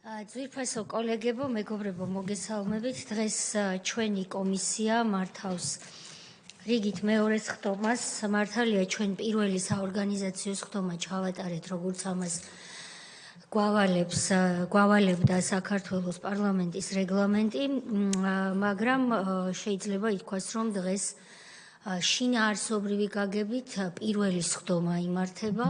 ძვირფასო კოლეგებო, მეგობრებო, მოგესალმებით. დღეს ჩვენი კომისია მართავს რიგით მეორე სხდომას. მართალია ჩვენ პირველი საორგანიზაციო სხდომა ჩავატარეთ, როგორც ამას გვავალებდა საქართველოს პარლამენტის რეგლამენტი, მაგრამ შეიძლება ითქვას, რომ დღეს შინაარსობრივი გაგებით პირველი სხდომა იმართება.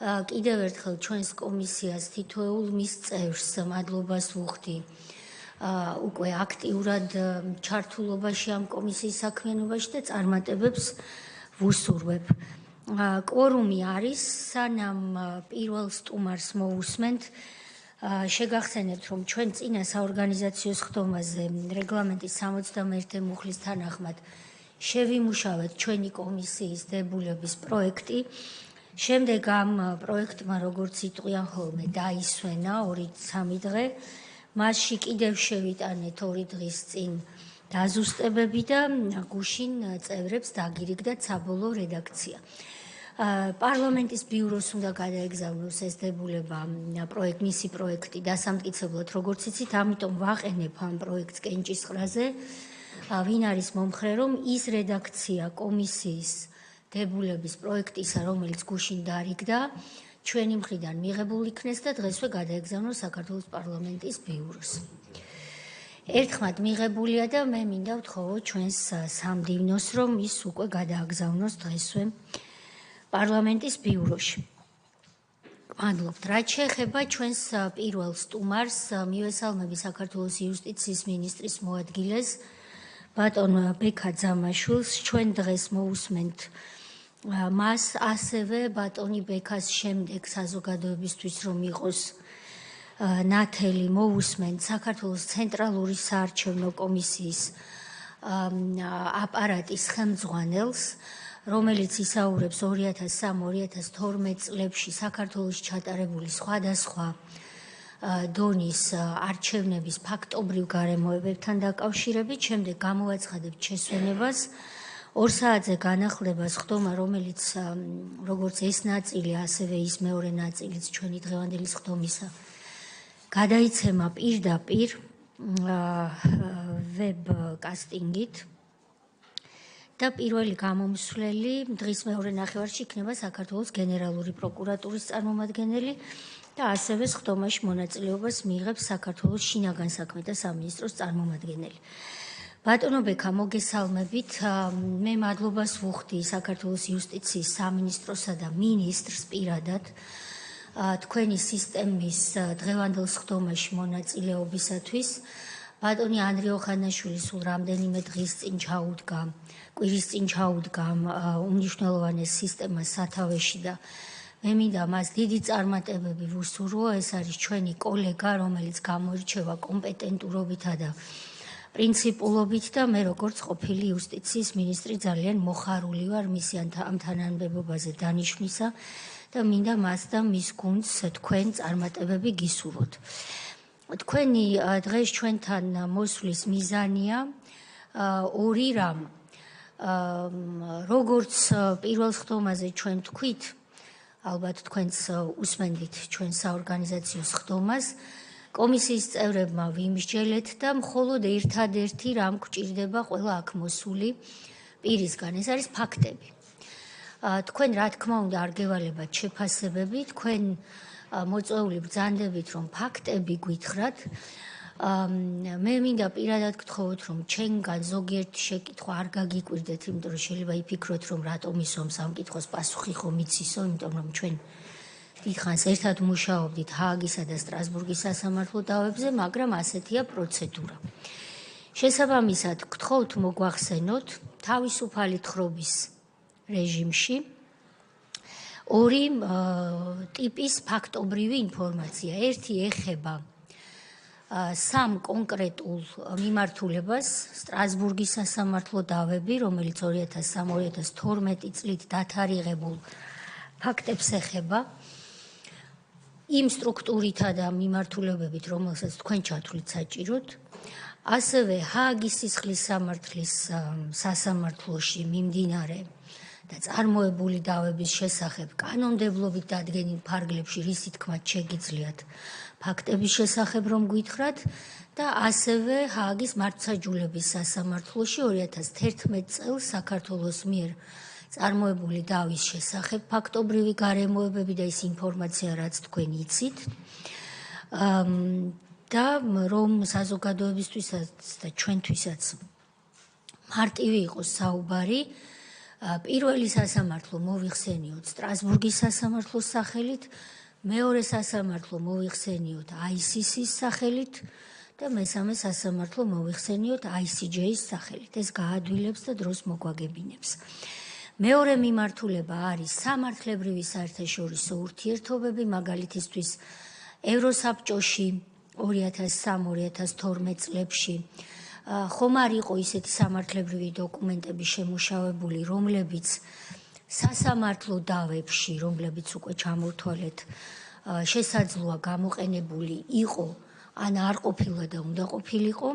კიდევ ერთხელ ჩვენს კომისიას თითოეულ მის წევრს მადლობას ვუხდი უკვე აქტიურად ჩართულობაში ამ კომისიის საქმიანობაში და წარმატებებს ვუსურვებ. კვორუმი არის, სანამ პირველ სტუმარს მოვუსმენთ, შეგახსენებთ, რომ ჩვენ წინა საორგანიზაციო სხდომაზე რეგლამენტის 61 მუხლის თანახმად შევიმუშავეთ ჩვენი კომისიის დებულების პროექტი. შემდეგ ამ პროექტმა, როგორც იტყვიან ხოლმე, დაისვენა 2-3 დღე. მასში კიდევ შევიტანეთ 2 დღის წინ დაზუსტებები და გუშინ წევრებს დაგირიგდათ საბოლოო რედაქცია. პარლამენტის ბიუროს უნდა გადაეგზავნოს ეს დებულება, მისი პროექტი დასამტკიცებლად, როგორც იცით, ამიტომ ვაყენებ ამ პროექტს კენჭისყრაზე. ვინ არის მომხრე, რომ ის რედაქცია კომისიის დებულების პროექტისა, რომელიც გუშინ დარიგდა, ჩვენი მხრიდან მიღებულ იქნეს და დღესვე გადაეგზავნოს საქართველოს პარლამენტის ბიუროს. ერთხმად მიღებულია და მე მინდა ვთხოვო ჩვენს სამდივნოს, რომ ის უკვე გადააგზავნოს დღესვე პარლამენტის ბიუროში. მადლობთ. რაც შეეხება ჩვენს პირველ სტუმარს, მივესალმები საქართველოს იუსტიციის მინისტრის მოადგილეს, ბატონ ბექა ძამაშვილს. ჩვენ დღეს მოვუსმენთ მას, ასევე ბატონი ბექას შემდეგ საზოგადოებისთვის, რომ იყოს ნათელი, მოვუსმენთ საქართველოს ცენტრალური საარჩევნო კომისიის აპარატის ხელმძღვანელს, რომელიც ისაუბრებს 2003-2012 წლებში საქართველოში ჩატარებული სხვადასხვა დონის არჩევნების ფაქტობრივ გარემოებებთან დაკავშირებით. შემდეგ გამოვაცხადებთ შესვენებას 2 საათზე განახლება სხდომა, რომელიც როგორც ეს ნაწილი, ასევე ის მეორე ნაწილიც ჩვენი დღევანდელი სხდომისა გადაიცემა პირდაპირ ვებ კასტინგით და პირველი გამომსვლელი დღის მეორე ნახევარში იქნება საქართველოს გენერალური პროკურატურის წარმომადგენელი და ასევე სხდომაში მონაწილეობას მიიღებს საქართველოს შინაგან საქმეთა სამინისტროს წარმომადგენელი. ბატონო ბექა, მოგესალმებით. მე მადლობას ვუხდი საქართველოს იუსტიციის სამინისტროსა და მინისტრს პირადად თქვენი სისტემის დღევანდელ სხდომაში მონაწილეობისათვის. ბატონი ანდრიო ხანაშვილი სულ რამდენიმე დღის წინ ჩაუდგა, კვირის წინ ჩაუდგა უმნიშვნელოვანეს სისტემას სათავეში და მე მინდა მას დიდი წარმატებები ვუსურვო. ეს არის ჩვენი კოლეგა, რომელიც გამოირჩევა კომპეტენტურობითა და პრინციპულობით და მე როგორც ყოფილი იუსტიციის მინისტრი ძალიან მოხარული ვარ მისი ამ თანამდებობაზე დანიშვნისა და მინდა მას და მის გუნდს თქვენ წარმატებები გისურვოთ. თქვენი დღეს ჩვენთან მოსვლის მიზანია 2 რამ. როგორც პირველ სხდომაზე ჩვენ თქვით, ალბათ თქვენც უსმენდით ჩვენ საორგანიზაციო სხდომას, კომისიის წევრებმა ვიმსჯელეთ და მხოლოდ ერთადერთი რამ გვჭირდება ყველა აქ მოსული პირისგან, ეს არის ფაქტები. თქვენ რა თქმა უნდა არ გევალებათ შეფასებები, თქვენ მოწვეული ბრძანდებით, რომ ფაქტები გითხრათ. მე მინდა პირადად გთხოვოთ, რომ ჩვენგან ზოგიერთი შეკითხვა არ გაგიკვირდეთ, იმიტომ რომ შეიძლება იფიქროთ, რომ რატომ ისომს ამ კითხვას პასუხი ხომ იცისო, იმიტომ რომ ჩვენ დიდხანს ერთად მუშაობდით ჰააგისა და სტრასბურგის სასამართლო დავებზე, მაგრამ ასეთია პროცედურა. შესაბამისად, გთხოვთ მოგვახსენოთ თავისუფალი თხრობის რეჟიმში 2 ტიპის ფაქტობრივი ინფორმაცია. ერთი ეხება 3 კონკრეტულ მიმართულებას, სტრასბურგის სასამართლო დავები, რომელიც 2003-2012 წლით დათარიღებულ ფაქტებს ეხება. იმ სტრუქტურითა და მიმართულებებით, რომელსაც თქვენ ჩათვლით საჭიროდ, ასევე ჰააგის სისხლის სამართლის სასამართლოში მიმდინარე და წარმოებული დავების შესახებ კანონმდებლობით დადგენილ ფარგლებში რისი თქმაც შეგიძლიათ ფაქტების შესახებ რომ გითხრათ და ასევე ჰააგის მართლმსაჯულების სასამართლოში 2011 წელს საქართველოს მიერ წარმოებული დავის შესახებ ფაქტობრივი გარემოებები და ის ინფორმაცია რაც თქვენ იცით და რომ საზოგადოებისთვისაც და ჩვენთვისაც მარტივი იყოს საუბარი პირველი სასამართლო მოვიხსენიოთ სტრასბურგის სასამართლოს სახელით მეორე სასამართლო მოვიხსენიოთ ICC-ის სახელით და მესამე სასამართლო მოვიხსენიოთ ICJ-ის სახელით ეს გაადვილებს და დროს მოგვაგებინებს მეორე მიმართულება არის სამართლებრივი საერთაშორისო ურთიერთობები მაგალითისთვის ევროსაბჭოში 2003-2012 წლებში ხომ არ იყო ისეთი სამართლებრივი დოკუმენტები შემუშავებული, რომლებიც სასამართლო დავებში, რომლებიც უკვე ჩამოვთვალეთ, შესაძლოა გამოყენებული იყო, ან არ ყოფილა და უნდა ყოფილიყო,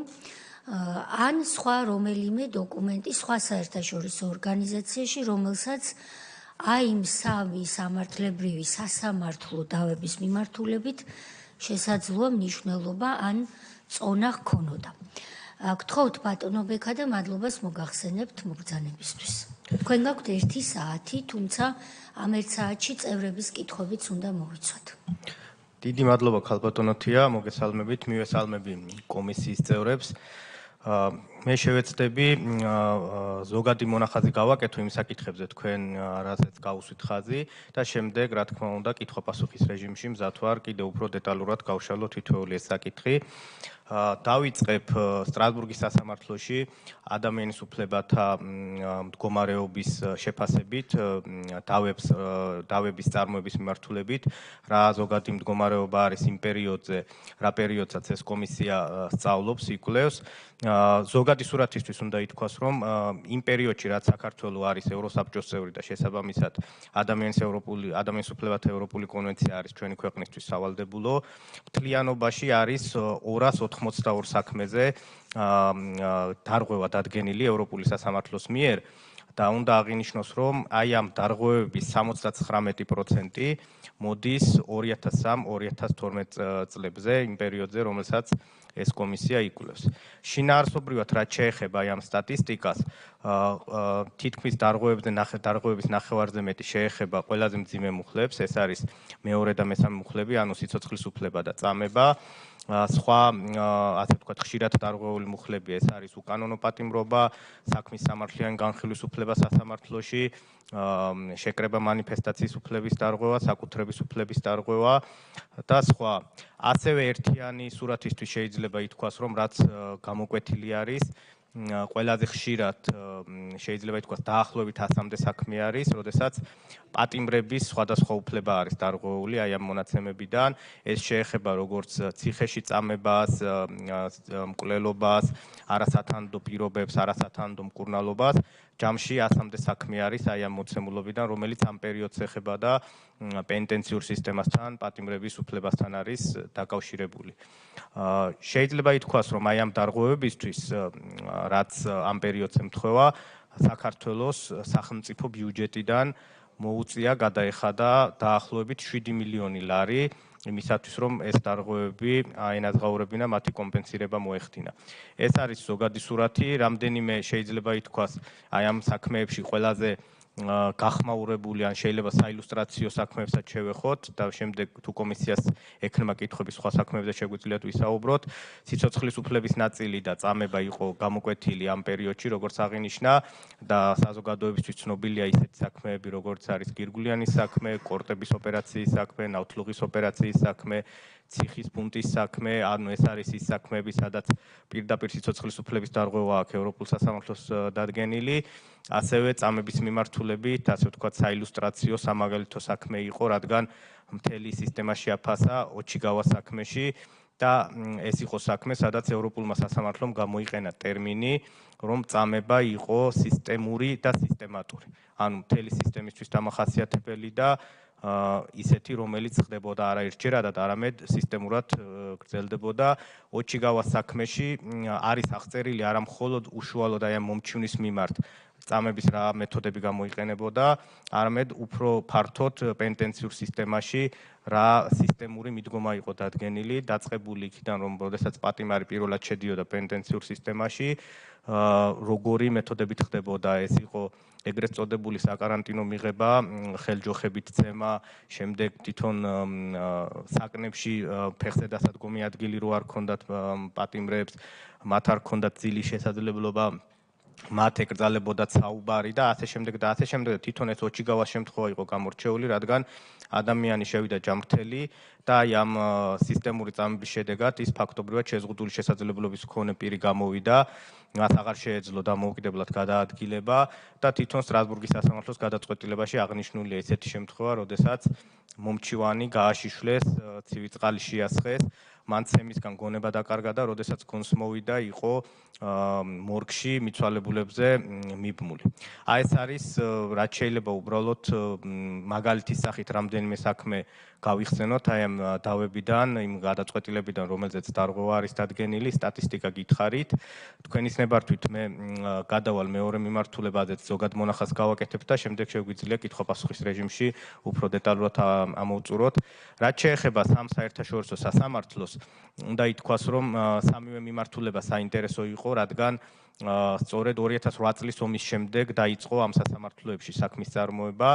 ან სხვა რომელიმე დოკუმენტი სხვა საერთაშორისო ორგანიზაციაში, რომელსაც აი იმ სამი სამართლებრივი სასამართლო დავების მიმართულებით შესაძლოა მნიშვნელობა ან წონა ჰქონოდა. გთხოვთ ბატონო ბექა და მადლობას მოგახსენებთ მობრძანებისთვის. თქვენ გაქვთ 1 საათი, თუმცა ამ 1 საათში წევრების კითხვებიც უნდა მოვიცვათ. დიდი მადლობა ქალბატონოთია, მოგესალმებით, მივესალმები კომისიის წევრებს. მე შევეცდები ზოგადი მონახაზი გავაკეთო იმ საკითხებზე თქვენ რაზეც გავუსვით ხაზი და შემდეგ რა თქმა უნდა კითხვა-პასუხის რეჟიმში მზად ვარ კიდევ უფრო დეტალურად გავშალო თითოეული ეს საკითხი. დავიწყებ სტრასბურგის სასამართლოში ადამიანის უფლებათა მდგომარეობის შეფასებით დავების წარმოების მიმართულებით რა ზოგადი მდგომარეობა არის იმ პერიოდზე რა პერიოდსაც ეს კომისია სწავლობს იკვლევს ზოგადი სურათისთვის უნდა ითქვას რომ იმ პერიოდში რაც საქართველოს არის ევროსაბჭოს წევრი და შესაბამისად ადამიანის უფლებათა ევროპული კონვენცია არის ჩვენი ქვეყნისთვის სავალდებულო მთლიანობაში არის 282 საქმეზე დარღვევა დადგენილი ევროპული სასამართლოს მიერ და უნდა აღინიშნოს რომ აი ამ დარღვევების 79% მოდის 2003-2012 წლებზე იმ პერიოდზე რომელსაც ეს კომისია იკვლევს. შინაარსობრივად რაც შეეხება აი ამ სტატისტიკას თითქმის დარღვევების ნახევარზე მეტი შეეხება ყველაზე მძიმე მუხლებს, ეს არის მეორე და მესამე მუხლები, ანუ სიცოცხლის უფლება და წამება. სხვა ასე ვთქვათ ხშირად დარღვეული მუხლები ეს არის უკანონო პატიმრობა, საქმის სამართლიანი განხილვის უფლება სასამართლოში, შეკრება მანიფესტაციის უფლების დარღვევა, საკუთრების უფლების დარღვევა და სხვა. ასევე ერთიანი სურათისთვის შეიძლება ითქვას, რომ რაც გამოკვეთილი არის ყველაზე ხშირად შეიძლება ითქვას დაახლოებით 100-მდე საქმე არის, როდესაც პატიმრების სხვადასხვა უფლება არის დარღვეული აი ამ მონაცემებიდან. ეს შეეხება როგორც ციხეში წამებას, მკვლელობას, არასათანადო პირობებს, არასათანადო მკურნალობას. ჯამში 100-მდე საქმე არის აი ამ მოცემულობიდან, რომელიც ამ პერიოდს ეხება და პენიტენციურ სისტემასთან, პატიმრების უფლებასთან არის დაკავშირებული. შეიძლება ითქვას, რომ აი ამ დარღვევებისთვის, რაც ამ პერიოდს ემთხვევა, საქართველოს სახელმწიფო ბიუჯეტიდან მოუწია გადაეხადა დაახლოებით 7 მილიონი ლარი იმისათვის, რომ ეს დარღვევები აენაზღაურებინა, მათი კომპენსირება მოეხდინა. ეს არის ზოგადი სურათი, რამდენიმე შეიძლება ითქვას, აი ამ საქმეებში ყველაზე გახმაურებული ან შეიძლება საილუსტრაციო საქმეებსაც შევეხოთ და შემდეგ თუ კომისიას ექნება კითხვები სხვა საქმეებზე შეგვიძლიათ ვისაუბროთ. სიცოცხლის უფლების ნაწილი და წამება იყო გამოკვეთილი ამ პერიოდში, როგორც აღინიშნა და საზოგადოებისთვის ცნობილია ისეთი საქმეები, როგორც არის გირგულიანის საქმე, კორტების ოპერაციის საქმე, ნავთლუღის ოპერაციის საქმე, ციხის პუნქტის საქმე, ანუ ეს არის ის საქმეები, სადაც პირდაპირ სიცოცხლის უფლების დარღვევა აქვს ევროპულ სასამართლოს დადგენილი. ასევე წამების მიმართულებით, ასე ვთქვათ, საილუსტრაციო სამაგალითო საქმე იყო, რადგან მთელი სისტემა შეაფასა ოჩიგავა საქმეში და ეს იყო საქმე, სადაც ევროპულმა სასამართლომ გამოიყენა ტერმინი, რომ წამება იყო სისტემური და სისტემატური. ანუ მთელი სისტემისთვის დამახასიათებელი და ისეთი, რომელიც ხდებოდა არა ერთჯერადად, არამედ სისტემურად გრძელდებოდა. ოჩიგავას საქმეში არის აღწერილი არა მხოლოდ უშუალოდ აი ამ მომჩივნის მიმართ წამების რა მეთოდები გამოიყენებოდა, არამედ უფრო ფართოდ პენტენციურ სისტემაში რა სისტემური მიდგომა იყო დადგენილი, დაწყებული იქიდან, რომ როდესაც პატიმარი პირველად შედიოდა პენტენციურ სისტემაში, როგორი მეთოდებით ხდებოდა, ეს იყო ეგრეთ წოდებული საკარანტინო მიღება, ხელჯოხებით ძემა, შემდეგ თვითონ საკნებში ფეხზე დასადგომი ადგილი რო არ ქონდათ პატიმრებს, მათ არ ქონდათ ძილის შესაძლებლობა, მათ ეკრძალებოდათ საუბარი და ასე შემდეგ და ასე შემდეგ. თვითონ ეს ოჩიგავას შემთხვევა იყო გამორჩეული, რადგან ადამიანი შევიდა ჯამრთელი და აი ამ სისტემური წამების შედეგად ის ფაქტობრივად შეზღუდული შესაძლებლობის მქონე პირი გამოვიდა, მას აღარ შეეძლო დამოუკიდებლად გადაადგილება და თვითონ სტრასბურგის სასამართლოს გადაწყვეტილებაში აღნიშნულია ესეთი შემთხვევა, როდესაც მომჩივანი გააშიშვლეს, ცივი წყალი შეასხეს, მან ცემისგან გონება დაკარგა და როდესაც გონს მოვიდა, იყო მორგში მიცვალებულებზე მიბმული. აი ეს არის რაც შეიძლება უბრალოდ მაგალითის სახით რამდენიმე საქმე გავიხსენოთ აი ამ დავებიდან, იმ გადაწყვეტილებიდან, რომელზეც დარღვევა არის დადგენილი, სტატისტიკა გითხარით. თქვენის ნებართვით მე გადავალ მეორე მიმართულებაზეც ზოგად მონახას გავაკეთებ და შემდეგ შეგვიძლია კითხვა-პასუხის რეჟიმში უფრო დეტალურად ამოვწუროთ. რაც შეეხება სამ საერთაშორისო სასამართლოს, უნდა ითქვას, რომ სამივე მიმართულება საინტერესო იყო, რადგან სწორედ 2008 წლის ომის შემდეგ დაიწყო ამ სასამართლოებში საქმის წარმოება.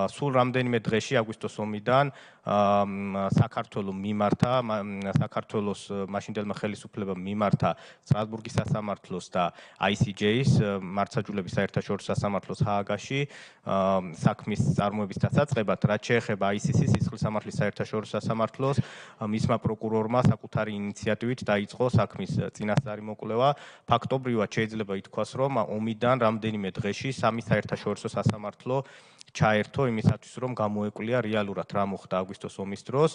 სულ რამდენიმე დღეში აგვისტოს ომიდან საქართველოს მიმართა, საქართველოს მაშინდელმა ხელისუფლებამ მიმართა სტრასბურგის სასამართლოს და ICJ-ის მართლმსაჯულების საერთაშორისო სასამართლოს ჰააგაში საქმის წარმოების დასაწყებად, რაც შეეხება ICC-ის სისხლის სამართლის საერთაშორისო სასამართლოს, მისმა პროკურორმა საკუთარი ინიციატივით დაიწყო საქმის წინასწარი მოკვლევა. ფაქტობრივად შეიძლება ითქვას, რომ ომიდან რამდენიმე დღეში სამი საერთაშორისო სასამართლო ჩაერთო იმისათვის, რომ გამოეკვლია რეალურად რა მოხდა აგვისტოს ომის დროს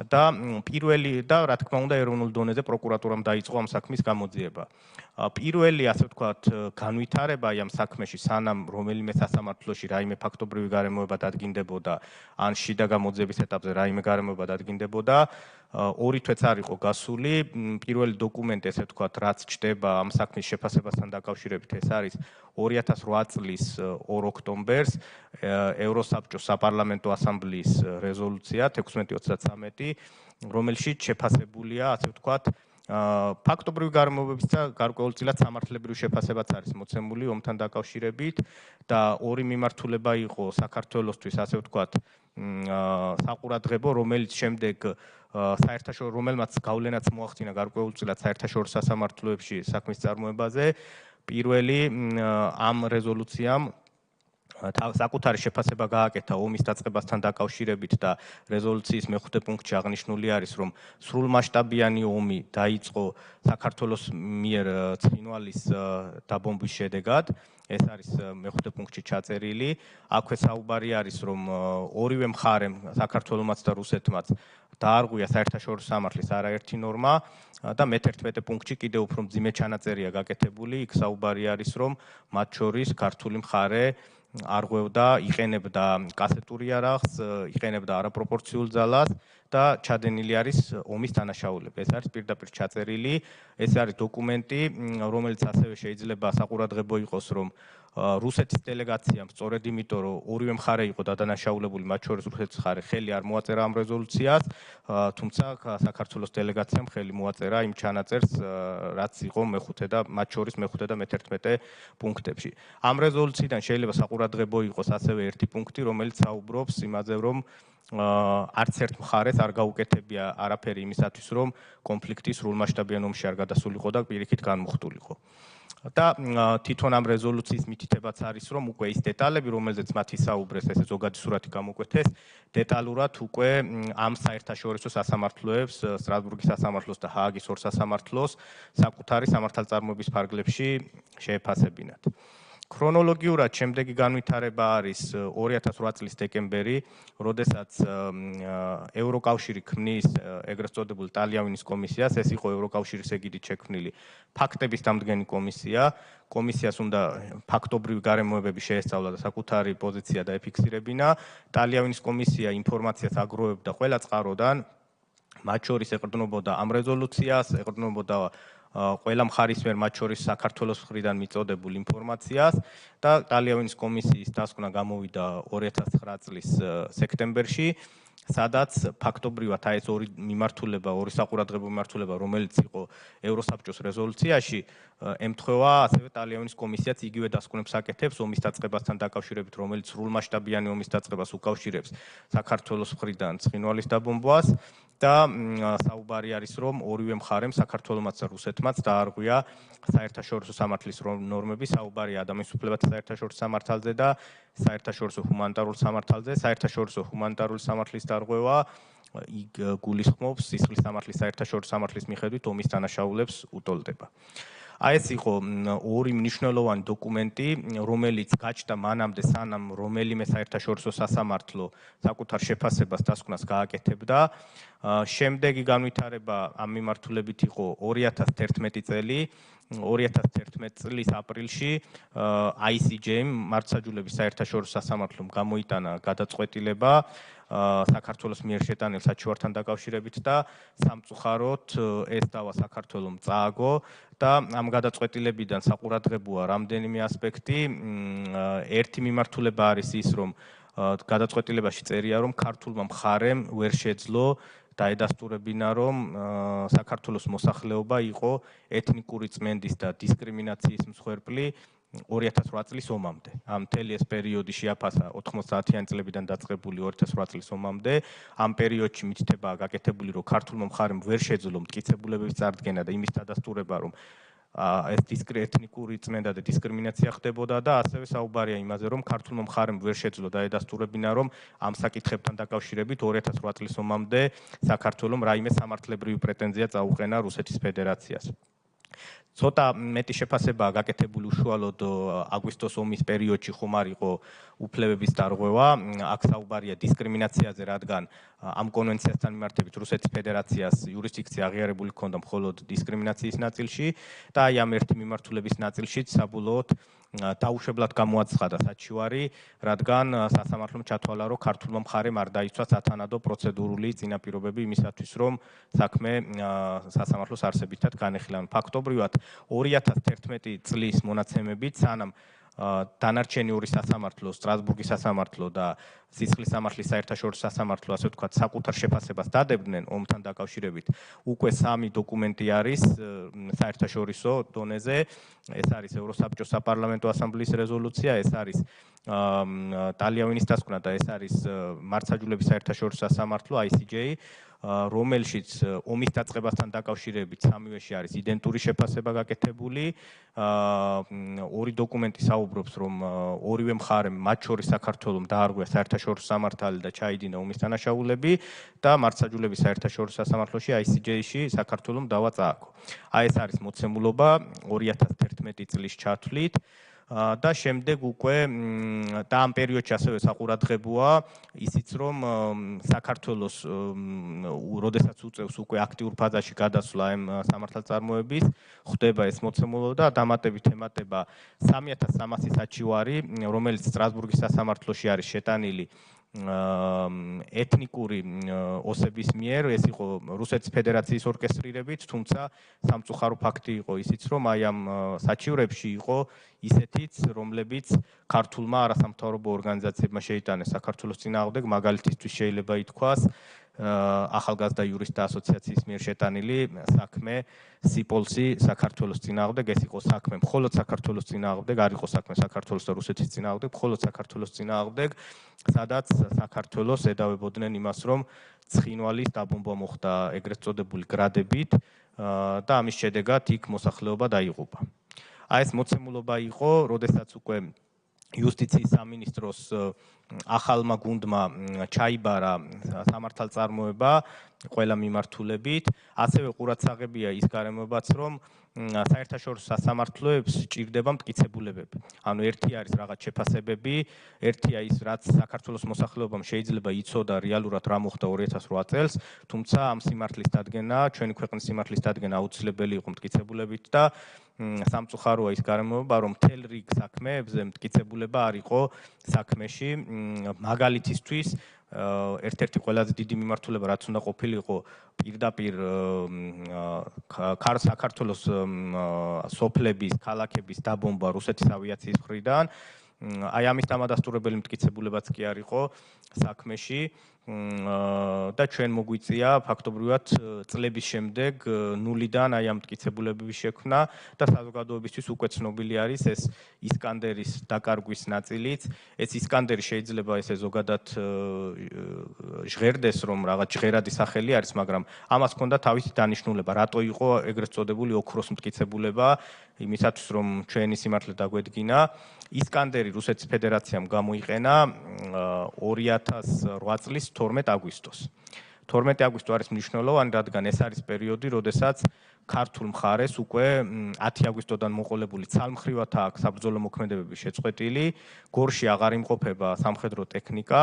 და პირველი და რა თქმა უნდა ეროვნულ დონეზე პროკურატურამ დაიწყო ამ საქმის გამოძიება. პირველი, ასე ვთქვათ, განვითარება ამ საქმეში, სანამ რომელიმე სასამართლოში რაიმე ფაქტობრივი გარემოება დადგინდებოდა, ან შიდა გამოძიების ეტაპზე რაიმე გარემოება დადგინდებოდა, 2 თვეც არ იყო გასული. პირველი დოკუმენტი, ესე ვთქვათ, რაც ჩდება ამ საქმის შეფასებასთან დაკავშირებით, ეს არის 2008 წლის 2 ოქტომბერს ევროსაბჭოს საპარლამენტო ასამბლეის რეზოლუცია 1633, რომელშიც შეფასებულია, ასე ვთქვათ, ფაქტობრივი გარემოებების და გარკვეულწილად სამართლებრივი შეფასებაც არის მოცემული ომთან დაკავშირებით და ორი მიმართულება იყო საქართველოსთვის, ასე ვთქვათ, საყურადღებო, რომელიც შემდეგ რომელმაც გავლენაც მოახდინა გარკვეულწილად საერთაშორისო სასამართლოებში საქმის წარმოებაზე. პირველი ამ რეზოლუციამ საკუთარი შეფასება გააკეთა ომის დაწყებასთან დაკავშირებით და რეზოლუციის მეხუთე პუნქტში აღნიშნული არის, რომ სრულმასშტაბიანი ომი დაიწყო საქართველოს მიერ ცხინვალის დაბომბვის შედეგად. ეს არის მეხუთე პუნქტში ჩაწერილი. აქვე საუბარი არის, რომ ორივე მხარემ, საქართველოსაც და რუსეთმაც დაარღვია საერთაშორისო სამართლის არაერთი ნორმა და მე-11 პუნქტში კიდევ უფრო მძიმე ჩანაწერია გაკეთებული. იქ საუბარი არის, რომ მათ შორის ქართული მხარე არღვევდა, იყენებდა კასეტური არახს, იყენებდა არაპროპორციულ ძალას და ჩადენილი არის ომის დანაშაულება. ეს არის პირდაპირ ჩაწერილი, ეს არის დოკუმენტი, რომელიც ასევე შეიძლება საყურადღებო იყოს, რომ რუსეთის დელეგაციამ სწორედ იმიტომ, რომ ორივე მხარე იყო დადანაშაულებული, მათ შორის რუსეთის მხარე ხელი არ მოაწერა ამ რეზოლუციას, თუმცა საქართველოს დელეგაციამ ხელი მოაწერა იმ ჩანაწერს, რაც იყო მეხუთე და მათ შორის მეხუთე და მე-11 პუნქტებში. ამ რეზოლუციიდან შეიძლება საყურადღებო იყოს ასევე ერთი პუნქტი, რომელიც საუბრობს იმაზე, რომ არც ერთ მხარეს არ გაუკეთებია არაფერი იმისათვის, რომ კონფლიქტი სრულმასშტაბიან ომში არ გადასულიყო და პირიქით განმუხტულიყო. და თვითონ ამ რეზოლუციის მითითებაც არის, რომ უკვე ის დეტალები, რომელზეც მათ ისაუბრეს, ესე ზოგადი სურათი გამოკვეთეს, დეტალურად უკვე ამ საერთაშორისო სასამართლოებს, სტრასბურგის სასამართლოს და ჰააგის ორ სასამართლოს საკუთარი სამართალწარმოების ფარგლებში შეეფასებინათ. ქრონოლოგიურად შემდეგი განვითარება არის 2008 წლის დეკემბერი, როდესაც ევროკავშირი ქმნის ეგრეთ წოდებულ ტალიავილის კომისიას, ეს იყო ევროკავშირის ეგიდით შექმნილი ფაქტების დამდგენი კომისია. კომისიას უნდა ფაქტობრივი გარემოებები შეესწავლა და საკუთარი პოზიცია დაეფიქსირებინა. ტალიავილის კომისია ინფორმაციას აგროვებდა ყველა წყაროდან, მათ შორის ეყრდნობოდა ამ რეზოლუციას, ეყრდნობოდა ყველა მხარის მიერ მათ შორის საქართველოს მხრიდან მიწოდებულ ინფორმაციას და ტალიავილის კომისიის დასკვნა გამოვიდა 2009 წლის სექტემბერში, სადაც ფაქტობრივად ეს ორი საყურადღებო მიმართულება, რომელიც იყო ევროსაბჭოს რეზოლუციაში, ემთხვევა ასევე ტალიავილის კომისიაც იგივე დასკვნებს აკეთებს ომის დაწყებასთან დაკავშირებით, რომელიც სრულმასშტაბიანი ომის დაწყებას უკავშირებს საქართველოს მხრიდან ცხინვალის დაბომბვას და საუბარი არის, რომ ორივე მხარემ საქართველომაც და რუსეთმაც დაარღვია საერთაშორისო სამართლის ნორმები, საუბარია ადამიანის უფლებათა საერთაშორისო სამართალზე და საერთაშორისო ჰუმანიტარულ სამართალზე. საერთაშორისო ჰუმანიტარული სამართლის დარღვევა გულისხმობს სისხლის სამართლის საერთაშორისო სამართლის მიხედვით ომის დანაშაულებს უტოლდება. ეს იყო ორი მნიშვნელოვანი დოკუმენტი, რომელიც გაჩნდა მანამდე, სანამ რომელიმე საერთაშორისო სასამართლო საკუთარ შეფასებას დასკვნას გააკეთებდა. შემდეგი განვითარება ამ მიმართულებით იყო 2011 წელი. 2011 წლის აპრილში ICJ-მ მართლმსაჯულების საერთაშორისო სასამართლომ გამოიტანა გადაწყვეტილება საქართველოს მიერ შეტანილ საჩივართან დაკავშირებით და სამწუხაროდ ეს დავა საქართველომ წააგო და ამ გადაწყვეტილებიდან საყურადღებოა რამდენიმე ასპექტი. ერთი მიმართულება არის ის, რომ გადაწყვეტილებაში წერია, რომ ქართულმა მხარემ ვერ შეძლო დაედასტურებინა, რომ საქართველოს მოსახლეობა იყო ეთნიკური წმენდის და დისკრიმინაციის მსხვერპლი 2008 წლის ომამდე. ამ მთელი ეს პერიოდი შეაფასა 90-იანი წლებიდან დაწყებული 2008 წლის ომამდე. ამ პერიოდში მითითებაა გაკეთებული, რომ ქართულმა მხარემ ვერ შეძლო მტკიცებულებების წარდგენა და იმის დადასტურება, რომ ეს ეთნიკური წმენდა და დისკრიმინაცია ხდებოდა და ასევე საუბარია იმაზე, რომ ქართულმა მხარემ ვერ შეძლო დაედასტურებინა, რომ ამ საკითხებთან დაკავშირებით 2008 წლის ომამდე საქართველომ რაიმე სამართლებრივი პრეტენზია წაუყენა რუსეთის ფედერაციას. ცოტა მეტი შეფასებაა გაკეთებული უშუალოდ აგვისტოს ომის პერიოდში ხომ არ იყო უფლებების დარღვევა, აქ საუბარია დისკრიმინაციაზე, რადგან ამ კონვენციასთან მიმართებით რუსეთის ფედერაციას იურისდიქცია აღიარებული ჰქონდა მხოლოდ დისკრიმინაციის ნაწილში და აი ამ ერთი მიმართულების ნაწილშიც საბოლოოდ დაუშვებლად გამოაცხადა საჩივარი, რადგან სასამართლომ ჩათვალა, რომ ქართულმა მხარემ არ დაიცვა სათანადო პროცედურული წინაპირობები იმისათვის, რომ საქმე სასამართლოს არსებითად განეხილა. ფაქტობრივად 2011 წლის მონაცემებით, სანამ დანარჩენი ორი სასამართლო, სტრასბურგის სასამართლო და სისხლის სამართლის საერთაშორისო სასამართლო, ასე ვთქვათ, საკუთარ შეფასებას დადებდნენ ომთან დაკავშირებით, უკვე 3 დოკუმენტი არის საერთაშორისო დონეზე. ეს არის ევროსაბჭოს საპარლამენტო ასამბლეის რეზოლუცია, ეს არის ტალიავილის დასკვნა და ეს არის მართლმსაჯულების საერთაშორისო სასამართლო ICJ, რომელშიც ომის დაწყებასთან დაკავშირებით სამივეში არის იდენტური შეფასება გაკეთებული. ორი დოკუმენტი საუბრობს, რომ ორივე მხარემ, მათ შორის საქართველომ დაარღვია საერთაშორისო სამართალი და ჩაიდინა ომის დანაშაულები და მართლმსაჯულების საერთაშორისო სასამართლოში ICJ-ში საქართველომ დავა წააგო. ეს არის მოცემულობა 2011 წლის ჩათვლით. და შემდეგ უკვე და ამ პერიოდში ასევე საყურადღებოა ისიც, რომ საქართველოს როდესაც უწევს უკვე აქტიურ ფაზაში გადასვლა ამ სამართალწარმოების, ხდება ეს მოცემულობა და დამატებით ემატება 3300 საჩივარი, რომელიც სტრასბურგის სასამართლოში არის შეტანილი ეთნიკური ოსების მიერ, ეს იყო რუსეთის ფედერაციის ორკესტრირებით, თუმცა სამწუხარო ფაქტი იყო ისიც, რომ აი ამ საჩივრებში იყო ისეთიც, რომლებიც ქართულმა არასამთავრობო ორგანიზაციებმა შეიტანეს საქართველოს წინააღმდეგ, მაგალითისთვის შეიძლება ითქვას ახალგაზრდა იურისტთა ასოციაციის მიერ შეტანილი საქმე სიპოლსი საქართველოს წინააღმდეგ, ეს იყო საქმე მხოლოდ საქართველოს წინააღმდეგ, არ იყო საქმე საქართველოს და რუსეთის წინააღმდეგ, მხოლოდ საქართველოს წინააღმდეგ, სადაც საქართველოს ედავებოდნენ იმას, რომ ცხინვალის დაბომბვა მოხდა ეგრეთ წოდებული გრადებით და ამის შედეგად იქ მოსახლეობა დაიღუპა. ეს მოცემულობა იყო, როდესაც უკვე იუსტიციის სამინისტროს ახალმა გუნდმა ჩაიბარა სამართალწარმოება ყველა მიმართულებით, ასევე ყურადსაღებია ის გარემოებაც, რომ საერთაშორისო სასამართლოებს ჭირდება მტკიცებულებები. ანუ ერთი არის რაღაც შეფასებები, ერთია ის, რაც საქართველოს მოსახლეობამ შეიძლება იცოდა რეალურად რა მოხდა 2008 წელს, თუმცა ამ სიმართლის დადგენა, ჩვენი ქვეყნის სიმართლის დადგენა აუცილებელი იყო მტკიცებულებით და სამწუხაროა ის გარემოება, რომ მთელ რიგ საქმეებზე მტკიცებულება არ იყო საქმეში, მაგალითისთვის ერთ-ერთი ყველაზე დიდი მიმართულება, რაც უნდა ყოფილიყო პირდაპირ საქართველოს სოფლების, ქალაქების დაბომბვა რუსეთის ავიაციის მხრიდან. აი ამის დამადასტურებელი მტკიცებულებაც კი არ იყო საქმეში და ჩვენ მოგვიწია ფაქტობრივად წლების შემდეგ ნულიდან აი ამ მტკიცებულებების შექმნა და საზოგადოებისთვის უკვე ცნობილი არის ეს ისკანდერის დაკარგვის ნაწილიც. ეს ისკანდერი შეიძლება ესე ზოგადად ჟღერდეს, რომ რაღაც ჟღერადი სახელი არის, მაგრამ ამას ჰქონდა თავისი დანიშნულება, რატო იყო ეგრეთ წოდებული ოქროს მტკიცებულება, იმისათვის რომ ჩვენი სიმართლე დაგვედგინა. ისკანდერი რუსეთის ფედერაციამ გამოიყენა 2008 წლის 12 აგვისტოს. 12 აგვისტო არის მნიშვნელოვანი, რადგან ეს არის პერიოდი, როდესაც ქართულ მხარეს უკვე 10 აგვისტოდან მოყოლებული ცალმხრივად აქვს საბრძოლო მოქმედებები შეწყვეტილი, გორში აღარ იმყოფება სამხედრო ტექნიკა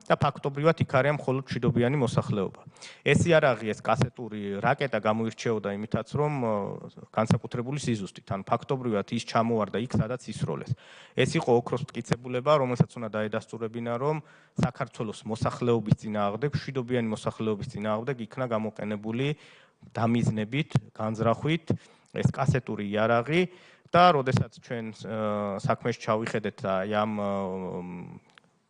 და ფაქტობრივად იქ არის მხოლოდ მშვიდობიანი მოსახლეობა. ეს იარაღი, ეს კასეტური რაკეტა გამოირჩეოდა იმითაც, რომ განსაკუთრებული სიზუსტით, ან ფაქტობრივად ის ჩამოვარდა იქ, სადაც ისროლეს. ეს იყო ოქროს მტკიცებულება, რომელსაც უნდა დაედასტურებინა, რომ საქართველოს მოსახლეობის წინააღმდეგ, მშვიდობიანი მოსახლეობის წინააღმდეგ იქნა გამოყენებული დამიზნებით, განზრახვით ეს კასეტური იარაღი და როდესაც ჩვენ საქმეში ჩავიხედეთ და ამ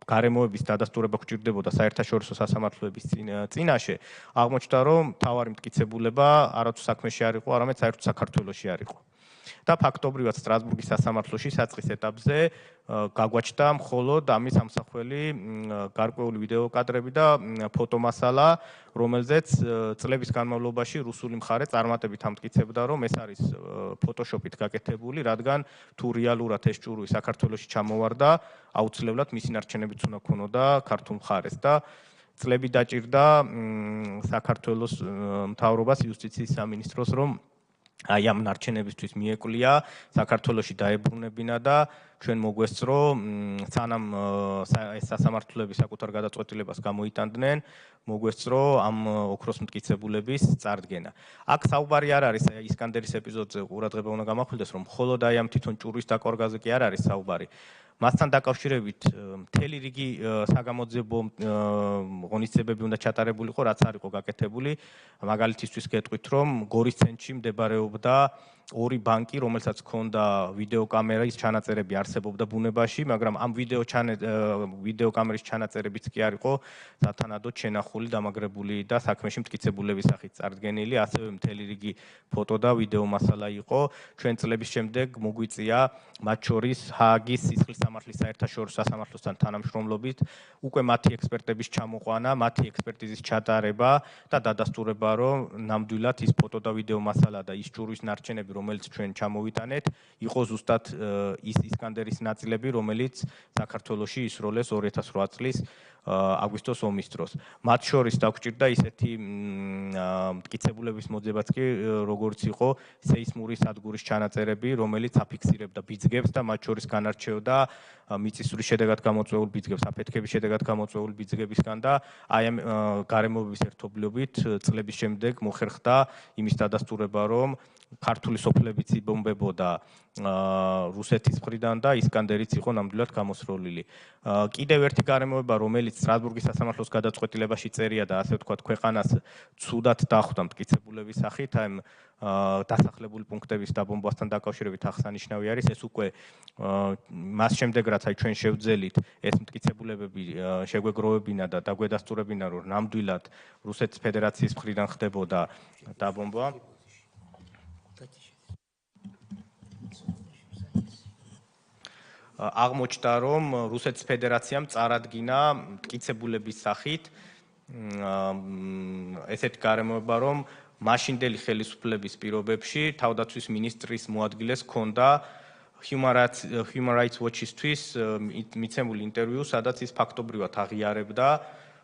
გარემოების დადასტურება გვჭირდებოდა საერთაშორისო სასამართლოების წინაშე, აღმოჩნდა, რომ თავარი მტკიცებულება არათუ საქმეში არ იყო, არამედ საერთოდ საქართველოში არ იყო. და ფაქტობრივად სტრასბურგის სასამართლოში საწყის ეტაპზე გაგვაჩნდა მხოლოდ ამის ამსახველი გარკვეული ვიდეო კადრები და ფოტომასალა, რომელზეც წლების განმავლობაში რუსული მხარე წარმატებით ამტკიცებდა, რომ ეს არის ფოტოშოპით გაკეთებული, რადგან თუ რეალურად ეს ჭურვი საქართველოში ჩამოვარდა, აუცილებლად მისი ნარჩენებიც უნდა ქონოდა ქართულ მხარეს და წლები დაჭირდა საქართველოს მთავრობას, იუსტიციის სამინისტროს, რომ აი ამ ნარჩენებისთვის მიეკვლია, საქართველოში დაებრუნებინა და ჩვენ მოგვესწრო, სანამ ეს სასამართლოები საკუთარ გადაწყვეტილებას გამოიტანდნენ, მოგვესწრო ამ ოქროს მტკიცებულების წარდგენა. აქ საუბარი არ არის ისკანდერის ეპიზოდზე, ყურადღება უნდა გამახვილდეს, რომ მხოლოდ აი ამ თვითონ ჭურვის დაკარგვაზე კი არ არის საუბარი. მასთან დაკავშირებით მთელი რიგი საგამოძიებო ღონისძიებები უნდა ჩატარებულიყო, რაც არ იყო გაკეთებული. მაგალითისთვის გეტყვით, რომ გორის ცენტრში მდებარეობდა ორი ბანკი, რომელსაც ჰქონდა ვიდეოკამერის ჩანაწერები არსებობდა ბუნებაში, მაგრამ ამ ვიდეოკამერის ჩანაწერებიც კი არ იყო სათანადოდ შენახული, დამაგრებული და საქმეში მტკიცებულების სახით წარდგენილი, ასევე მთელი რიგი ფოტო და ვიდეო მასალა იყო. ჩვენ წლების შემდეგ მოგვიწია მათ შორის ჰააგის სისხლის სამართლის საერთაშორისო სასამართლოსთან თანამშრომლობით უკვე მათი ექსპერტების ჩამოყვანა, მათი ექსპერტიზის ჩატარება და დადასტურება, რომ ნამდვილად ის ფოტო და ვიდეო მასალა და ის ჭურვის ნარჩენები, რომელიც ჩვენ ჩამოვიტანეთ, იყო ზუსტად ის ისკანდერის ნაწილები, რომელიც საქართველოში ისროლეს 2008 წლის აგვისტოს ომის დროს. მათ შორის დაგვჭირდა ისეთი მტკიცებულების მოძებაც კი, როგორც იყო სეისმური სადგურის ჩანაწერები, რომელიც აფიქსირებდა ბიძგებს და მათ შორის განარჩევდა მიწისძვრის შედეგად გამოწვეულ ბიძგებს, აფეთქების შედეგად გამოწვეულ ბიძგებისგან და აი ამ გარემოების ერთობლიობით წლების შემდეგ მოხერხდა იმის დადასტურება, რომ ქართული სოფლებიც იბომბებოდა რუსეთის მხრიდან და ისკანდერიც იყო ნამდვილად გამოსროლილი. კიდევ ერთი გარემოება, რომელიც სტრასბურგის სასამართლოს გადაწყვეტილებაში წერია და ასე ვთქვათ, ქვეყანას ცუდად დახვდა მტკიცებულების სახით, აი დასახლებული პუნქტების დაბომბვასთან დაკავშირებით აღსანიშნავი არის, ეს უკვე მას შემდეგ, რაც აი ჩვენ შევძელით ეს მტკიცებულებები შეგვეგროვებინა და დაგვედასტურებინა, რომ ნამდვილად რუსეთის ფედერაციის მხრიდან ხდებოდა დაბომბვა. აღმოჩნდა, რომ რუსეთის ფედერაციამ წარადგინა მტკიცებულების სახით ესეთი გარემოება, რომ მაშინდელი ხელისუფლების პირობებში თავდაცვის მინისტრის მოადგილეს ჰქონდა Human Rights Watch-ისთვის მიცემული ინტერვიუ, სადაც ის ფაქტობრივად აღიარებდა,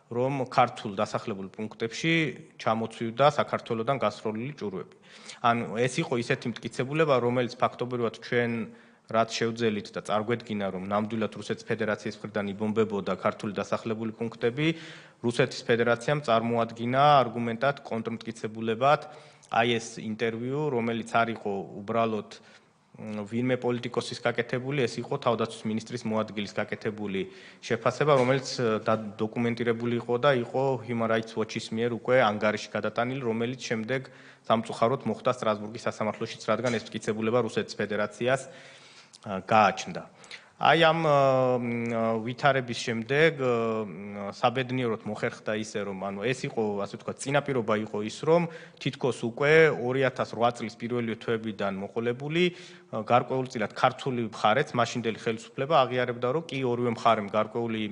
რომ ქართულ დასახლებულ პუნქტებში ჩამოცვიდა საქართველოსთან გასროლილი ჭურვები. ანუ ეს იყო ისეთი მტკიცებულება, რომელიც ფაქტობრივად ჩვენ რაც შევძელით და წარგვედგინა, რომ ნამდვილად რუსეთის ფედერაციის მხრიდან იბომბებოდა ქართული დასახლებული პუნქტები, რუსეთის ფედერაციამ წარმოადგინა არგუმენტად კონტრმტკიცებულებად აი ეს ინტერვიუ, რომელიც არ იყო უბრალოდ ვინმე პოლიტიკოსის გაკეთებული, ეს იყო თავდაცვის ministris მოადგილის გაკეთებული შეფასება, რომელიც დოკუმენტირებული იყო და იყო Human Rights Watch-ის მიერ უკვე ანგარიში გადატანილი, რომელიც შემდეგ სამწუხაროდ მოხდა სტრასბურგის სასამართლოშიც, რადგან ეს მტკიცებულება რუსეთის ფედერაციას გააჩნდა. აი ამ ვითარების შემდეგ საბედნიეროდ მოხერხდა ისე, რომ ანუ ეს იყო, ასე ვთქვათ, წინაპირობა იყო ის, რომ თითქოს უკვე 2008 წლის პირველი თვეებიდან მოყოლებული გარკვეულწილად ქართული მხარეც მაშინდელი ხელისუფლება აღიარებდა, რომ კი ორივე მხარემ გარკვეული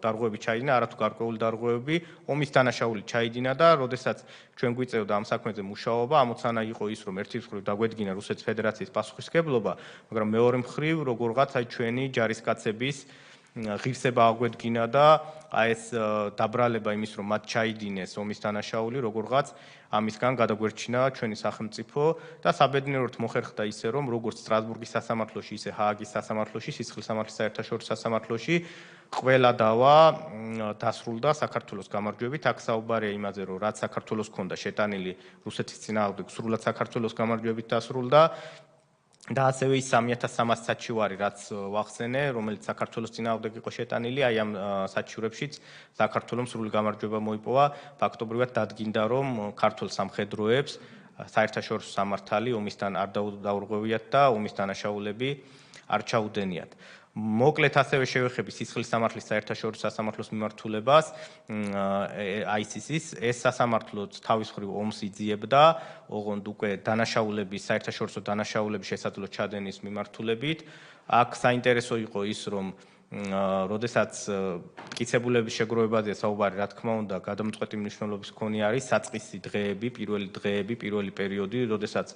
დარღვევები ჩაიდინა, არათუ გარკვეული დარღვევები ომის დანაშაული ჩაიდინა და როდესაც ჩვენ გვიწევდა ამ საქმეზე მუშაობა, ამოცანა იყო ის, რომ ერთი მხრივ დაგვედგინა რუსეთის ფედერაციის პასუხისმგებლობა, მაგრამ მეორე მხრივ როგორღაც აი ჩვენი ჯარისკაცების ღირსება აგვედგინა და აი ეს დაბრალება იმის, რომ მათ ჩაიდინეს ომის დანაშაული, როგორღაც ამისგან გადაგვერჩინა ჩვენი სახელმწიფო და საბედნიეროდ მოხერხდა ისე, რომ როგორც სტრასბურგის სასამართლოში, ისე ჰააგის სასამართლოში, სისხლის სამართლის საერთაშორისო სასამართლოში ყველა დავა დასრულდა საქართველოს გამარჯვებით. აქ საუბარია იმაზე, რომ რაც საქართველოს ჰქონდა შეტანილი რუსეთის წინააღმდეგ, სრულად საქართველოს გამარჯვებით დასრულდა. და ასევე ის 3300 საჩივარი, რაც ვახსენე, რომელიც საქართველოს წინააღმდეგ იყო შეტანილი, აი ამ საჩივრებშიც საქართველოს სრული გამარჯვება მოიპოვა. ფაქტობრივად დადგინდა, რომ ქართულ სამხედროებს საერთაშორისო სამართალი ომისთან არ დაურღვევიათ და ომის დანაშაულები არ ჩაუდენიათ. მოკლედ ასევე შევეხები სისხლის სამართლის საერთაშორისო სასამართლოს მიმართულებას, ICC-ს, ეს სასამართლოც თავის მხრივ ომს იძიებდა, ოღონდ უკვე დანაშაულების, საერთაშორისო დანაშაულების შესაძლო ჩადენის მიმართულებით. აქ საინტერესო იყო ის, რომ როდესაც მტკიცებულების შეგროვებაზე საუბარი, რა თქმა უნდა, გადამწყვეტი მნიშვნელობის მქონე არის საწყისი დღეები, პირველი პერიოდი, როდესაც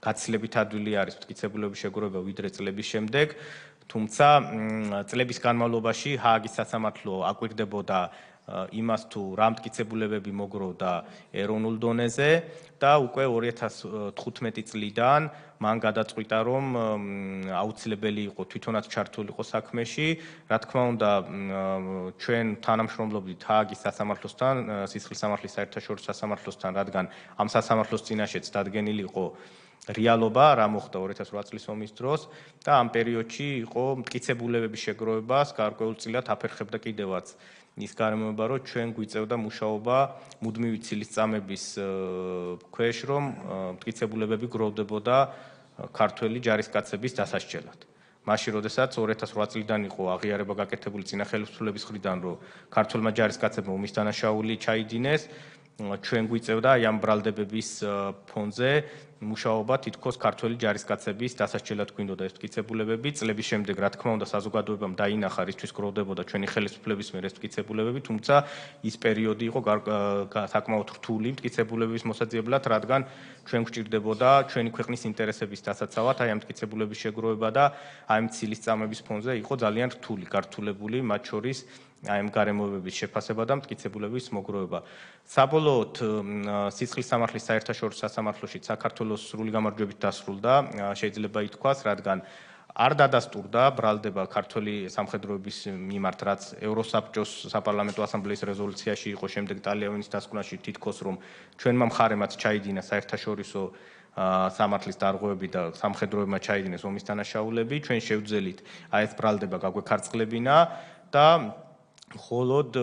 გაცილებით ადვილი არის მტკიცებულების შეგროვება ვიდრე წლების შემდეგ. თუმცა წლების განმავლობაში ჰააგის სასამართლო აკვირდებოდა იმას თუ რა მტკიცებულებები მოგროვდა ეროვნულ დონეზე და უკვე 2015 წლიდან მან გადაწყვიტა, რომ აუცილებელი იყო თვითონაც ჩართულიყო საქმეში. რა თქმა უნდა, ჩვენ თანამშრომლობდით ჰააგის სასამართლოსთან, სისხლის სამართლის საერთაშორისო სასამართლოსთან, რადგან ამ სასამართლოს წინაშეც დადგენილი იყო რეალობა, რა მოხდა 2008 წლის ომის დროს და ამ პერიოდში იყო მტკიცებულებების შეგროვებას გარკვეულწილად აფერხებდა კიდევაც ის გარემოება, რომ ჩვენ გვიწევდა მუშაობა მუდმივი ცილისწამების ქვეშ, რომ მტკიცებულებები გროვდებოდა ქართველი ჯარისკაცების დასასჯელად. მაშინ, როდესაც 2008 წლიდან იყო აღიარება გაკეთებული წინა ხელისუფლების მხრიდან, რომ ქართველმა ჯარისკაცებმა ომის დანაშაული ჩაიდინეს, ჩვენ გვიწევდა აი ამ ბრალდებების ფონზე მუშაობა თითქოს ქართველი ჯარისკაცების დასასჯელად გვინდოდა ეს მტკიცებულებები. წლების შემდეგ, რა თქმა უნდა, საზოგადოებამ დაინახა, რისთვის გროვდებოდა ჩვენი ხელისუფლების მიერ ეს მტკიცებულებები, თუმცა ის პერიოდი იყო საკმაოდ რთული მტკიცებულების მოსაძიებლად, რადგან ჩვენ გვჭირდებოდა ჩვენი ქვეყნის ინტერესების დასაცავად აი ამ მტკიცებულების შეგროვება და აი ამ ცილისწამების ფონზე იყო ძალიან რთული, გართულებული, მათ შორის აი ამ გარემოებების შეფასება და მტკიცებულების მოგროვება. საბოლოოდ სისხლის სამართლის საერთაშორისო სასამართლოში საქართველოს სრული გამარჯვებით დასრულდა, შეიძლება ითქვას, რადგან არ დადასტურდა ბრალდება ქართველი სამხედროების მიმართ, რაც ევროსაბჭოს საპარლამენტო ასამბლეის რეზოლუციაში იყო, შემდეგ ტალიანის დასკვნაში თითქოს რომ ჩვენმა მხარემაც ჩაიდინა საერთაშორისო სამართლის დარღვევები და სამხედროებმა ჩაიდინეს ომის დანაშაულები, ჩვენ შევძელით აი ეს ბრალდება გაგვექარწყლებინა და მხოლოდ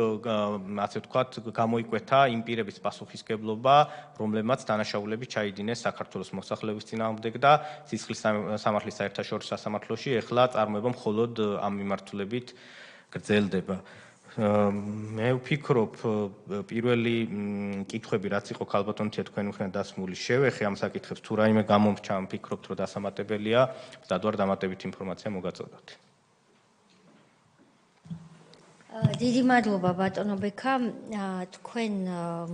ასე ვთქვათ, გამოიკვეთა იმ პირების პასუხისმგებლობა, რომლებმაც დანაშაულები ჩაიდინეს საქართველოს მოსახლეობის წინააღმდეგ და სისხლის სამართლის საერთაშორისო სასამართლოში ეხლა წარმოება მხოლოდ ამ მიმართულებით გრძელდება. მე ვფიქრობ, პირველი კითხვები, რაც იყო ქალბატონთია თქვენი მხრიდან დასმული, შევეხე ამ საკითხებს, თუ რაიმე გამომრჩა, ვფიქრობთ, რომ დასამატებელია, მზად ვარ დამატებით ინფორმაცია მოგაწოდოთ. დიდი მადლობა ბატონო ბექა, თქვენ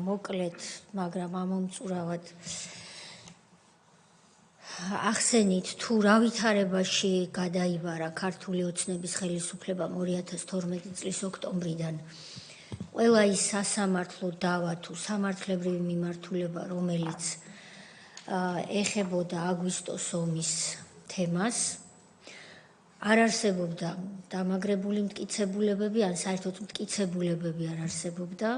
მოკლედ, მაგრამ ამომწურავად ახსენით თუ რა ვითარებაში გადაიბარა ქართული ოცნების ხელისუფლებამ 2012 წლის ოქტომბრიდან ყველა ის სასამართლო დავა თუ სამართლებრივი მიმართულება, რომელიც ეხებოდა აგვისტოს ომის თემას, არ არსებობდა დამაგრებული მტკიცებულებები, ან საერთოდ მტკიცებულებები არ არსებობდა.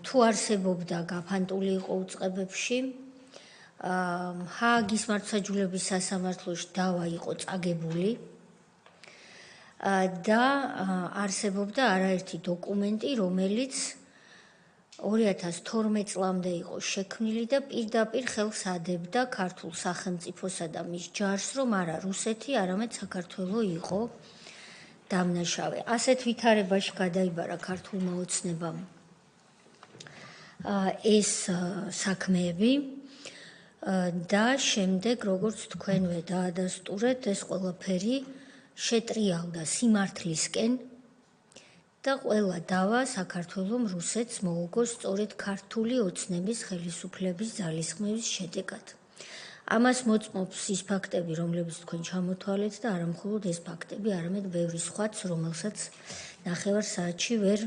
თუ არსებობდა, გაფანტული იყო უწყებებში. ჰააგის მართლმსაჯულების სასამართლოში დავა იყო წაგებული და არსებობდა არაერთი დოკუმენტი, რომელიც 2012 წლამდე იყო შექმნილი და პირდაპირ ხელს ადებდა ქართულ სახელმწიფოსა და მის ჯარს, რომ არა რუსეთი, არამედ საქართველო იყო დამნაშავე. ასეთ ვითარებაში გადაიბარა ქართულმა ოცნებამ ეს საქმეები და შემდეგ, როგორც თქვენვე დაადასტურეთ, ეს ყველაფერი შეტრიალდა სიმართლისკენ და ყველა დავა საქართველომ რუსეთს მოუგო სწორედ ქართული ოცნების ხელისუფლების ძალისხმევის შედეგად. ამას მოწმობს ის ფაქტები, რომლებიც თქვენ ჩამოთვალეთ და არა მხოლოდ ეს ფაქტები, არამედ ბევრი სხვაც, რომელსაც ნახევარ საათში ვერ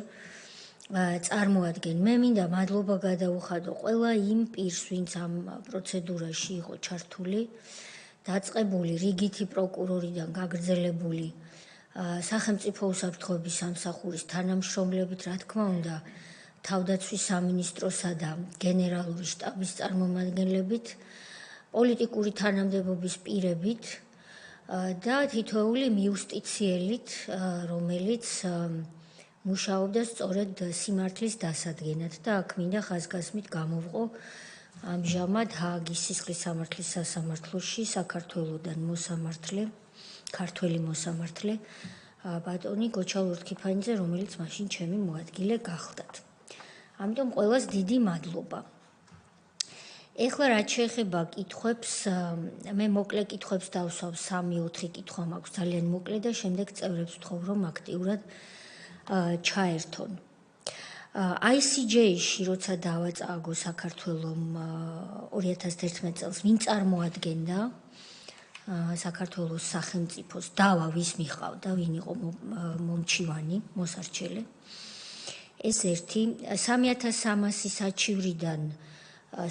წარმოადგენ. მე მინდა მადლობა გადაუხადო ყველა იმ პირს, ვინც ამ პროცედურაში იყო ჩართული, დაწყებული რიგითი პროკურორიდან გაგრძელებული სახელმწიფო უსაფრთხოების სამსახურის თანამშრომლებით, რა თქმა უნდა, თავდაცვის სამინისტროსა და გენერალური შტაბის წარმომადგენლებით, პოლიტიკური თანამდებობის პირებით და თითოეული მიუსტიციელით, რომელიც მუშაობდა სწორედ სიმართლის დასადგენად და აქ მინდა ხაზგასმით გამოვყო ამჟამად ჰააგის სისხლის სამართლის სასამართლოში საქართველოდან მოსამართლე, ქართველი მოსამართლე ბატონი გოჩა ლორთქიფანიძე, რომელიც მაშინ ჩემი მოადგილე გახლდათ. ამიტომ ყველას დიდი მადლობა. ეხლა რაც შეეხება კითხვებს, მე მოკლე კითხვებს დავსვავ 3-4 კითხვა მაქვს ძალიან მოკლე და შემდეგ წევრებს ვთხოვ, რომ აქტიურად ჩაერთონ. ICJ-ში როცა დავა წააგო საქართველომ 2011 წელს, ვინ წარმოადგენდა საქართველოს სახელმწიფოს, დავა ვის მიყავდა, ვინ იყო მომჩივანი, მოსარჩელე. ეს ერთი 3300 საჩივრიდან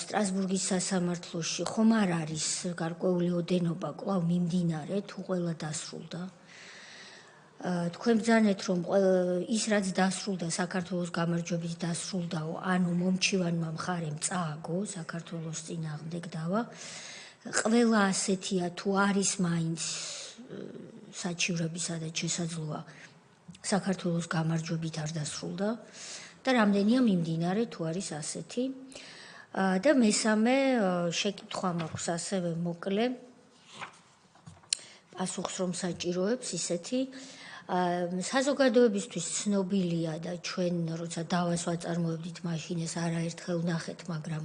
სტრასბურგის სასამართლოში ხომ არ არის გარკვეული ოდენობა კვლავ მიმდინარე, თუ ყველა დასრულდა. თქვენ ბრძანეთ, რომ ის რაც დასრულდა საქართველოს გამარჯვებით დასრულდაო, ანუ მომჩივანმა მხარემ წააგო საქართველოს წინააღმდეგ დავა. ყველა ასეთია, თუ არის მაინც საჩივრები, სადაც შესაძლოა საქართველოს გამარჯვებით არ დასრულდა და რამდენია მიმდინარე, თუ არის ასეთი. და მესამე შეკითხვა მაქვს ასევე მოკლე პასუხს რომ საჭიროებს ისეთი საზოგადოებისთვის ცნობილია და ჩვენ როცა დავას ვაწარმოებდით მაშინ ეს არაერთხელ ვნახეთ, მაგრამ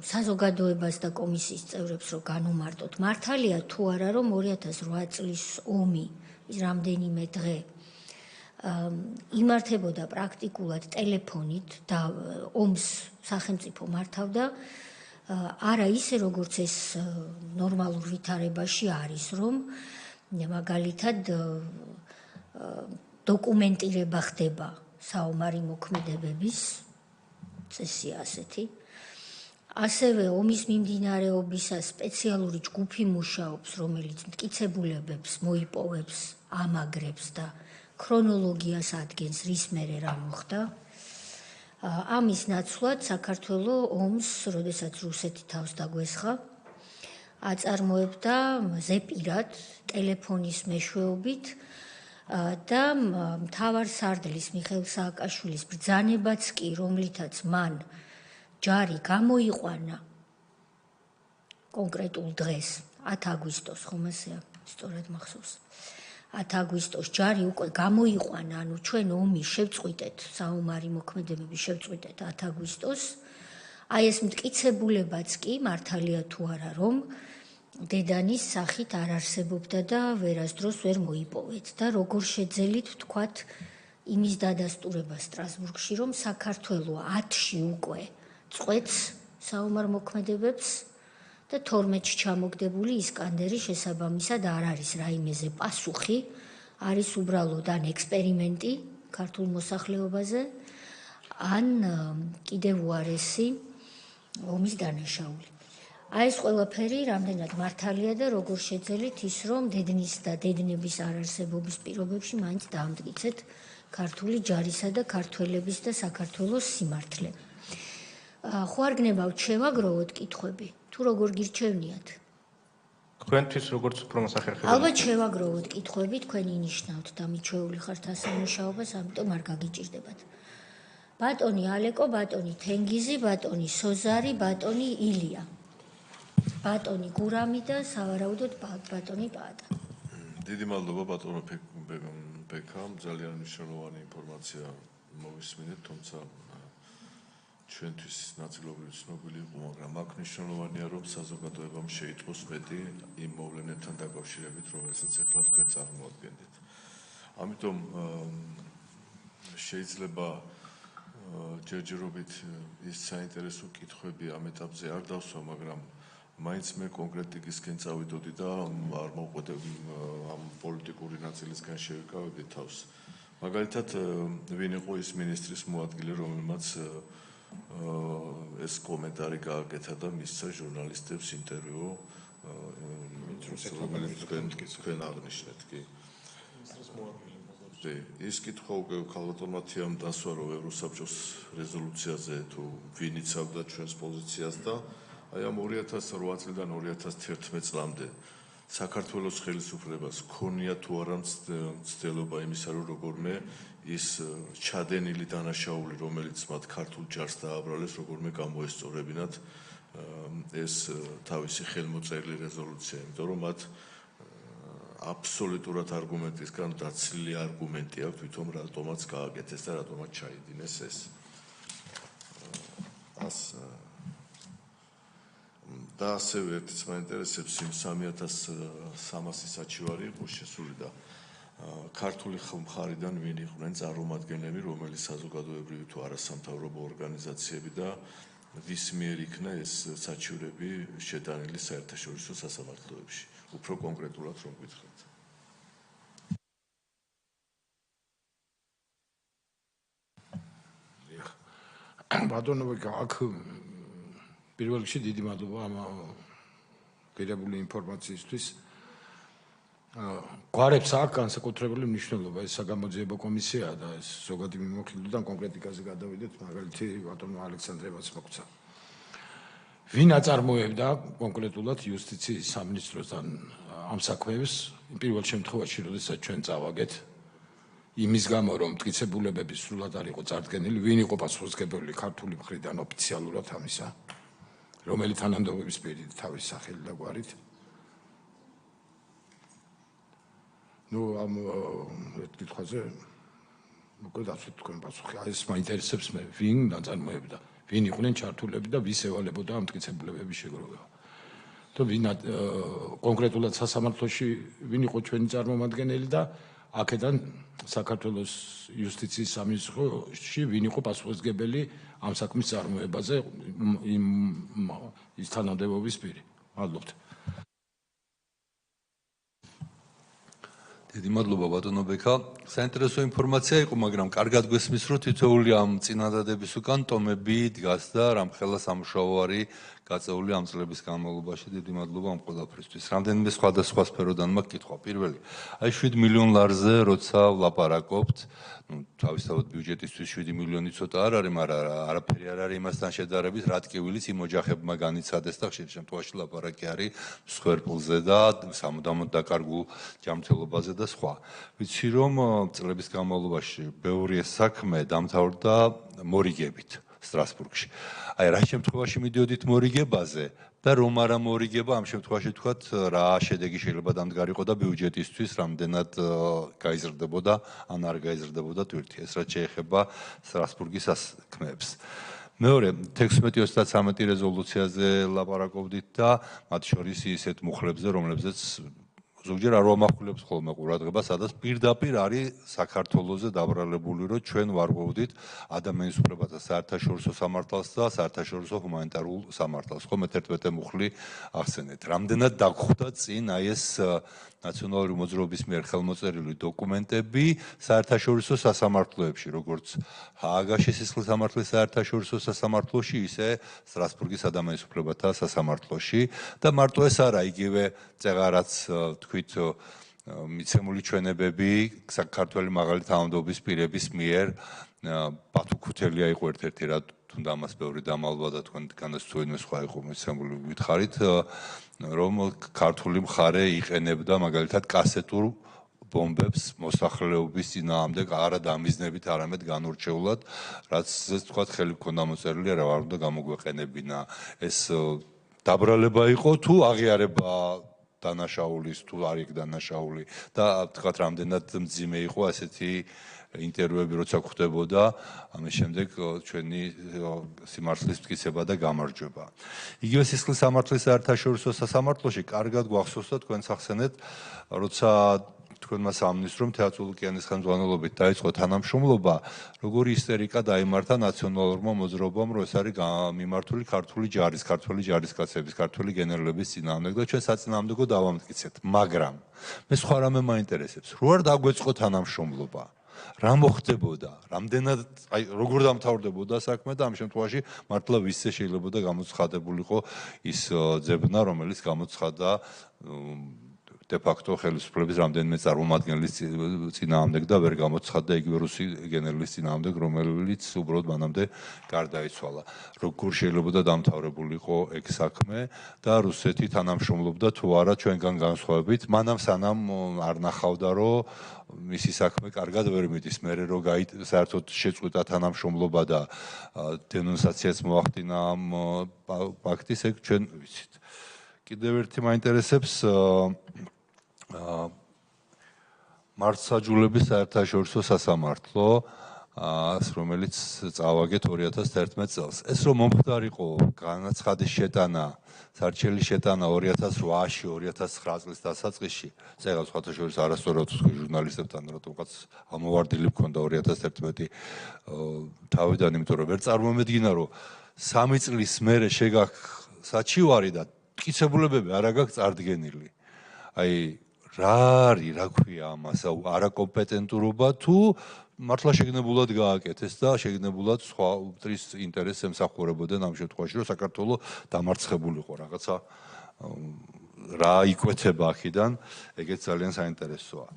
საზოგადოებას და კომისიის წევრებს რო განუმარტოთ, მართალია თუ არა რომ 2008 წლის ომი ის რამდენიმე დღე იმართებოდა პრაქტიკულად ტელეფონით და ომს სახელმწიფო მართავდა, არა ისე როგორც ეს ნორმალურ ვითარებაში არის, რომ მაგალითად დოკუმენტირება ხდება საომარი მოქმედებების წესია ასეთი. ასევე ომის მიმდინარეობისას სპეციალური ჯგუფი მუშაობს, რომელიც მტკიცებულებებს მოიპოვებს, ამაგრებს და ქრონოლოგიას ადგენს, რის მერე რა მოხდა. ამის ნაცვლად საქართველო ომს, როდესაც რუსეთი თავს დაგვესხა, აწარმოებდა ზეპირად ტელეფონის მეშვეობით და მთავარსარდლის მიხეილ სააკაშვილის ბრძანებაც კი, რომლითაც მან ჯარი გამოიყვანა კონკრეტულ დღეს 10 აგვისტოს, ხომ ასეა, სწორად მახსოვს. 10 აგვისტოს ჯარი უკვე გამოიყვანა, ანუ ჩვენ ომი შევწყვიტეთ, საომარი მოქმედებები შევწყვიტეთ 10 აგვისტოს. აი ეს მტკიცებულებაც კი მართალია თუ არა, რომ დედანის სახით არ არსებობდა და ვერასდროს ვერ მოიპოვეთ და როგორ შეძელით ვთქვათ იმის დადასტურება სტრასბურგში, რომ საქართველო 10-ში უკვე წყვეტს საომარ მოქმედებებს და 12-ში ჩამოგდებული ისკანდერი შესაბამისად არ არის რაიმეზე პასუხი, არის უბრალოდ ან ექსპერიმენტი ქართულ მოსახლეობაზე, ან კიდევ უარესი ომის დანაშაული. აი ეს ყველაფერი რამდენად მართალია და როგორ შეძელით ის, რომ დედნის და დედნების არარსებობის პირობებში მაინც დაამტკიცეთ ქართული ჯარისა და ქართველების და საქართველოს სიმართლე. ხო არ გნებავთ შევაგროვოთ კითხვები, თუ როგორ გირჩევნიათ? თქვენთვის როგორც უფრო მოსახერხებელი. ალბათ შევაგროვოთ კითხვები, თქვენ ინიშნავთ და მიჩვეული ხართ ასამუშაობას, ამიტომ არ გაგიჭირდებათ. ბატონი ალეკო, ბატონი თენგიზი, ბატონი სოზარი, ბატონი ილია. ბატონი გურამი და სავარაუდოდ ბატონი პაატა. დიდი მადლობა ბატონო ბექამ, ძალიან მნიშვნელოვანი ინფორმაცია მოვისმინეთ, თუმცა ჩვენთვის ნაწილობრივ ცნობილი იყო, მაგრამ აქ მნიშვნელოვანია, რომ საზოგადოებამ შეიტყოს მეტი იმ მოვლენებთან დაკავშირებით, რომელსაც ახლა თქვენ წარმოადგენთ. ამიტომ შეიძლება ჯერჯერობით ის საინტერესო კითხვები ამ ეტაპზე არ დავსვა, მაგრამ მაინც მე კონკრეტიკისკენ წავიდოდი და არ მოვყვეთ ამ პოლიტიკური ნაწილისგან შევიკავებდი თავს. მაგალითად, ვინ იყო ის მინისტრის მოადგილე, რომელმაც ეს კომენტარი გააკეთა და მისცა ჟურნალისტებს ინტერვიუ, რომელიც თქვენ აღნიშნეთ, კი. ის კითხვა უკვე ქალბატონმა დასვა, რომ ევროსაბჭოს რეზოლუციაზე თუ ვინ იცავდა ჩვენს პოზიციას და აი ამ 2008 წლიდან 2011 წლამდე საქართველოს ხელისუფლებას ქონია თუ არა მცდელობა იმისა, რომ როგორმე ის ჩადენილი დანაშაული, რომელიც მათ ქართულ ჯარს დააბრალეს, როგორმე გამოესწორებინათ ეს თავისი ხელმოწერილი რეზოლუცია, იმიტომ რომ მათ აბსოლუტურად არგუმენტისგან დაცლილი არგუმენტი აქვს თვითონ რატომაც გააკეთეს და რატომაც ჩაიდინეს ეს. და ასევე ერთიც მაინტერესებს იმ 3300 საჩივარი იყო შესული და ქართული მხარიდან ვინ იყვნენ წარმომადგენლები, რომელი საზოგადოებრივი თუ არასამთავრობო ორგანიზაციები და ვის მიერ იქნა ეს საჩივრები შეტანილი საერთაშორისო სასამართლოებში. უფრო კონკრეტულად რომ გითხრათ. ბატონო, აქ პირველ რიგში დიდი მადლობა ამ ღირებული ინფორმაციისთვის. გვარებს აქვს განსაკუთრებული მნიშვნელობა ეს საგამოძიებო კომისია და ეს ზოგადი მიმოხილვიდან კონკრეტიკაზე გადავიდეთ, მაგალითი ბატონო ალექსანდრემაც მოგცა. ვინ აწარმოებდა კონკრეტულად იუსტიციის სამინისტროსთან ამ საქმეებს პირველ შემთხვევაში, როდესაც ჩვენ წავაგეთ იმის გამო, რომ მტკიცებულებები სრულად არ იყო წარდგენილი, ვინ იყო პასუხისმგებელი ქართული მხრიდან ოფიციალურად ამისა, რომელი თანამდებობის პირით თავის სახელით და გვარით. ამ კითხვაზე მოკლედ ასე თქვენ პასუხი. ეს მაინტერესებს მე, ვინ დაწარმოებდა, ვინ იყვნენ ჩართულები და ვის ევალებოდა ამ მტკიცებულებების შეგროვება. და ვინ კონკრეტულად სასამართლოში ვინ იყო ჩვენი წარმომადგენელი და აქედან საქართველოს იუსტიციის სამინისტროში ვინ იყო პასუხისმგებელი ამ საქმის წარმოებაზე ის თანამდებობის პირი. მადლობთ. დიდი მადლობა ბატონო ბექა. საინტერესო ინფორმაცია იყო, მაგრამ კარგად გვესმის, რომ თითოეული ამ წინადადების უკან ტომები დგას და რამხელა სამუშაო არის გაწეული ამ წლების განმავლობაში. დიდი მადლობა ამ ყველაფრისთვის. რამდენიმე სხვადასხვა სფეროდან მაქვს კითხვა. პირველი, აი 7 მილიონ ლარზე როცა ვლაპარაკობთ, თავისთავად ბიუჯეტისთვის 7 მილიონი ცოტა არ არის, მაგრამ არაფერი არ არის იმასთან შედარებით, რა ტკივილიც იმ ოჯახებმა განიცადეს და ხშირ შემთხვევაში ლაპარაკი არის მსხვერპლზე და სამუდამოდ დაკარგულ ჯანმრთელობაზე და სხვა. ვიცი რომ წლების განმავლობაში ბევრი საქმე დამთავრდა მორიგებით სტრასბურგში. აი რა შემთხვევაში მიდიოდით მორიგებაზე და რომ არა მორიგება, ამ შემთხვევაში თქვათ რა შედეგი შეიძლება დამდგარიყო და ბიუჯეტისთვის რამდენად გაიზრდებოდა ან არ გაიზრდებოდა თვირთი. ეს რაც შეეხება სტრასბურგის საქმეებს. მეორე 16-33 რეზოლუციაზე ლაპარაკობდით და მათ შორის ისეთ მუხლებზე, რომლებზეც ზოგჯერ არ ვამახვილებს ხოლმე ყურადღებას, სადაც პირდაპირ არის საქართველოზე დაბრალებული, რომ ჩვენ ვარღვევდით ადამიანის უფლებათა საერთაშორისო სამართალს და საერთაშორისო ჰუმანიტარულ სამართალს. ხომ ერთ-ერთი მუხლი ახსენეთ. რამდენად დაგხვდა წინ აი ეს ნაციონალური მოძრაობის მიერ ხელმოწერილი დოკუმენტები საერთაშორისო სასამართლოებში, როგორც ჰააგაში სისხლის სამართლის საერთაშორისო სასამართლოში, ისე სტრასბურგის ადამიანის უფლებათა სასამართლოში და მარტო ეს არა, იგივე წეღარაც თქვით მიცემული ჩვენებები საქართველოს მაღალი თანამდებობის პირების მიერ ბათუ ქუთელია იყო ერთ-ერთი რა თუნდა ამას ბევრი დამალვა და თქვენ განასწორებინე სხვა იყო მიცემული გითხარით რომ ქართული მხარე იყენებდა მაგალითად კასეტურ ბომბებს მოსახლეობის წინააღმდეგ არა დამიზნებით, არამედ განურჩეულად, რაც თქვა ხელი ქონდა მოწერილი, რა არ უნდა გამოგვეყენებინა. ეს დაბრალება იყო თუ აღიარება დანაშაულის თუ არ იქ დანაშაული და თქვა რამდენად მძიმე იყო ასეთი ინტერვიუები როცა ხდებოდა ამის შემდეგ ჩვენი სიმართლის მტკიცება და გამარჯვება. იგივე სისხლის სამართლის საერთაშორისო სასამართლოში კარგად გვახსოვს და თქვენც ახსენეთ, როცა თქვენმა სამინისტრომ თეატრულუკიანის ხელმძღვანელობით დაიწყო თანამშრომლობა, როგორი ისტერიკა დაიმართა ნაციონალურმა მოძრაობამ, რომ ეს არის მიმართული ქართული ჯარისკაცების, ქართული გენერლების წინააღმდეგ და ჩვენ საწინააღმდეგო დავამტკიცეთ. მაგრამ მე სხვა რამე მაინტერესებს. რო არ დაგვეწყო თანამშრომლობა, რა მოხდებოდა? რამდენად, აი, როგორ დამთავრდებოდა საქმე და ამ შემთხვევაში მართლა ვისზე შეიძლება გამოცხადებულიყო ის ძებნა, რომელიც გამოცხადდა de facto ხელისუფლების რამდენიმე წარმომადგენლის წინააღმდეგ და ვერ გამოცხადდა იგივე რუსი გენერლის წინააღმდეგ, რომელიც უბრალოდ მანამდე გარდაიცვალა. როგორ შეიძლება დამთავრებულიყო ეგ საქმე და რუსეთი თანამშრომლობდა თუ არა ჩვენგან განსხვავებით, მანამ სანამ არ ნახავდა, რომ მისი საქმე კარგად ვერ მიდის, მერე რო საერთოდ შეწყვიტა თანამშრომლობა და დენონსაციაც მოახდინა ამ ფაქტის, ეგ ჩვენ ვიცით. კიდევ ერთი მაინტერესებს მართლმსაჯულების საერთაშორისო სასამართლო, რომელიც წავაგეთ 2011 წელს. ეს რომ მომხდარიყო განაცხადის შეტანა, სარჩელი შეტანა 2008-ში, 2009 წლის დასაწყისში, წეგა სხვათა შორის არასწორად თქვი ჟურნალისტებთან, რატომღაც ამოვარდილი მქონდა 2011 თავიდან, იმიტომ რომ ვერ წარმომედგინა, რომ 3 წლის მერე შეგაქვს საჩივარი და მტკიცებულებები არ აქვს წარდგენილი. აი რა არის, რა ქვია ამას, არაკომპეტენტურობა თუ მართლა შეგნებულად გააკეთეს და შეგნებულად სხვა უბტრის ინტერესს ემსახურებოდნენ ამ შემთხვევაში, რომ საქართველოს დამარცხებულიყო რაღაცა რა იკვეთება აქედან, ეგეც ძალიან საინტერესოა.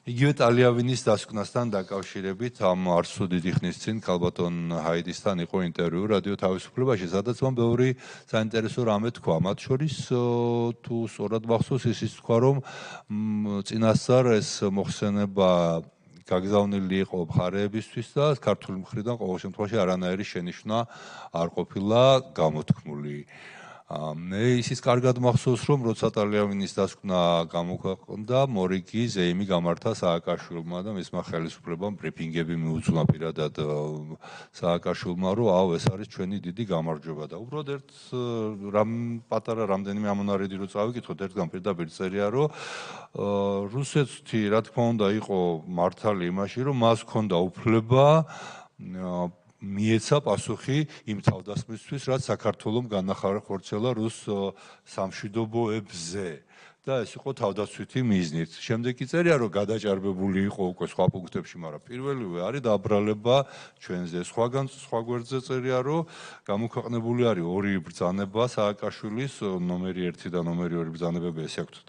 იგივე ტალიავინის დასკვნასთან დაკავშირებით ამ არ სულ დიდი ხნის წინ ქალბატონ ჰაიდისთან იყო ინტერვიუ რადიო თავისუფლებაში, სადაც მან ბევრი საინტერესო რამე თქვა. მათ შორის თუ სწორად მახსოვს, ის თქვა, რომ წინასწარ ეს მოხსენება გაგზავნილი იყო მხარეებისთვის და ქართული მხრიდან ყოველ შემთხვევაში არანაირი შენიშვნა არ ყოფილა გამოთქმული. მე ისიც კარგად მახსოვს, რომ როცა ტალიავინის დასკვნა გამოქვეყნდა, მორიგი ზეიმი გამართა სააკაშვილმა და მისმა ხელისუფლებამ ბრიფინგები მიუძღვნა პირადად სააკაშვილმა, რომ აუ ეს არის ჩვენი დიდი გამარჯვება და უბრალოდ ერთ პატარა რამდენიმე ამონარიდი რო წავიკითხოთ, ერთგან პირდაპირ წერია, რომ რუსეთი, რა თქმა უნდა, იყო მართალი იმაში, რომ მას ჰქონდა უფლება მიეცა პასუხი იმ თავდასხმისთვის, რაც საქართველოს განახორციელა რუს სამშვიდობოებზე და ეს იყო თავდაცვითი მიზნით. შემდეგ კი წერია, რომ გადაჭარბებული იყო უკვე სხვა პუნქტებში, მაგრამ პირველივე არის დაბრალება ჩვენზე. სხვა გვერდზე წერია, რომ გამოქვეყნებული არის ორი ბრძანება სააკაშვილის, ნომერი 1 და ნომერი 2 ბრძანებები ესე აქვთ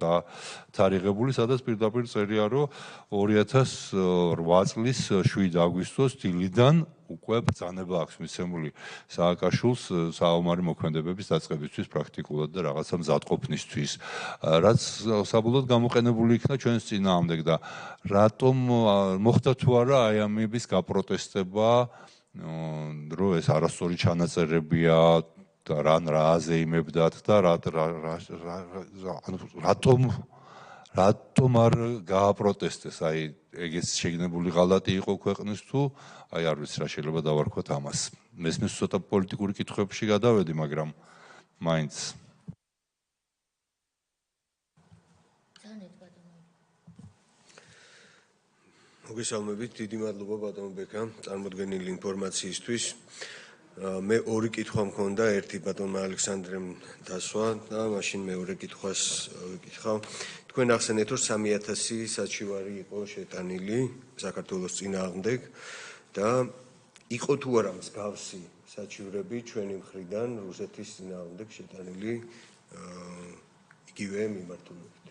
თარიღებული, სადაც პირდაპირ წერია, რომ 2008 წლის 7 აგვისტოს დილიდან უკვე ბრძანება აქვს მიცემული სააკაშვილს საომარი მოქმედებების დაწყებისთვის პრაქტიკულად და რაღაცა მზადყოფნისთვის, რაც საბოლოოდ გამოყენებული იქნა ჩვენს წინააღმდეგ და რატომ მოხდა თუ არა აი ამების გაპროტესტება, რომ ეს არასწორი ჩანაწერებია და რა აზეიმებდათ და რატომ არ გააპროტესტეს, აი ეგეც შეგნებული ღალატი იყო ქვეყნის თუ აი არ ვიცი რა შეიძლება დავარქვათ ამას. მესმის ცოტა პოლიტიკური კითხვებში გადავედი, მაგრამ მაინც მოგესალმებით, დიდი მადლობა ბატონ ბექა წარმოდგენილი ინფორმაციისთვის. მე ორი კითხვა მქონდა, ერთი ბატონმა ალექსანდრემ დასვა და მაშინ მეორე კითხვას ვიკითხავ. თქვენ ახსენეთ, რომ 3000 საჩივარი იყო შეტანილი საქართველოს წინააღმდეგ და იყო თუ არა მსგავსი საჩივრები ჩვენი მხრიდან რუსეთის წინააღმდეგ შეტანილი იგივე მიმართულებით.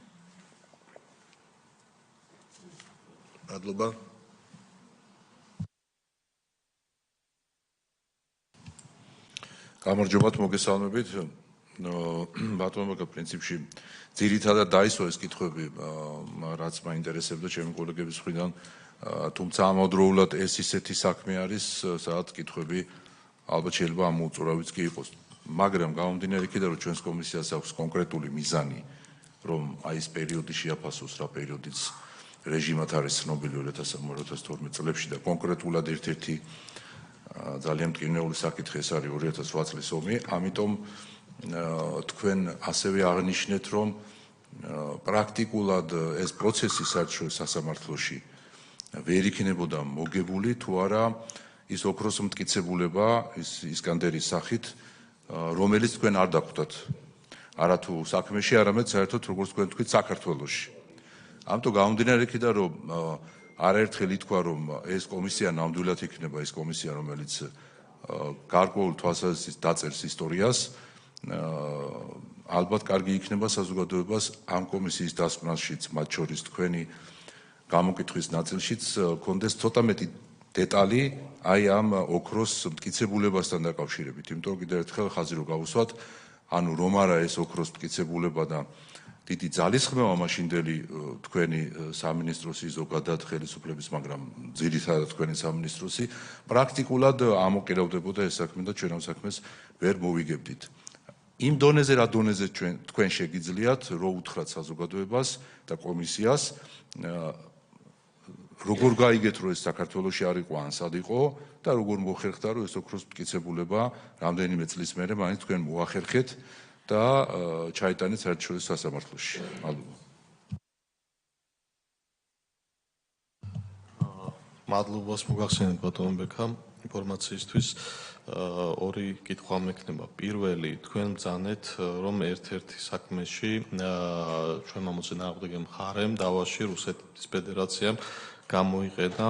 მადლობა. გამარჯობათ, მოგესალმებით. ბატონო, პრინციპში ძირითადად დაისვა ეს კითხვები, რაც მაინტერესებდა ჩემი კოლეგების მხრიდან, თუმცა ამავდროულად ეს ისეთი საქმე არის, სადაც კითხვები ალბათ შეიძლება ამოუწურავიც კი იყოს. მაგრამ გამომდინარე იქიდან, რომ ჩვენს კომისიას აქვს კონკრეტული მიზანი, რომ აი ეს პერიოდი შეაფასოს, რა პერიოდიც რეჟიმად არის ცნობილი 2012 წლებში და კონკრეტულად ერთ-ერთი ძალიან მტკივნეული საკითხი ეს არის 2008 წლის ომი, ამიტომ თქვენ ასევე აღნიშნეთ, რომ პრაქტიკულად ეს პროცესი საერთაშორისო სასამართლოში ვერ იქნებოდა მოგებული თუ არა ის ოქროს მტკიცებულება ის ისკანდერის სახით, რომელიც თქვენ არ დახვდათ არათუ საქმეში, არამედ საერთოდ როგორც თქვენ თქვით საქართველოში. ამიტომ გამომდინარე იქიდან, რომ არაერთხელ ითქვა, რომ ეს კომისია ნამდვილად იქნება ის კომისია, რომელიც გარკვეულ თვალსაზრისით დაწერს ისტორიას, ალბათ კარგი იქნება საზოგადოებას ამ კომისიის დასკვნაშიც, მათ შორის თქვენი გამოკითხვის ნაწილშიც კონდეს ცოტა მეტი დეტალი აი ამ ოქროს მტკიცებულებასთან დაკავშირებით. იმიტომ კიდევ ერთხელ ხაზი რო გავუსვათ, ანუ რომ არა ეს ოქროს მტკიცებულება და დიდი ძალისხმევა მაშინდელი თქვენი სამინისტროსი ზოგადად ხელისუფლების, მაგრამ ძირითადად თქვენი სამინისტროსი პრაქტიკულად ამოყირავდებოდა ეს საქმე და ჩვენ ამ საქმეს ვერ მოვიგებდით. იმ დონეზე რა დონეზე თქვენ შეგიძლიათ რო უთხრათ საზოგადოებას და კომისიას როგორ გაიგეთ რომ ეს საქართველოში არ იყო ან სად იყო და როგორ მოხერხდა რომ ეს ოქროს მტკიცებულება რამდენიმე წლის მერე მაინც თქვენ მოახერხეთ და ჩაიტანეთ საერთაშორისო სასამართლოში. მადლობა. მადლობას მოგახსენეთ ბატონო ბექა ინფორმაციისთვის. ორი კითხვა მექნება. პირველი, თქვენ ბრძანეთ, რომ ერთ-ერთი საქმეში ჩვენმა მოწინააღმდეგე მხარემ დავაში რუსეთის ფედერაციამ გამოიყენა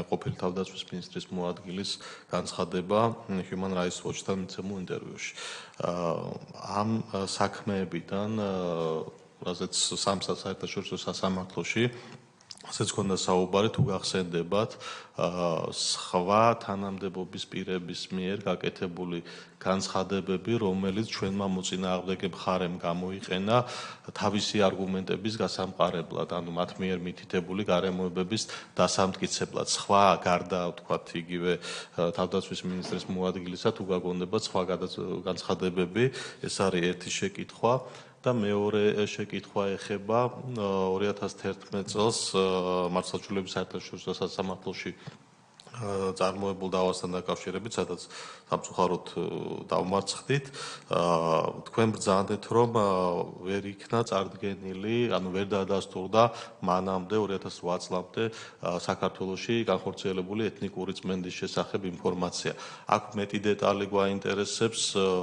ყოფილი თავდაცვის მინისტრის მოადგილის განცხადება Human Rights Watch-თან მიცემულ ინტერვიუში. ამ საქმეებიდან, რაზეც საერთაშორისო სასამართლოში ასეც ქონდა საუბარი, თუ გახსენდებათ სხვა თანამდებობის პირების მიერ გაკეთებული განცხადებები, რომელიც ჩვენმა მოწინააღმდეგე მხარემ გამოიყენა თავისი არგუმენტების გასამყარებლად, ანუ მათ მიერ მითითებული გარემოებების დასამტკიცებლად. სხვა გარდა ვთქვათ იგივე თავდაცვის მინისტრის მოადგილისა, თუ გაგონდებათ სხვა განცხადებები, ეს არის ერთი შეკითხვა. და მეორე შეკითხვა ეხება 2011 წელს მართლმსაჯულების საერთაშორისო სასამართლოში წარმოებულ დავასთან დაკავშირებით, სადაც სამწუხაროდ დავმარცხდით. თქვენ ბრძანეთ, რომ ვერ იქნა წარდგენილი, ანუ ვერ დაადასტურდა მანამდე 2008 წლამდე საქართველოში განხორციელებული ეთნიკური წმენდის შესახებ ინფორმაცია. აქ მეტი დეტალი გვაინტერესებს,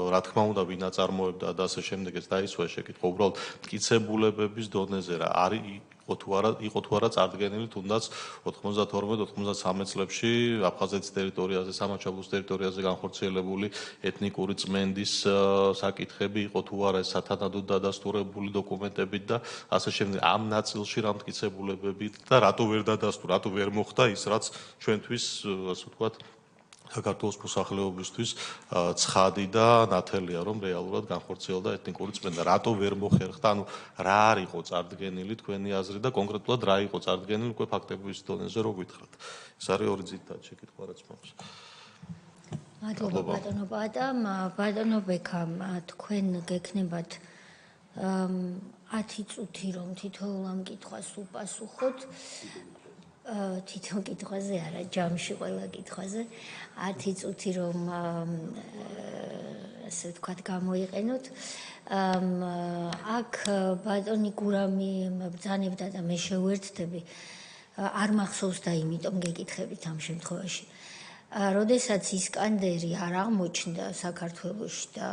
რა თქმა უნდა, ვინ აწარმოებდა და ასე შემდეგ ეს დაისვა შეკითხვა, უბრალოდ მტკიცებულებების დონეზე რა არის იყო თუ არა წარდგენილი თუნდაც 92-93 წლებში აფხაზეთის ტერიტორიაზე, სამაჩაბლოს ტერიტორიაზე განხორციელებული ეთნიკური წმენდის საკითხები იყო თუ არა სათანადოდ დადასტურებული დოკუმენტებით და ასე შემდეგ. ამ ნაწილში რა მტკიცებულებები და რატო ვერ დადასტურდა, რატო ვერ მოხდა ის, რაც ჩვენთვის, ასე ვთქვათ, საქართველოს მოსახლეობისთვის ცხადი და ნათელია, რომ რეალურად განხორციელდა ეთნიკური წმენდა. რატო ვერ მოხერხდა, ანუ რა არ იყო წარდგენილი თქვენი აზრი და კონკრეტულად რა იყო წარდგენილი უკვე ფაქტების დონეზე რო გითხრათ. ეს არის ორი ძირითადი შეკითხვა, რაც მაქვს. მადლობა ბატონო პატამ, ბატონო ბექა, თქვენ გექნებათ 10 წუთი რომ თითოეულ ამ კითხვას უპასუხოთ. თვითონ კითხვაზე არა, ჯამში ყველა კითხვაზე 10 წუთი რომ ასე ვთქვათ გამოიყენოთ. აქ ბატონი გურამი ბრძანებდა და მე შევერთდები, არ მახსოვს და იმიტომ გეკითხებით ამ შემთხვევაში. როდესაც ისკანდერი არ აღმოჩნდა საქართველოში და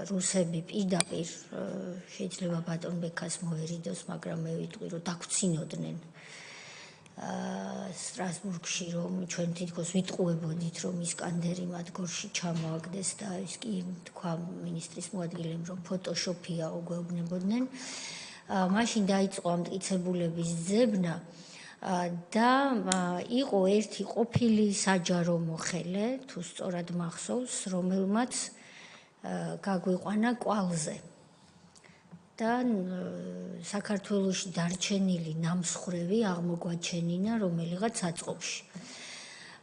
რუსები პირდაპირ შეიძლება ბატონ ბექას მოერიდოს, მაგრამ მე ვიტყვი, რომ დაგვრცინოდნენ სტრასბურგში, რომ ჩვენ თითქოს ვიტყუებოდით, რომ ისკანდერი მათ გორში ჩამოაგდეს და ის კი თქვა მინისტრის მოადგილემ, რომ ფოტოშოპია უგვეუბნებოდნენ. მაშინ დაიწყო ამტკიცებულების ძებნა და იყო ერთი ყოფილი საჯარო მოხელე, თუ სწორად მახსოვს, რომელმაც გაგვიყვანა კვალზე. და საქართველოში დარჩენილი ნამსხვრევი აღმოგვაჩენინა რომელიღაც აწყობაში.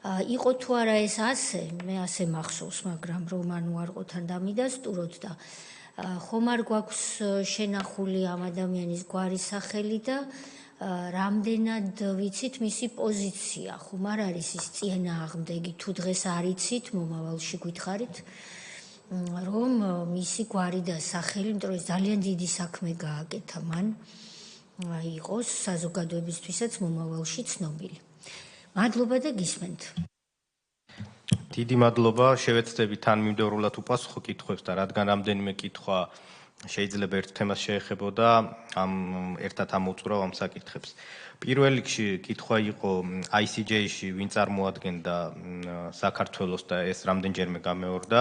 იყო თუ არა ეს ასე, მე ასე მახსოვს, მაგრამ რომ უარყოფთან დამიდასტუროთ და ხომ არ გვაქვს შენახული ამ ადამიანის გვარის სახელი და რამდენად ვიცით მისი პოზიცია, ხომ არ არის ის წინააღმდეგი, თუ დღეს არ იცით, მომავალში გითხარით, რომ მისი გვარი და სახელი, იმიტომ რომ ძალიან დიდი საქმე გააკეთა მან, იყოს საზოგადოებისთვისაც მომავალში ცნობილი. მადლობა და გისმენთ. დიდი მადლობა, შევეცდები თანმიმდევრულად უპასუხო კითხვებს და რადგან რამდენიმე კითხვა შეიძლება ერთ თემას შეეხებოდა, ერთად ამოვწურავ ამ საკითხებს. პირველ რიგში კითხვა იყო ICJ-ში ვინ წარმოადგენდა საქართველოს და ეს რამდენჯერმე გამეორდა.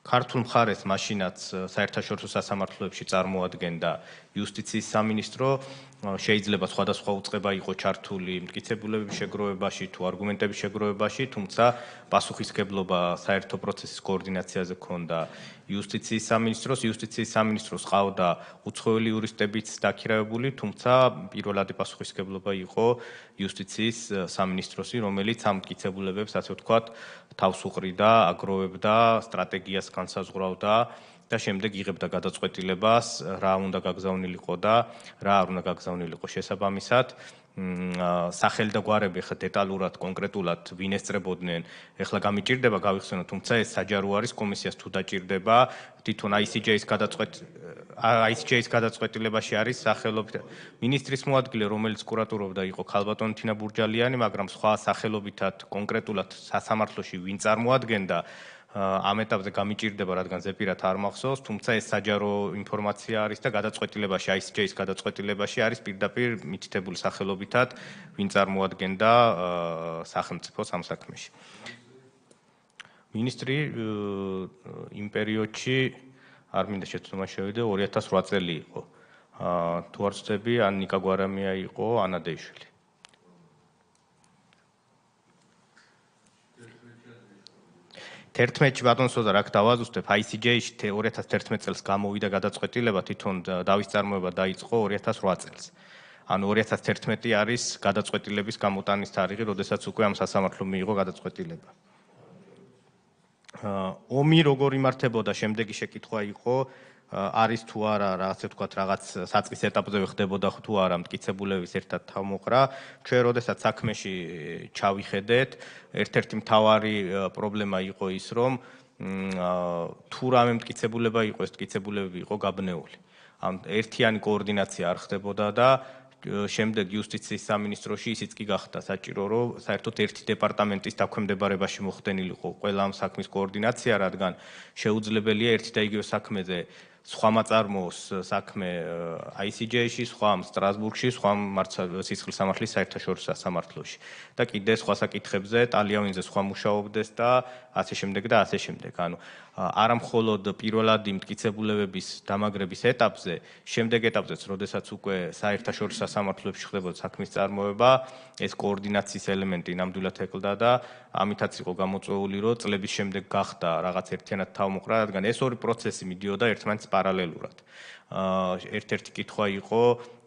ქართულ მხარეს მაშინაც საერთაშორისო სასამართლოებში წარმოადგენდა იუსტიციის სამინისტრო, შეიძლება სხვადასხვა უწყება იყო ჩართული მტკიცებულებების შეგროვებაში თუ არგუმენტების შეგროვებაში, თუმცა პასუხისმგებლობა საერთო პროცესის კოორდინაციაზე ჰქონდა იუსტიციის სამინისტროს. იუსტიციის სამინისტროს ყავდა უცხოელი იურისტებიც დაქირავებული, თუმცა პირველადი პასუხისმგებლობა იყო იუსტიციის სამინისტროსი, რომელიც ამ მტკიცებულებებს, ასე ვთქვათ, თავს უყრიდა, აგროვებდა, სტრატეგიას განსაზღვრავდა და შემდეგ იღებდა გადაწყვეტილებას, რა უნდა გაგზავნილიყო და რა არ უნდა გაგზავნილიყო შესაბამისად. სახელი და გვარები ხა დეტალურად, კონკრეტულად ვინ ესწრებოდნენ, ეხლა გამიჭირდება გავიხსენოთ, თუმცა ეს საჯარო არის კომისიას თუ დაჭირდება, თვითონ ICJ-ის გადაწყვეტილებაში არის სახელობით მინისტრის მოადგილე, რომელიც კურატურობდა იყო ქალბატონი თინა ბურჯალიანი, მაგრამ სხვა სახელობითად კონკრეტულად სასამართლოში ვინ წარმოადგენდა ამ ეტაპზე გამიჭირდება, რადგან ზეპირად არ მახსოვს, თუმცა ეს საჯარო ინფორმაცია არის და გადაწყვეტილებაში, ICJ-ის გადაწყვეტილებაში არის პირდაპირ მითითებული სახელობითად, ვინ წარმოადგენდა სახელმწიფოს ამ საქმეში. მინისტრი იმ პერიოდში არ მინდა შეცდომა შევიდე 2008 წელი იყო. თუ არ ვცდები, ან ნიკა გვარამია იყო, ანა დეიშვილი. თერთმეტში ბატონსო და რაკ დავაზუსტებ, ICJ-ში 2011 წელს გამოვიდა გადაწყვეტილება, თვითონ დავის წარმოება დაიწყო 2008 წელს. ანუ 2011 არის გადაწყვეტილების გამოტანის თარიღი, როდესაც უკვე ამ სასამართლომ მიიღო გადაწყვეტილება. ომი როგორ იმართებოდა, შემდეგი შეკითხვა იყო, არის თუ არა, რაღაცა ვთქვათ, რაღაც საწყის ეტაპზე ხდებოდა თუ არა მტკიცებულების ერთად თავმოყრა. ჩვენ როდესაც საქმეში ჩავიხედეთ, ერთ-ერთი მთავარი პრობლემა იყო ის, რომ თუ რამე მტკიცებულება იყო, ეს მტკიცებულებები იყო გაბნეული. ამ ერთიანი კოორდინაცია არ ხდებოდა და შემდეგ იუსტიციის სამინისტროში ისიც კი გახდა საჭირო, რომ საერთოდ ერთი დეპარტამენტის დაქვემდებარებაში მოხდენილიყო ყველა ამ საქმის კოორდინაცია, რადგან შეუძლებელია ერთი და იგივე საქმეზე სხვა მაწარმოოს საქმე ICJ-ში, სხვა სტრასბურგში, სხვა სისხლის სამართლის საერთაშორისო სასამართლოში. და კიდე სხვა საკითხებზე ტალიავინზე სხვა მუშაობდეს და ასე შემდეგ და ასე შემდეგ. ანუ არა მხოლოდ პირველადი მტკიცებულებების დამაგრების ეტაპზე, შემდეგ ეტაპზეც, როდესაც უკვე საერთაშორისო სასამართლოებში ხდებოდა საქმის წარმოება, ეს კოორდინაციის ელემენტი ნამდვილად ეკლდა და ამითაც იყო გამოწვეული, რომ წლების შემდეგ გახდა რაღაც ერთიანად თავმოყრა, რადგან ეს ორი პროცესი მიდიოდა ერთმანეთს პარალელურად. ერთ-ერთი კითხვა იყო,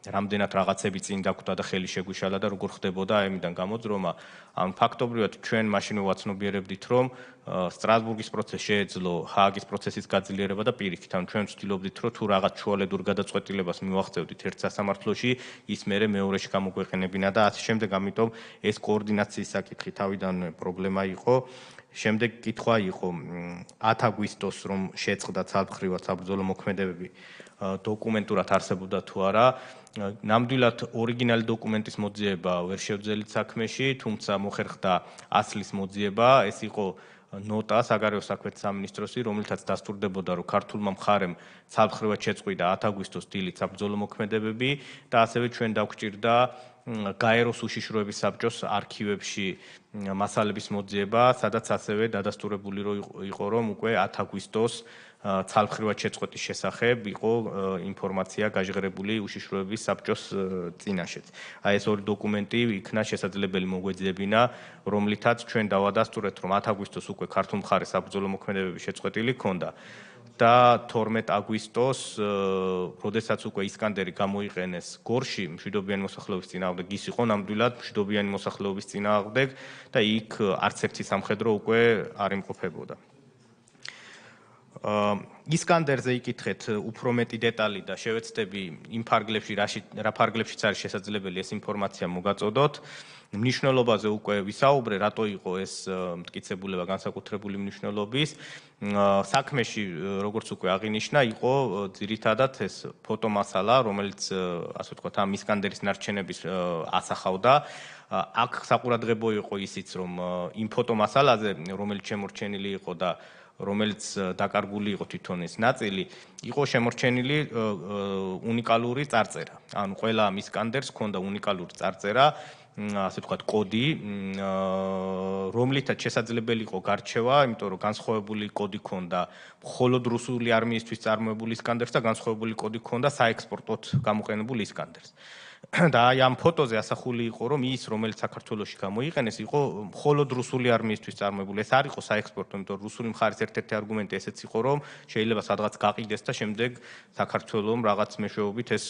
რამდენად რაღაცები წინ დაგვდა და ხელი შეგვიშალა და როგორ ხდებოდა აიმიდან გამოძრომა. ან ფაქტობრივად ჩვენ მაშინ ვაცნობიერებდით, რომ სტრასბურგის პროცესი შეეძლო ჰააგის პროცესის გაძლიერება და პირიქით, ან ჩვენ ვცდილობდით, რომ თუ რაღაც შუალედურ გადაწყვეტილებას მივახცევდით ერთ სასამართლოში, ის მერე მეორეში გამოგვეყენებინა და ასე შემდეგ, ამიტომ ეს კოორდინაციის საკითხი თავიდანვე პრობლემა იყო. შემდეგ კითხვა იყო 10 აგვისტოს რომ შეწყდა ცალმხრივად საბრძოლო მოქმედებები დოკუმენტურად არსებობდა თუ არა. ნამდვილად ორიგინალი დოკუმენტის მოძიება ვერ შევძელით საქმეში, თუმცა მოხერხდა ასლის მოძიება, ეს იყო ნოტა საგარეო საქმეთა სამინისტროსი, რომელთაც დასტურდებოდა, რომ ქართულმა მხარემ ცალმხრივად შეწყვიტა 10 აგვისტოს დილით საბრძოლო მოქმედებები და ასევე ჩვენ დაგვჭირდა გაეროს უშიშროების საბჭოს არქივებში მასალების მოძიება, სადაც ასევე დადასტურებული იყო, რომ უკვე 10 აგვისტოს ცალმხრივად შეწყვეტის შესახებ იყო ინფორმაცია გაჟღერებული უშიშროების საბჭოს წინაშეც. აი ეს ორი დოკუმენტი იქნა შესაძლებელი მოგვეძებინა, რომლითაც ჩვენ დავადასტურეთ, რომ 10 აგვისტოს უკვე ქართულ მხარეს საბრძოლო მოქმედებები შეწყვეტილი ჰქონდა. და 12 აგვისტოს, როდესაც უკვე ისკანდერი გამოიყენეს გორში მშვიდობიანი მოსახლეობის წინააღმდეგ, ის იყო ნამდვილად მშვიდობიანი მოსახლეობის წინააღმდეგ და იქ არც ერთი სამხედრო უკვე არ იმყოფებოდა. ისკანდერზე იკითხეთ უფრო მეტი დეტალი და შევეცდები იმ ფარგლებში, რა ფარგლებშიც არის შესაძლებელი ეს ინფორმაცია მოგაწოდოთ. მნიშვნელობაზე უკვე ვისაუბრე, რატო იყო ეს მტკიცებულება განსაკუთრებული მნიშვნელობის. საქმეში, როგორც უკვე აღინიშნა, იყო ძირითადად ეს ფოტომასალა, რომელიც ასე ვთქვათ, ამ ისკანდერის ნარჩენების ასახავდა. აქ საყურადღებო იყო ისიც, რომ იმ ფოტომასალაზე, რომელიც შემორჩენილი იყო და რომელიც დაკარგული იყო თვითონ ეს ნაწილი, იყო შემორჩენილი უნიკალური წარწერა. ანუ ყველა ამ ისკანდერს ჰქონდა უნიკალური წარწერა, ასე ვთქვათ, კოდი, რომლითაც შესაძლებელი იყო გარჩევა, იმიტომ რომ განსხვავებული კოდი ჰქონდა მხოლოდ რუსული არმიისთვის წარმოებული ისკანდერს და განსხვავებული კოდი ჰქონდა საექსპორტოდ გამოყენებულ ისკანდერს. და აი ამ ფოტოზე ასახული იყო, რომ ის, რომელიც საქართველოში გამოიყენეს, იყო მხოლოდ რუსული არმიისთვის წარმოებული. ეს არ იყო საექსპორტო, იმიტომ რომ რუსული მხარის ერთ-ერთი არგუმენტი ესეც იყო, რომ შეიძლება სადღაც გაყიდეს და შემდეგ საქართველოს რაღაც მეშვეობით ეს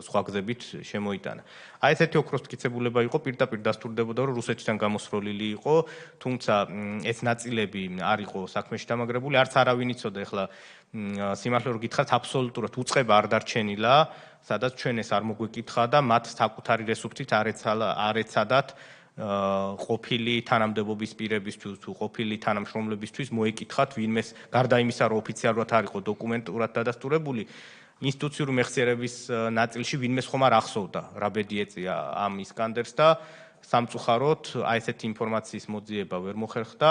სხვა გზებით შემოიტანა. აი ესეთი ოქროს მტკიცებულება იყო, პირდაპირ დასტურდებოდა, რომ რუსეთიდან გამოსროლილი იყო, თუმცა ეს ნაწილები არ იყო საქმეში დამაგრებული, არც არავინ იცოდა ეხლა სიმართლე რომ გითხრათ, აბსოლუტურად უწყება არ დარჩენილა, სადაც ჩვენ ეს არ მოგვეკითხა და მათ საკუთარი რესურსით არ ეცადათ ყოფილი თანამდებობის პირებისთვის თუ ყოფილი თანამშრომლებისთვის მოეკითხათ ვინმეს, გარდა იმისა, რომ ოფიციალურად არ იყო დოკუმენტურად დადასტურებული, ინსტიტუციური მეხსიერების ნაწილში ვინმეს ხომ არ ახსოვდა, რა ბედი ეწია ამ ისკანდერს და სამწუხაროდ აი ესეთი ინფორმაციის მოძიება ვერ მოხერხდა.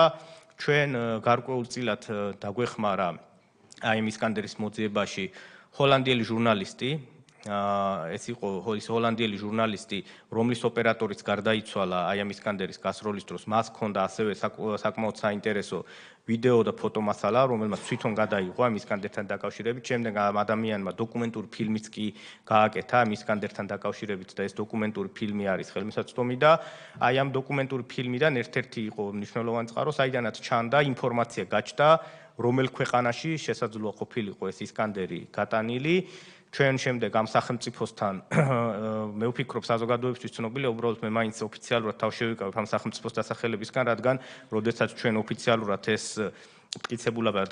ჩვენ გარკვეულწილად დაგვეხმარა აი ამ ისკანდერის მოძიებაში ჰოლანდიელი ჟურნალისტი, ეს იყო ის ჰოლანდიელი ჟურნალისტი, რომლის ოპერატორიც გარდაიცვალა აი ამ ისკანდერის გასროლის დროს, მას ჰქონდა ასევე საკმაოდ საინტერესო ვიდეო და ფოტომასალა, რომელმაც თვითონ გადაიღო ამ ისკანდერთან დაკავშირებით. შემდეგ ამ ადამიანმა დოკუმენტური ფილმიც კი გააკეთა ამ ისკანდერთან დაკავშირებით და ეს დოკუმენტური ფილმი არის ხელმისაწვდომი და აი ამ დოკუმენტური ფილმიდან ერთ-ერთი იყო მნიშვნელოვანი წყარო, საიდანაც ჩანდა ინფორმაცია გაჩნდა, რომელ ქვეყანაში შესაძლოა ყოფილიყო ეს ისკანდერი გატანილი. ჩვენ შემდეგ ამ სახელმწიფოსთან მე ვფიქრობ საზოგადოებისთვის ცნობილია, უბრალოდ მე მაინც ოფიციალურად თავ შევიკავებ ამ სახელმწიფოს დასახელებისგან, რადგან როდესაც ჩვენ ოფიციალურად ეს მტკიცებულება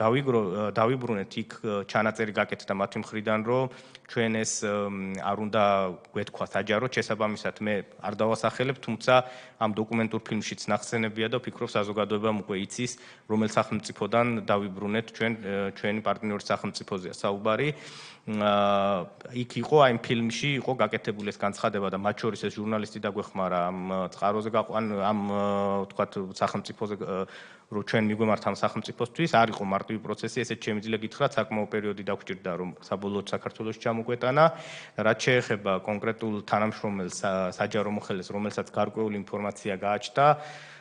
დავიბრუნეთ, იქ ჩანაწერი გაკეთდა მათი მხრიდან, რომ ჩვენ ეს არ უნდა გვეთქვა საჯაროდ, შესაბამისად მე არ დავასახელებ, თუმცა ამ დოკუმენტურ ფილმშიც ნახსენებია და ვფიქრობ საზოგადოებამ უკვე იცის, რომელ სახელმწიფოდან დავიბრუნეთ ჩვენი პარტნიორი სახელმწიფოზეა საუბარი. იქ იყო აი ამ ფილმში იყო გაკეთებული ეს განცხადება და მათ შორის ეს ჟურნალისტი დაგვეხმარა ამ წყაროზე ამ ვთქვათ სახელმწიფოზე რომ ჩვენ მიგვემართ ამ სახელმწიფოსთვის, არ იყო მარტივი პროცესი, ესეც შემიძლია გითხრათ, საკმაო პერიოდი დაგვჭირდა, რომ საბოლოოდ საქართველოში ჩამოგვეტანა. რაც შეეხება კონკრეტულ თანამშრომელს, საჯარო მოხელეს, რომელსაც გარკვეული ინფორმაცია გააჩნდა,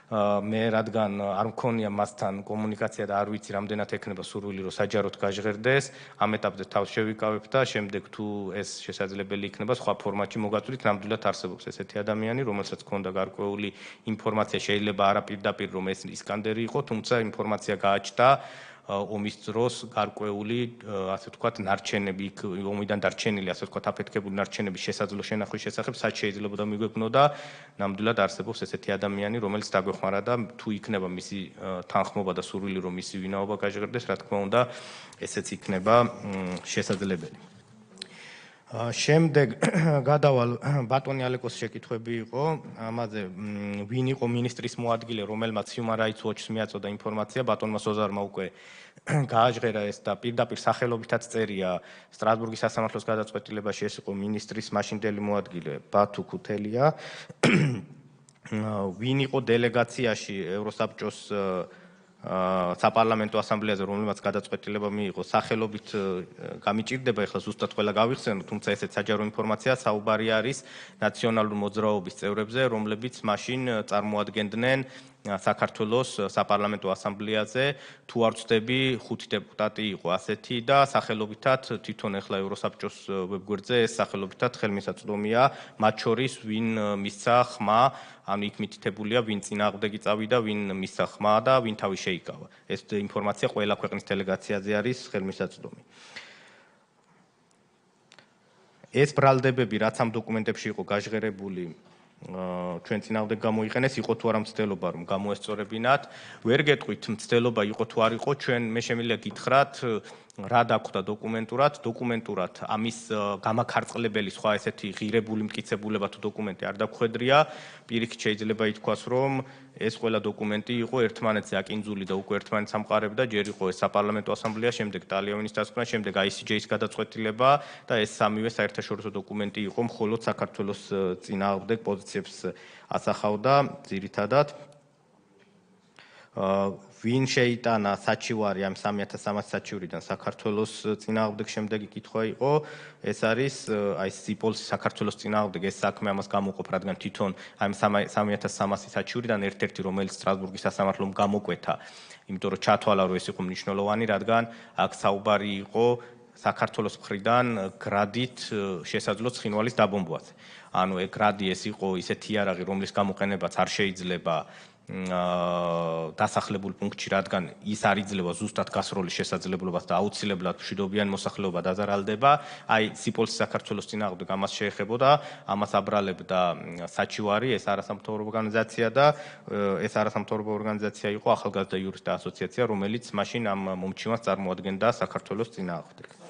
მე რადგან არ მქონია მასთან კომუნიკაცია და არ ვიცი რამდენად ექნება სურვილი რომ საჯაროდ გაჟღერდეს, ამ ეტაპზე თავს შევიკავებ და შემდეგ თუ ეს შესაძლებელი იქნება სხვა ფორმატში მოგაწვრით, ნამდვილად არსებობს ესეთი ადამიანი, რომელსაც ჰქონდა გარკვეული ინფორმაცია, შეიძლება არა პირდაპირ რომ ეს ისკანდერი იყო, თუმცა ინფორმაცია გააჩნდა ომის დროს გარკვეული, ასე ვთქვათ, ნარჩენები, ომიდან დარჩენილი, ასე ვთქვათ, აფეთქებული ნარჩენების შესაძლო შენახვის შესახებ, სად შეიძლება და მიგვექნოდა, ნამდვილად არსებობს ესეთი ადამიანი, რომელიც დაგვეხმარა და თუ იქნება მისი თანხმობა და სურვილი, რომ მისი ვინაობა გაჟღერდეს, რა თქმა უნდა, ესეც იქნება შესაძლებელი. შემდეგ გადავალ ბატონი ალეკოს შეკითხვები იყო ამაზე ვინ იყო მინისტრის მოადგილე რომელმაც Human Rights Watch-ს მიაწოდა ინფორმაცია ბატონმა სოზარმა უკვე გააჟღერა ეს და პირდაპირ სახელობითაც წერია სტრასბურგის სასამართლოს გადაწყვეტილებაში ეს იყო მინისტრის მაშინდელი მოადგილე ბათუ ქუთელია ვინ იყო დელეგაციაში ევროსაბჭოს საპარლამენტო ასამბლეაზე რომელმაც გადაწყვეტილება მიიღო სახელობით გამიჭირდება ეხლა ზუსტად ყველა გავიხსენოთ თუმცა ესეც საჯარო ინფორმაცია საუბარი არის ნაციონალური მოძრაობის წევრებზე რომლებიც მაშინ წარმოადგენდნენ საქართველოს საპარლამენტო ასამბლეაზე თუ არ ვცდები 5 დეპუტატი იყო ასეთი და სახელობითად თვითონ ეხლა ევროსაბჭოს ვებგვერდზე ეს სახელობითად ხელმისაწვდომია მათ შორის ვინ მისცა ხმა ანუ იქ მითითებულია ვინ წინააღმდეგი წავიდა ვინ მისცა ხმა და ვინ თავი შეიკავა ეს ინფორმაცია ყველა ქვეყნის დელეგაციაზე არის ხელმისაწვდომი ეს ბრალდებები რაც ამ დოკუმენტებში იყო გაჟღერებული ჩვენ წინააღმდეგ გამოიყენეს იყო თუ არა მცდელობა რომ გამოესწორებინათ ვერ გეტყვით მცდელობა იყო თუ არ იყო ჩვენ მე შემიძლია გითხრათ რა დაგვხდა დოკუმენტურად ამის გამაქარწყლებელი სხვა ესეთი ღირებული მტკიცებულება თუ დოკუმენტი არ დაგვხვედრია პირიქით შეიძლება ითქვას რომ ეს ყველა დოკუმენტი იყო ერთმანეთზე აკინძული და უკვე ერთმანეთს ამყარებდა ჯერ იყო ეს საპარლამენტო ასამბლეა შემდეგ ტალიანის დასკვნა შემდეგ ICJ-ის გადაწყვეტილება და ეს სამივე საერთაშორისო დოკუმენტი იყო მხოლოდ საქართველოს წინააღმდეგ პოზიციებს ასახავდა ძირითადად ვინ შეიტანა საჩივარი ამ 3300 საჩივრიდან საქართველოს წინააღმდეგ შემდეგი კითხვა იყო ეს არის აი სიპოლს საქართველოს წინააღმდეგ ეს საქმე ამას გამოყოფ რადგან თვითონ აი 3300 საჩივრიდან ერთ-ერთი რომელიც სტრასბურგის სასამართლომ გამოკვეთა იმიტომ რომ ჩათვალა რომ ეს იყო მნიშვნელოვანი რადგან აქ საუბარი იყო საქართველოს მხრიდან გრადით შესაძლო ცხინვალის დაბომბვაზე ანუ ეგ გრადი ეს იყო ისეთი იარაღი რომლის გამოყენებაც არ შეიძლება დასახლებულ პუნქტში რადგან ის არ იძლევა ზუსტად გასროლის შესაძლებლობას და აუცილებლად მშვიდობიანი მოსახლეობა დაზარალდება აი სიპოლსის საქართველოს წინააღმდეგ ამას შეეხებოდა ამას აბრალებდა საჩივარი ეს არასამთავრობო ორგანიზაცია და ეს არასამთავრობო ორგანიზაცია იყო ახალგაზრდა იურისტთა ასოციაცია რომელიც მაშინ ამ მომჩივანს წარმოადგენდა საქართველოს წინააღმდეგ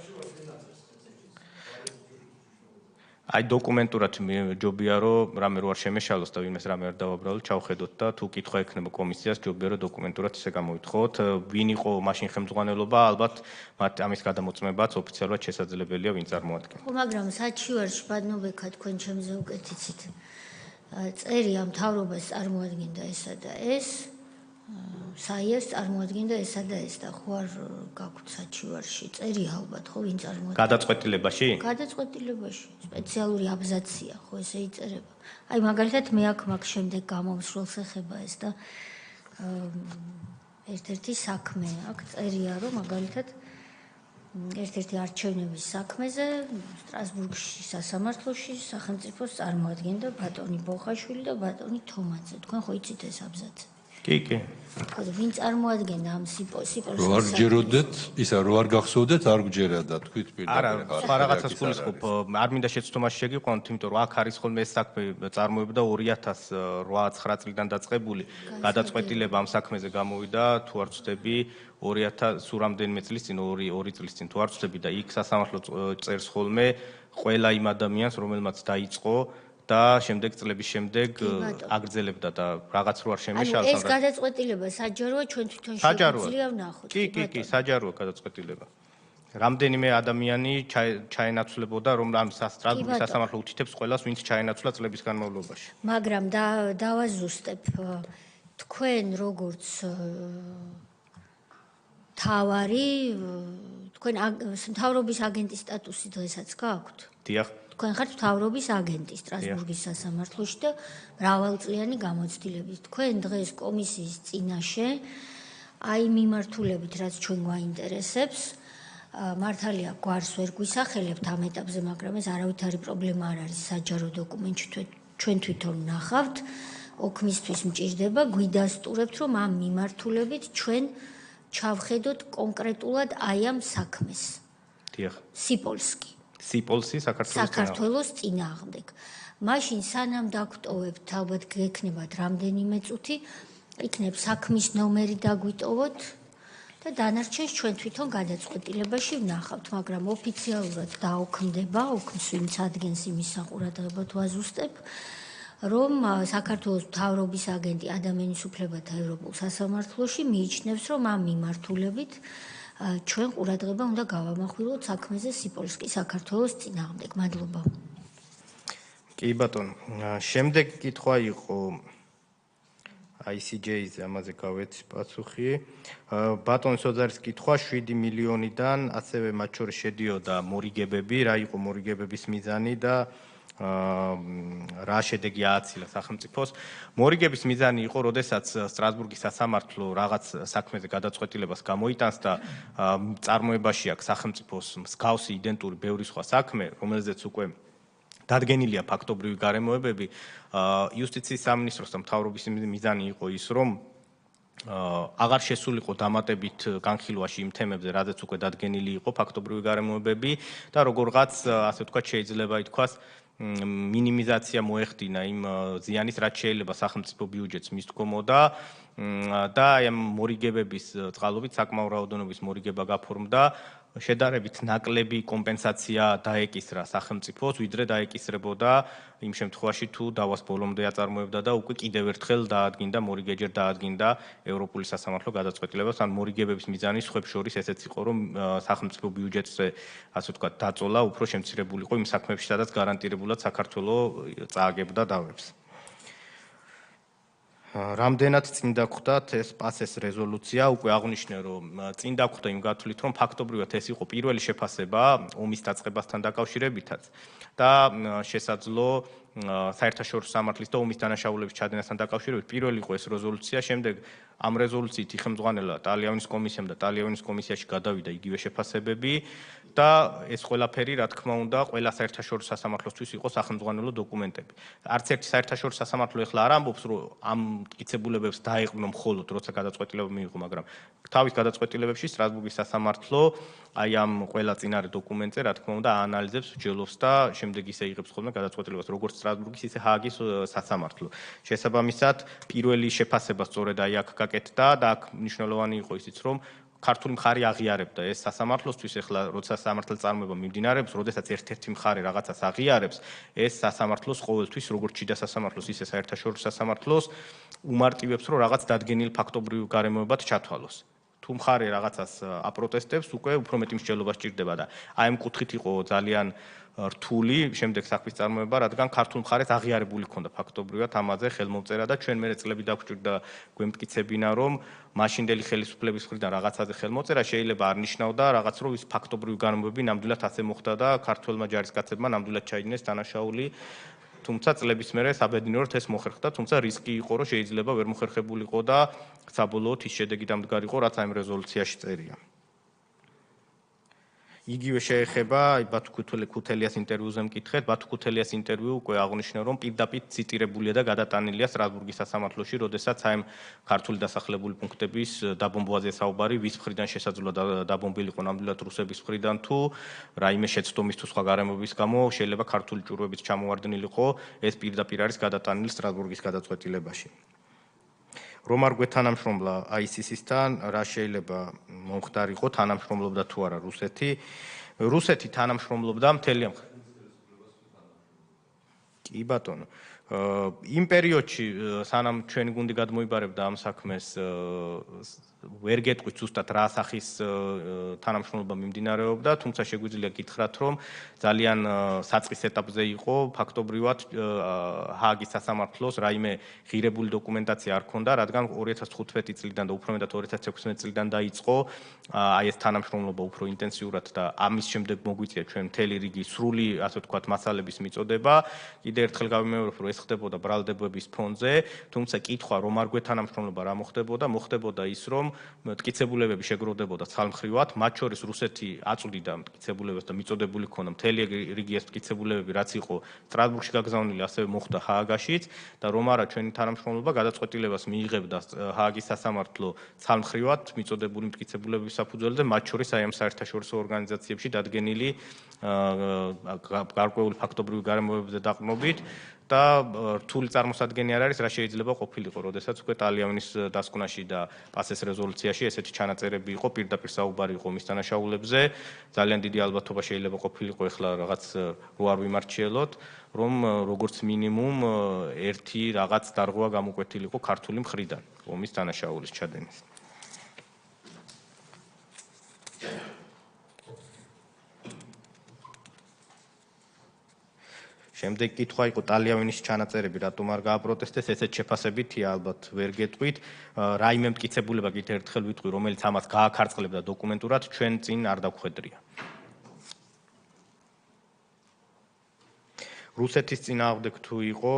აი დოკუმენტურად ჯობია რომ რამე რო არ შემეშალოს და ვინმეს რამე არ დავაბრალოთ ჩავხედოთ და თუ კითხვა ექნება კომისიას ჯობია რომ დოკუმენტურად ისე გამოვითხოვოთ ვინ იყო მაშინ ხელმძღვანელობა ალბათ მათ ამის გადამოწმებაც ოფიციალურად შესაძლებელია ვინ წარმოადგენდა ხო მაგრამ საჩივარში ბადნობექა თქვენ ჩემზე უკეთ იცით წერია მთავრობას წარმოადგენდა ესა და ეს საიას წარმოადგენდა ესა და ეს და ხო არ გაქვთ საჩივარში წერია ალბათ ხო ვინ წარმოადგენდა გადაწყვეტილებაში სპეციალური აბზაცია ხო ესე იწერება აი მაგალითად მე აქ მაგ შემდეგ გამომსვლელს ეხება ეს და ერთ-ერთი საქმე აქ წერია რომ მაგალითად ერთ-ერთი არჩევნების საქმეზე სტრასბურგში სასამართლოში სახელმწიფოს წარმოადგენდა ბატონი ბოხაშვილი და ბატონი თომაძე თქვენ ხო იცით ეს აბზაცი კი ხო და ვინ წარმოადგენდა ამ სიპოლს რო არ ჯეროდეთ ისა რო არ გახსოვდეთ არ გჯერა და თქვით არა სხვა რაღაცას გულისხმობ არ მინდა შეცდომაში შეგიყვანოთ იმიტომ რომ აქ არის ხოლმე ეს საქმე წარმოებდა 2008-9 წლიდან დაწყებული გადაწყვეტილება ამ საქმეზე გამოვიდა თუ არ ვცდები 2000 სულ რამდენიმე წლის წინ 2 წლის წინ თუ არ ვცდები და იქ სასამართლო წერს ხოლმე ყველა იმ ადამიანს რომელმაც დაიწყო და შემდეგ წლების შემდეგ აგრძელებდა და რაღაც რო არ შემეშალს ეს გადაწყვეტილება საჯაროა ჩვენ თვითონ შეგვიძლია ვნახოთ კი საჯაროა გადაწყვეტილება რამდენიმე ადამიანი ჩაენაცვლებოდა რომ ამ სტრასბურგის სასამართლო უთითებს ყველას ვინც ჩაენაცვლა წლების განმავლობაში მაგრამ დავაზუსტებ თქვენ როგორც თავარი თქვენ მთავრობის აგენტის სტატუსი დღესაც გაქვთ დიახ თქვენ ხართ მთავრობის აგენტი სტრასბურგის სასამართლოში და მრავალწლიანი გამოცდილებით. თქვენ დღეს კომისიის წინაშე აი მიმართულებით, რაც ჩვენ გვაინტერესებს, მართალია გვარს ვერ გვისახელებთ ამ ეტაპზე, მაგრამ ეს არავითარი პრობლემა არ არის საჯარო დოკუმენტში ჩვენ თვითონ ნახავთ. ოქმისთვის მჭირდება გვიდასტურებთ, რომ ამ მიმართულებით ჩვენ ჩავხედოთ კონკრეტულად აი ამ საქმეს. დიახ. სიპოლსი საქართველოს წინააღმდეგ. მაშინ სანამ დაგვტოვებთ, ალბათ გექნებათ რამდენიმე წუთი, იქნებ საქმის ნომერი დაგვიტოვოთ და და დანარჩენს ჩვენ თვითონ გადაწყვეტილებაში ვნახავთ, მაგრამ ოფიციალურად დაუქმდება, ოქმს ვინც ადგენს იმის საყურადღებო თუ აზუსტებ, რომ საქართველოს მთავრობის აგენტი ადამიანის უფლებათა ევროპულ სასამართლოში მიიჩნევს, რომ ამ მიმართულებით ჩვენ ყურადღება უნდა გავამახვილოთ საქმეზე სიპოლსკი საქართველოს წინააღმდეგ. მადლობა. კი ბატონო, შემდეგი კითხვა იყო ICJ-ზე, ამაზე გავეცი პასუხი. ბატონის ოძარის კითხვა 7 მილიონიდან, ასევე მათ შორის შედიოდა მორიგებები, რა იყო მორიგებების მიზანი და რა შედეგი ააცილა სახელმწიფოს. მორიგების მიზანი იყო, როდესაც სტრასბურგის სასამართლო რაღაც საქმეზე გადაწყვეტილებას გამოიტანს და წარმოებაში აქვს სახელმწიფოს მსგავსი იდენტური ბევრი სხვა საქმე, რომელზეც უკვე დადგენილია ფაქტობრივი გარემოებები, იუსტიციის სამინისტროს და მთავრობის მიზანი იყო ის, რომ აღარ შესულიყო დამატებით განხილვაში იმ თემებზე, რადგან უკვე დადგენილი იყო ფაქტობრივი გარემოებები და როგორღაც, ასე ვთქვათ, შეიძლება ითქვას, მინიმიზაცია მოეხდინა იმ ზიანის, რაც შეიძლება სახელმწიფო ბიუჯეტს მისთქომოდა და აი ამ მორიგებების წყალობით საკმაო რაოდენობის მორიგება გაფორმდა. შედარებით ნაკლები კომპენსაცია დაეკისრა სახელმწიფოს, ვიდრე დაეკისრებოდა იმ შემთხვევაში, თუ დავას ბოლომდე აწარმოებდა და უკვე კიდევ ერთხელ დაადგინდა მორიგეჯერ დაადგინდა ევროპული სასამართლო გადაწყვეტილებას, ან მორიგებების მიზანი სხვებს შორის ესეც იყო, რომ სახელმწიფო ბიუჯეტზე, ასე ვთქვათ, დაწოლა უფრო შემცირებულიყო იმ საქმეებში, სადაც გარანტირებულად საქართველო წააგებდა დავებს. რამდენად წინ დაგვხვდათ ეს პასეს რეზოლუცია, უკვე აღვნიშნე, რომ წინ დაგვხვდა იმ გათვლით, რომ ფაქტობრივად ეს იყო პირველი შეფასება ომის დაწყებასთან დაკავშირებითაც და შესაძლო საერთაშორისო სამართლის და ომის დანაშაულების ჩადენასთან დაკავშირებით პირველი იყო ეს რეზოლუცია, შემდეგ ამ რეზოლუციით იხელმძღვანელა ტალიანის კომისიამ და ტალიანის კომისიაში გადავიდა იგივე შეფასებები და ეს ყველაფერი, რა თქმა უნდა, ყველა საერთაშორისო სასამართლოსთვის იყო სახელმძღვანელო დოკუმენტები. არც ერთი საერთაშორისო სასამართლო ეხლა არ ამბობს, რომ ამ მტკიცებულებებს დაეყრდნო მხოლოდ როცა გადაწყვეტილება მიიღო, მაგრამ თავის გადაწყვეტილებებში სტრასბურგის სასამართლო აი ამ ყველა წინარე დოკუმენტზე, რა თქმა უნდა, აანალიზებს, ვჯელობს და შემდეგ ისე იღებს ხოლმე გადაწყვეტილებას, როგორც სტრასბურგის, ისე ჰააგის სასამართლო. შესაბამისად, პირველი შეფასება სწორედ აი აქ გაკეთდა და აქ მნიშვნელოვანი იყო ისიც, რომ ქართული მხარე აღიარებდა ეს სასამართლოსთვის, ეხლა როცა სამართლის წარმოება მიმდინარეობს, როდესაც ერთ-ერთი მხარე რაღაცას აღიარებს, ეს სასამართლოს ყოველთვის, როგორც შიდა სასამართლოს, ისე საერთაშორისო სასამართლოს უმარტივებს, რომ რაღაც დადგენილ ფაქტობრივ გარემოებად ჩათვალოს. თუ მხარე რაღაცას აპროტესტებს, უკვე უფრო მეტი მსჯელობა სჭირდება და აი ამ კუთხით იყო ძალიან რთული შემდეგ საქმის წარმოება, რადგან ქართულ მხარეს აღიარებული ჰქონდა ფაქტობრივად ამაზე ხელმომწერა და ჩვენ მერე წლები დაგვჭირდა გვემტკიცებინა, რომ მაშინდელი ხელისუფლების მხრიდან რაღაცაზე ხელმოწერა შეიძლება არ ნიშნავდა რაღაც, რომ ის ფაქტობრივი გარემოებები ნამდვილად ასე მოხდა და ქართველმა ჯარისკაცებმა ნამდვილად ჩაიდინეს დანაშაული. თუმცა წლების მერე საბედნიეროდ ეს მოხერხდა, თუმცა რისკი იყო, რომ შეიძლება ვერ მოხერხებულიყო და საბოლოოდ ის შედეგი დამდგარიყო, რაც ამ რეზოლუციაში წერია. იგივე შეეხება ბათუ ქუთელიას ინტერვიუზე მკითხეთ. ბათუ ქუთელიას ინტერვიუ უკვე აღვნიშნე, რომ პირდაპირ ციტირებულია და გადატანილია სტრასბურგის სასამართლოში, როდესაც აი ქართული დასახლებული პუნქტების დაბომბვაზე საუბარი, ვის მხრიდან შესაძლოა დაბომბილიყო ნამდვილად რუსების მხრიდან თუ რაიმე შეცდომის თუ სხვა გარემოების გამო შეიძლება ქართული ჭურვებიც ჩამოვარდნილიყო, ეს პირდაპირ არის გადატანილი სტრასბურგის გადაწყვეტილებაში. რომ არ გვეთანამშრომლა ICC-სთან, რა შეიძლება მომხდარიყო, თანამშრომლობდა თუ არა რუსეთი. რუსეთი თანამშრომლობდა მთელი ამ კი ბატონო. იმ პერიოდში, სანამ ჩვენი გუნდი გადმოიბარებდა ამ საქმეს, ვერ გეტყვით ზუსტად რა სახის თანამშრომლობა მიმდინარეობდა, თუმცა შეგვიძლია გითხრათ, რომ ძალიან საწყის ეტაპზე იყო ფაქტობრივად ჰააგის სასამართლოს რაიმე ღირებული დოკუმენტაცია არ ქონდა, რადგან 2015 წლიდან და უფრო მეტად 2016 წლიდან დაიწყო აი ეს თანამშრომლობა უფრო ინტენსიურად და ამის შემდეგ მოგვიწია ჩვენ მთელი რიგი სრული, ასე ვთქვათ, მასალების მიწოდება. კიდევ ერთხელ გავიმეორებ, რომ ეს ხდებოდა ბრალდებების ფონზე, თუმცა კითხვა რომ არ გვეთანამშრომლობა რა მოხდებოდა ის, რომ მტკიცებულებები შეგროვდებოდა ცალმხრივად, მათ შორის რუსეთი აწვდიდა მტკიცებულებას და მიწოდებული ჰქონდა მთელი რიგი ეს მტკიცებულებები, რაც იყო სტრასბურგში გაგზავნილი, ასევე მოხდა ჰააგაშიც და რომ არა ჩვენი თანამშრომლობა გადაწყვეტილებას მიიღებდა ჰააგის სასამართლო ცალმხრივად მიწოდებული მტკიცებულებების საფუძველზე, მათ შორის აი ამ საერთაშორისო ორგანიზაციებში დადგენილი გარკვეული ფაქტობრივი გარემოებებზე დაყრდნობით და რთული წარმოსადგენი არ არის, რა შეიძლება ყოფილიყო, როდესაც უკვე ტალიანის დასკვნაში და პასეს რეზოლუციაში ესეთი ჩანაწერები იყო, პირდაპირ საუბარი იყო მის დანაშაულებზე. ძალიან დიდი ალბათობა შეიძლება ყოფილიყო, ეხლა რაღაც რო არ ვიმარჩიელოთ, რომ როგორც მინიმუმ ერთი რაღაც დარღვევა გამოკვეთილიყო ქართული მხრიდან, ომის დანაშაულის ჩადენის. შემდეგ კითხვა იყო ტალიანის ჩანაწერები რატომ არ გააპროტესტეს, ესეთ შეფასებითია ალბათ ვერ გეტყვით. რაიმე მტკიცებულება კიდევ ერთხელ ვიტყვი, რომელიც ამას გააქარწყლებდა დოკუმენტურად, ჩვენ წინ არ დაგვხედრია. რუსეთის წინააღმდეგ თუ იყო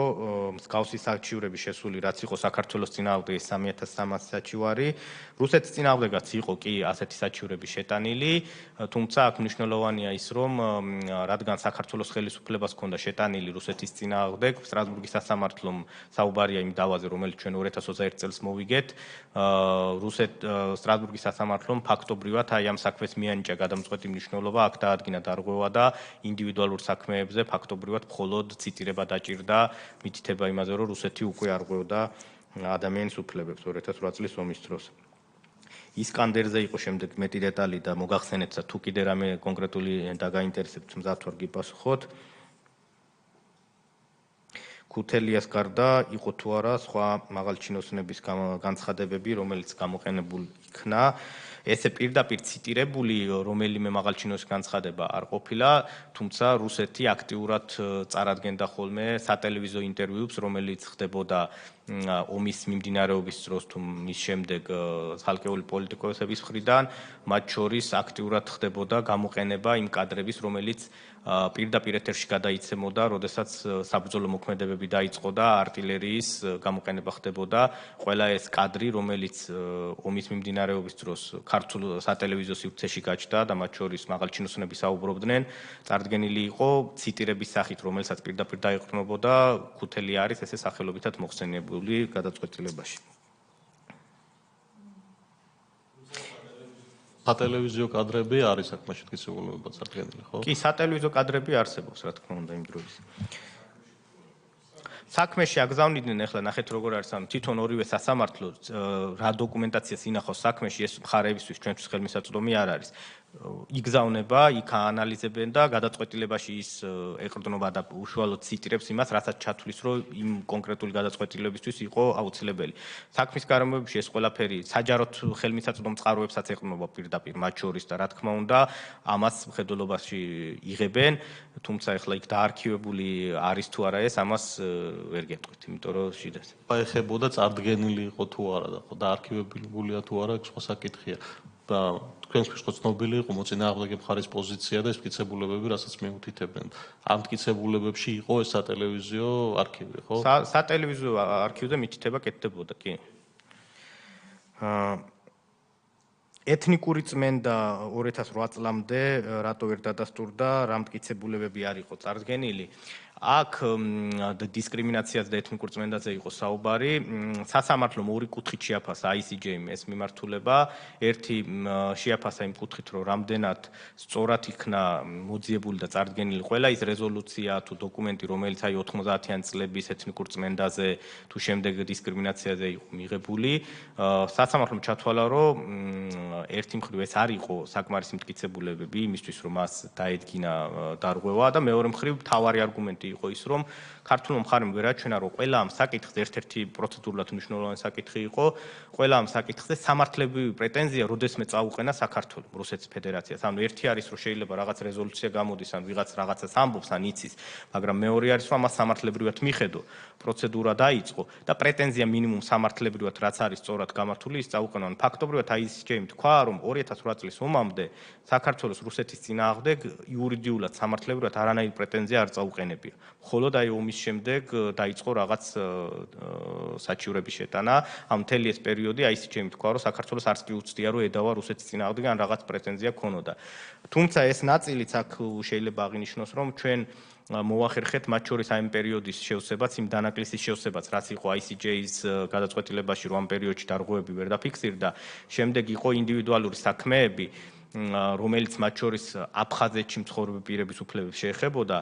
მსგავსი საჩივრები შესული, რაც იყო საქართველოს წინააღმდეგ 3300 საჩივარი, რუსეთის წინააღმდეგაც იყო კი ასეთი საჩივრები შეტანილი, თუმცა აქ მნიშვნელოვანია ის, რომ რადგან საქართველოს ხელისუფლებას ჰქონდა შეტანილი რუსეთის წინააღმდეგ, სტრასბურგის სასამართლომ საუბარია იმ დავაზე, რომელიც ჩვენ 2021 წელს მოვიგეთ, სტრასბურგის სასამართლომ ფაქტობრივად აი ამ საქმეს მიანიჭა გადამწყვეტი მნიშვნელობა, აქ დაადგინა დარღვევა და ინდივიდუალურ საქმეებზე ფაქტობრივად მხოლოდ ციტირება დაჭირდა, მითითება იმაზე, რომ რუსეთი უკვე არ ღვევდა ადამიანის უფლებებს 2008 წლის ომის დროს. ისკანდერზე იყო შემდეგ მეტი დეტალი და მოგახსენეთ თუ კიდე რამე კონკრეტული დაგაინტერესებთ, მზად ვარ გიპასუხოთ. ქუთელიას გარდა იყო თუ არა სხვა მაღალჩინოსნების განცხადებები, რომელიც გამოყენებულ იქნა. ესე პირდაპირ ციტირებული რომელიმე მაღალჩინოს განცხადება არ ყოფილა, თუმცა რუსეთი აქტიურად წარადგენდა ხოლმე სატელევიზიო ინტერვიუებს, რომელიც ხდებოდა ომის მიმდინარეობის დროს თუ მის შემდეგ ხალხეული პოლიტიკოსების მხრიდან, მათ შორის აქტიურად ხდებოდა გამოყენება იმ კადრების, რომელიც პირდაპირ ეთერში გადაიცემოდა, როდესაც საბრძოლო მოქმედებები დაიწყო და артиლერიის გამოყენება ხდებოდა. ყველა ეს კადრი, რომელიც ომის მიმდინარეობის დროს ქართულ სატელევიზიო სივრცეში გაჩნდა და მათ შორის მაღალჩინოსნები საუბრობდნენ, წარდგენილი იყო ციტირების სახით, რომელსაც პირდაპირ დაეყრდნობოდა ქუთელი არის ესე სახელობითად მოხსენიებული გადაწყვეტილებაში. სატელევიზიო კადრები არის აქ მაშინ მტკიცებულებად წარდგენილი, ხო? კი, სატელევიზიო კადრები არსებობს, რა თქმა უნდა, იმ დროის. საქმეში აგზავნიდნენ, ახლა ნახეთ როგორ არის, ანუ თვითონ ორივე სასამართლო რა დოკუმენტაციას ინახავს საქმეში, ეს მხარეებისთვის ჩვენთვის ხელმისაწვდომი არ არის. იგზავნება, იქ აანალიზებენ და გადაწყვეტილებაში ის ეყრდნობა და უშუალოდ ციტირებს იმას, რასაც ჩათვლის, რომ იმ კონკრეტული გადაწყვეტილებისთვის იყო აუცილებელი. საქმის გარემოებში ეს ყველაფერი საჯაროდ ხელმისაწვდომ წყაროებსაც ეყრდნობა პირდაპირ მათ შორის და რა თქმა უნდა, ამას მხედველობაში იღებენ, თუმცა ახლა იქ დაარქივებული არის თუ არა ეს, ამას ვერ გეტყვით, იმიტომ რომ შიდას. ეხებოდა წარდგენილი იყო თუ არა და ხო დაარქივებულია თუ არა, სხვა საკითხია. და თქვენთვის ხო ცნობილი იყო მოწინააღმდეგე მხარის პოზიცია და ეს მტკიცებულებები, რასაც მიუთითებენ. ამ მტკიცებულებებში იყო ეს სატელევიზიო არქივი, ხო? სატელევიზიო არქივზე მითითება კეთდებოდა, კი. ეთნიკური წმენდა 2008 წლამდე რატო ვერ დადასტურდა, რა მტკიცებულებები არ იყო წარდგენილი. აქ დისკრიმინაციაზე და ეთნიკურ წმენდაზე იყო საუბარი. სასამართლომ ორი კუთხით შეაფასა ICJ-მ ეს მიმართულება. ერთი შეაფასა იმ კუთხით, რომ რამდენად სწორად იქნა მოძიებული და წარდგენილი ყველა ის რეზოლუცია თუ დოკუმენტი, რომელიც აი 90-იან წლების ეთნიკურ წმენდაზე თუ შემდეგ დისკრიმინაციაზე იყო მიღებული. სასამართლომ ჩათვალა, რომ ერთი მხრივ ეს არ იყო საკმარისი მტკიცებულებები იმისთვის, რომ მას დაედგინა დარღვევა და მეორე მხრივ თავარი არგუმენტი იყო ის, რომ ქართულმა მხარემ ვერ აჩვენა, რომ ყველა ამ საკითხზე ერთ-ერთი პროცედურულად მნიშვნელოვანი საკითხი იყო, ყველა ამ საკითხზე სამართლებრივი პრეტენზია როდესმე წაუყენა საქართველოს, რუსეთის ფედერაციას. ანუ ერთი არის, რომ შეიძლება რაღაც რეზოლუცია გამოდის, ან ვიღაც რაღაცას ამბობს, ან იცის, მაგრამ მეორე არის, რომ ამას სამართლებრივად მიხედო, პროცედურა დაიწყო და პრეტენზია მინიმუმ სამართლებრივად რაც არის სწორად გამართული, ის წაუყენა. ან ფაქტობრივად ICJ-მ თქვა, რომ 2008 წლის ომამდე საქართველოს რუსეთის წინააღმდეგ იურიდიულად სამართლებრივად არანაირი პრეტენზია არ წაუყენებია. მხოლოდ აი ომის შემდეგ დაიწყო რაღაც საჩივრების შეტანა. ამ მთელი ეს პერიოდი ICJ-მ თქვა, რომ საქართველოს არც კი უცდია, რომ ედავა რუსეთის წინააღმდეგ ან რაღაც პრეტენზია ქონოდა. თუმცა ეს ნაწილიც აქ შეიძლება აღინიშნოს, რომ ჩვენ მოვახერხეთ მათ შორის აი ამ პერიოდის შევსებაც, იმ დანაკლისის შევსებაც, რაც იყო ICJ-ის გადაწყვეტილებაში, რომ ამ პერიოდში დარღვევები ვერ დაფიქსირდა, შემდეგ იყო ინდივიდუალური საქმეები. რომელიც მათ შორის აფხაზეთში მცხოვრები პირების უფლებებს შეეხებოდა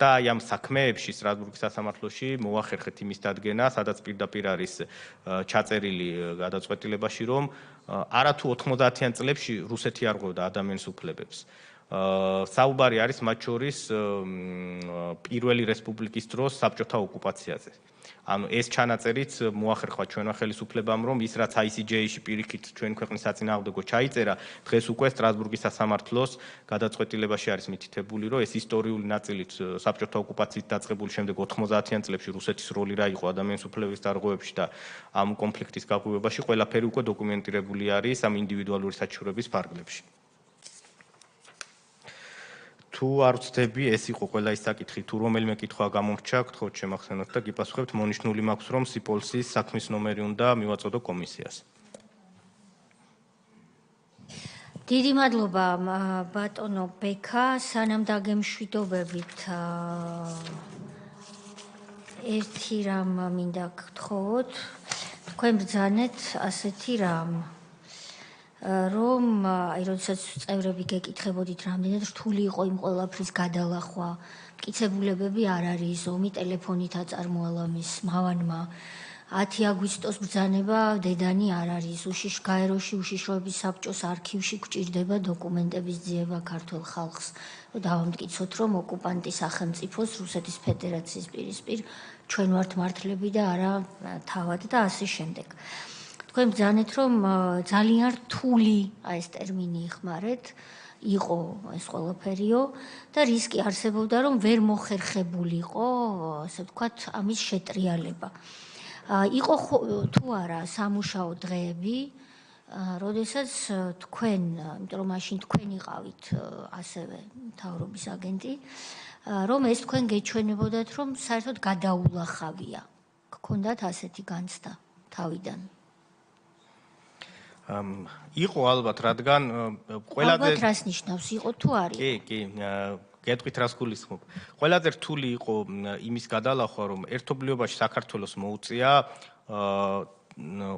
და აი ამ საქმეებში სტრასბურგის სასამართლოში მოახერხეთ იმის დადგენა, სადაც პირდაპირ არის ჩაწერილი გადაწყვეტილებაში, რომ არათუ 90-იან წლებში რუსეთი არ ღვევდა ადამიანის უფლებებს. საუბარი არის მათ შორის პირველი რესპუბლიკის დროს საბჭოთა ოკუპაციაზე. ანუ ეს ჩანაწერიც მოახერხვა ჩვენმა ხელისუფლებამ, რომ ის რაც ICJ-ში პირიქით ჩვენი ქვეყნის საწინააღმდეგო ჩაიწერა, დღეს უკვე სტრასბურგის სასამართლოს გადაწყვეტილებაში არის მითითებული, რომ ეს ისტორიული ნაწილით საბჭოთა ოკუპაციით დაწყებული შემდეგ 90-იან წლებში რუსეთის როლი რა იყო ადამიანის უფლებების დარღვევებში და ამ კონფლიქტის გაღვივებაში, ყველაფერი უკვე დოკუმენტირებული არის ამ ინდივიდუალური საჩივრების ფარგლებში. თუ არ ვცდები, ეს იყო ყველა ის საკითხი, თუ რომელიმე კითხვა გამომრჩა, გთხოვთ შემახსენოთ და გიპასუხებთ. მონიშნული მაქვს, რომ სიპოლსის საქმის ნომერი უნდა მივაწოდო კომისიას. დიდი მადლობა ბატონო ბექა, სანამ დაგემშვიდობებით ერთი რამ მინდა გთხოვოთ, თქვენ ბრძანეთ ასეთი რამ. რომ აი როდესაც წევრები გეკითხებოდით რამდენად რთული იყო იმ ყველაფრის გადალახვა, მტკიცებულებები არ არის, ომი ტელეფონით აწარმოალა მის მავანმა 10 აგვისტოს ბრძანება დედანი არ არის, გაეროში უშიშროების საბჭოს არქივში გვჭირდება დოკუმენტების ძიება ქართულ ხალხს, რომ დავამტკიცოთ, რომ ოკუპანტის სახელმწიფოს რუსეთის ფედერაციის პირისპირ ჩვენ ვართ მართლები და არა თავად და ასე შემდეგ. თქვენ ბრძანეთ, რომ ძალიან რთული, აი ეს ტერმინი იხმარეთ, იყო ეს ყველაფერიო და რისკი არსებობდა, რომ ვერ მოხერხებულიყო, ასე ვთქვათ, ამის შეტრიალება. იყო თუ არა სამუშაო დღეები, როდესაც თქვენ, იმიტომ რომ მაშინ თქვენ იყავით ასევე მთავრობის აგენტი, რომ ეს თქვენ გეჩვენებოდათ, რომ საერთოდ გადაულახავია. გქონდათ ასეთი განცდა თავიდან. იყო ალბათ, რადგან ყველაზე ალბათ რას ნიშნავს, იყო თუ არის? კი, გეტყვით რას გულისხმობ. ყველაზე რთული იყო იმის გადალახვა, რომ ერთობლიობაში საქართველოს მოუწია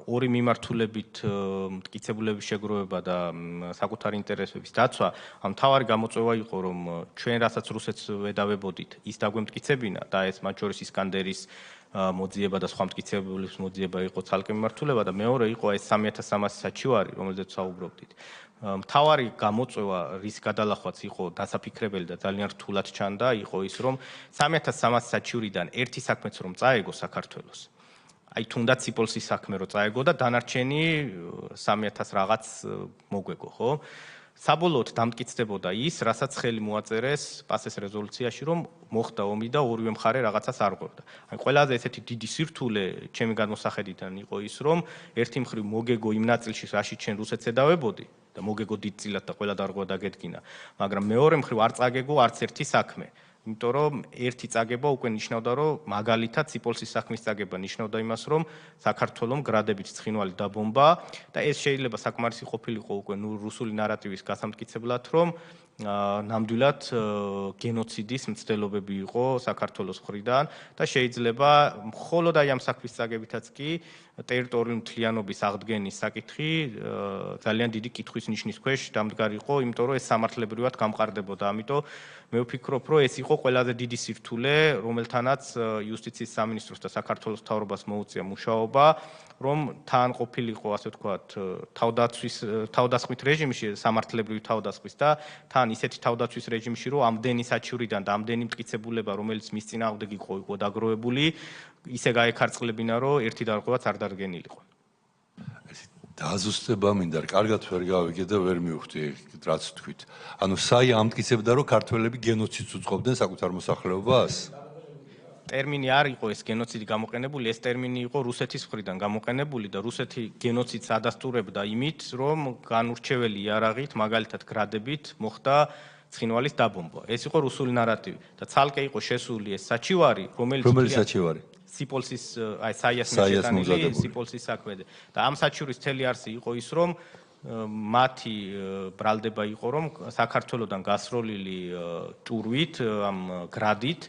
ორი მიმართულებით მტკიცებულების შეგროვება და საკუთარი ინტერესების დაცვა. მთავარი გამოწვევა იყო, რომ ჩვენ რასაც რუსეთს ვედავებოდით, ის დაგვემტკიცებინა და ეს მათ შორის ისკანდერის მოძიება და სხვა მტკიცებულების მოძიება იყო ცალკე მიმართულება და მეორე იყო ეს 3300 საჩივარი, რომელზეც საუბრობდით. მთავარი გამოწვევა, რის გადალახვაც იყო დასაფიქრებელი და ძალიან რთულად ჩანდა, იყო ის, რომ 3300 საჩივრიდან ერთი საქმეც რომ წაეგო საქართველოს. აი თუნდაც სიპოლსის საქმე რო წაეგო და დანარჩენი 3000 რაღაც მოგვეგო, ხო? საბოლოოდ დამტკიცდებოდა ის, რასაც ხელი მოაწერეს პასეს რეზოლუციაში, რომ მოხდა ომი და ორივე მხარე რაღაცას არ ღვევდა. აი ყველაზე ესეთი დიდი სირთულე ჩემი გადმოსახედიდან იყო ის, რომ ერთი მხრივ მოგეგო იმ ნაწილში, რაში ჩვენ რუსეთს ედავებოდი და მოგეგო დიდწილად და ყველა დარღვა დაგედგინა, მაგრამ მეორე მხრივ არ წაგეგო არც ერთი საქმე. იმიტომ რომ ერთი წაგება უკვე ნიშნავდა, რომ მაგალითად სიპოლსის საქმის წაგება ნიშნავდა იმას, რომ საქართველოს გრადებით ცხინვალი დაბომბა და ეს შეიძლება საკმარისი ყოფილიყო უკვე რუსული ნარატივის გასამტკიცებლად, რომ ნამდვილად გენოციდის მცდელობები იყო საქართველოს მხრიდან და შეიძლება მხოლოდ აი ამ საქმის წაგებითაც კი ტერიტორიული მთლიანობის აღდგენის საკითხი ძალიან დიდი კითხვის ნიშნის ქვეშ დამდგარიყო, იმიტომ რომ ეს სამართლებრივად გამყარდებოდა. ამიტომ მე ვფიქრობ, რომ ეს იყო ყველაზე დიდი სირთულე, რომელთანაც იუსტიციის სამინისტროს და საქართველოს მთავრობას მოუწია მუშაობა, რომ თან ყოფილიყო, ასე ვთქვათ, თავდასხმით რეჟიმში, სამართლებრივი თავდასხმის და თან ისეთი თავდაცვის რეჟიმში, რომ ამდენი საჩივრიდან და ამდენი მტკიცებულება, რომელიც მის წინააღმდეგ იყო დაგროვებული, ისე გაეკარწყლებინა, რომ ერთი დარღვევაც არ დარგენილიყო. დაზუსტება მინდა, კარგად ვერ გავიგე და ვერ მივხვდი, რაც თქვით. ანუ საი ამტკიცებდა, რომ ქართველები გენოციდს უწყობდნენ საკუთარ მოსახლეობას? ტერმინი არ იყო ეს გენოციდი გამოყენებული, ეს ტერმინი იყო რუსეთის მხრიდან გამოყენებული და რუსეთი გენოციდს ადასტურებდა იმით, რომ განურჩეველი იარაღით, მაგალითად გრადებით მოხდა ცხინვალის დაბომბვა. ეს იყო რუსული ნარატივი და ცალკე იყო შესული ეს საჩივარი, რომელიც საჩივარი? სიპოლსის, აი საიას მეშეტანილი სიპოლსის საქმე და ამ საჩივრის მთელი არსი იყო ის, რომ მათი ბრალდება იყო, რომ საქართველოსდან გასროლილი ჭურვით, ამ გრადით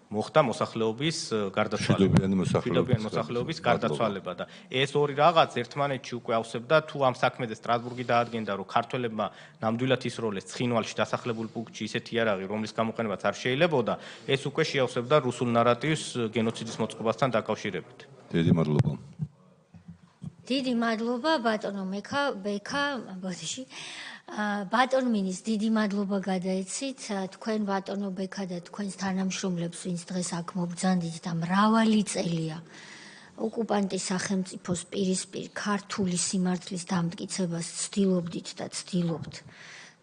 მოხდა მოსახლეობის გარდაცვალება. მშვიდობიანი მოსახლეობის გარდაცვალება და ეს ორი რაღაც ერთმანეთში უკვე ავსებდა თუ ამ საქმეზე სტრასბურგი დაადგენდა რომ ქართველებმა ნამდვილად ისროლეს ცხინვალში დასახლებულ პუნქტში ისეთი იარაღი რომლის გამოყენებაც არ შეიძლებოდა ეს უკვე შეავსებდა რუსულ ნარატივს გენოციდის მოწყობასთან დაკავშირებით. დიდი მადლობა. დიდი მადლობა ბატონო ბექა ბოდიში ბატონ მინის დიდი მადლობა გადაეცით თქვენ ბატონო ბექა და თქვენს თანამშრომლებს ვინც დღეს აქ მობრძანდით და მრავალი წელია ოკუპანტის სახელმწიფოს პირისპირ ქართული სიმართლის დამტკიცებას ცდილობდით და ცდილობთ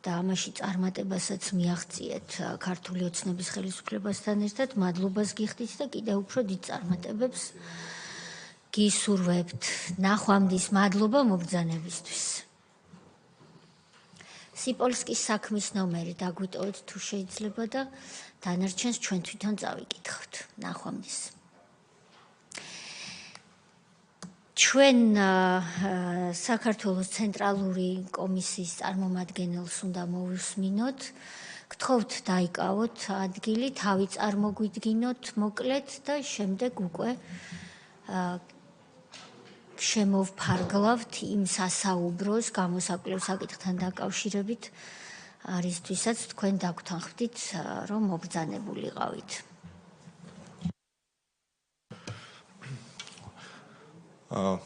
და ამაში წარმატებასაც მიაღწიეთ ქართული ოცნების ხელისუფლებასთან ერთად მადლობას გიხდით და კიდევ უფრო დიდ წარმატებებს გისურვებთ ნახვამდის მადლობა მობრძანებისთვის სიპოლსკის საქმის ნომერი დაგვიტოვეთ თუ შეიძლება და დანარჩენს ჩვენ თვითონ წავიკითხავთ ნახვამდის ჩვენ საქართველოს ცენტრალური კომისიის წარმომადგენელს უნდა მოვუსმინოთ გთხოვთ დაიკავოთ ადგილი თავი წარმოგვიდგინოთ მოკლედ და შემდეგ უკვე შემოვფარგლავთ იმ სასაუბროს გამოსაკვლევ საკითხთან დაკავშირებით რისთვისაც თქვენ დაგთანხმდით რომ მობრძანებულიყავით.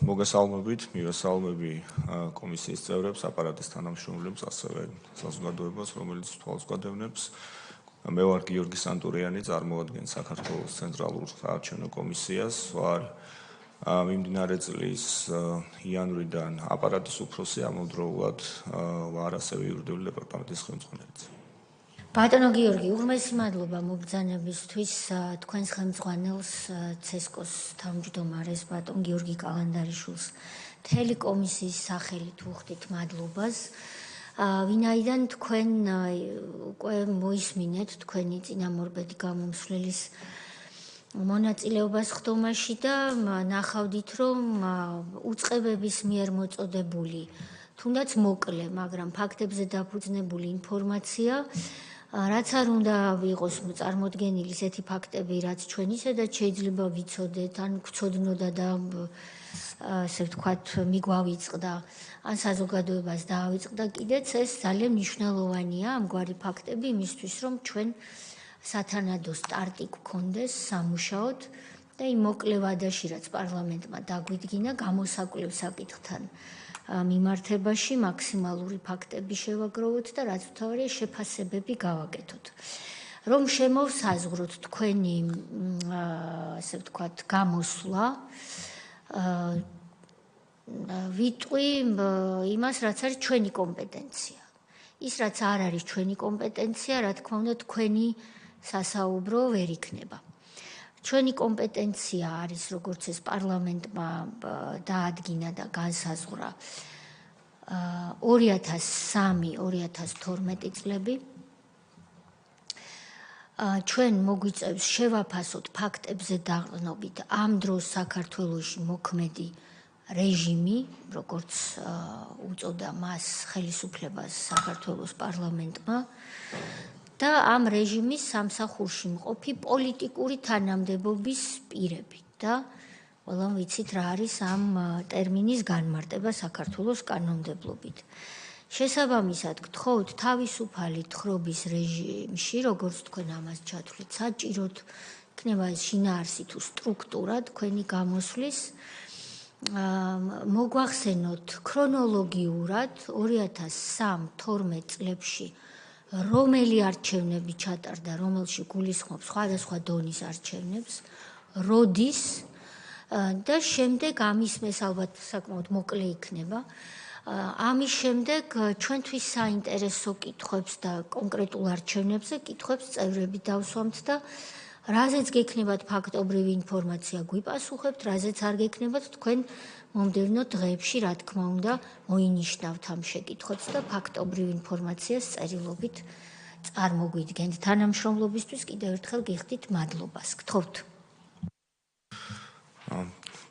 მოგესალმებით, მივესალმები კომისიის წევრებს, აპარატის თანამშრომლებს, ასევე საზოგადოებას, რომელიც თვალს გვადევნებს. მე ვარ გიორგი სანტურიანი, წარმოადგენ საქართველოს ცენტრალურ საარჩევნო კომისიას, ვარ მიმდინარე წლის იანვრიდან აპარატის უფროსი ამავდროულად ვარ ასევე იურიდიული დეპარტამენტის ხელმძღვანელი. ბატონო გიორგი, უღმესი მადლობა მობრძანებისთვის თქვენს ხელმძღვანელს ცესკოს თავმჯდომარეს ბატონ გიორგი კალანდარიშვილს მთელი კომისიის სახელით ვუხდით მადლობას. ვინაიდან თქვენ უკვე მოისმინეთ თქვენი წინამორბედი გამომსვლელის მონაწილეობას ხდომაში და ნახავდით რომ უწყებების მიერ მოწოდებული თუნდაც მოკლე, მაგრამ ფაქტებზე დაფუძნებული ინფორმაცია რაც არ უნდა იყოს წარმოდგენილი ისეთი ფაქტები, რაც ჩვენ ისედაც შეიძლება ვიცოდეთ, ან გვცოდნოდა და ასე ვთქვათ, მიგვავიწყდა, ან საზოგადოებას დაავიწყდა კიდეც ეს ძალიან მნიშვნელოვანია ამგვარი ფაქტები იმისთვის, რომ ჩვენ სათანადო სტარტი გქონდეს სამუშაოდ და იმ მოკლე ვადაში, რაც პარლამენტმა დაგვიდგინა გამოსაკვლევ საკითხთან მიმართებაში მაქსიმალური ფაქტები შევაგროვოთ და რაც მთავარია შეფასებები გავაკეთოთ. რომ შემოვსაზღვროთ თქვენი ასე ვთქვათ გამოსვლა ვიტყვი იმას რაც არის ჩვენი კომპეტენცია. ის რაც არ არის ჩვენი კომპეტენცია, რა თქმა უნდა თქვენი სასაუბრო ვერ იქნება. ჩვენი კომპეტენცია არის როგორც ეს პარლამენტმა დაადგინა და განსაზღვრა 2003-2012 წლები. ჩვენ მოგვიწევს შევაფასოთ ფაქტებზე დაყრდნობით ამ დროს საქართველოში მოქმედი რეჟიმი, როგორც უწოდა მას ხელისუფლებას საქართველოს პარლამენტმა და ამ რეჟიმის სამსახურში მყოფი პოლიტიკური თანამდებობის პირები და ყველამ ვიცით რა არის ამ ტერმინის განმარტება საქართველოს კანონმდებლობით. შესაბამისად გთხოვთ თავისუფალი თხრობის რეჟიმში, როგორც თქვენ ამას ჩათვლით, საჭიროდ იქნება ეს შინაარსი თუ სტრუქტურა თქვენი გამოსვლის მოგვახსენოთ ქრონოლოგიურად 2003-12 წლებში რომელი არჩევნები ჩატარდა, რომელში გულისხმობს სხვადასხვა დონის არჩევნებს, როდის და შემდეგ ამისმეს ალბათ საკმაოდ მოკლე იქნება. ამის შემდეგ ჩვენთვის საინტერესო კითხვებს და კონკრეტულ არჩევნებზე კითხვებს წევრები დავსვამთ და რაზეც გექნებათ ფაქტობრივი ინფორმაცია გვიპასუხებთ, რაზეც არ გექნებათ თქვენ მომდევნო დღეებში, რა თქმა უნდა, მოინიშნავთ ამ შეკითხვებს და ფაქტობრივ ინფორმაციას წერილობით წარმოგვიდგენთ. თანამშრომლობისთვის კიდევ ერთხელ გიხდით მადლობას. გთხოვთ.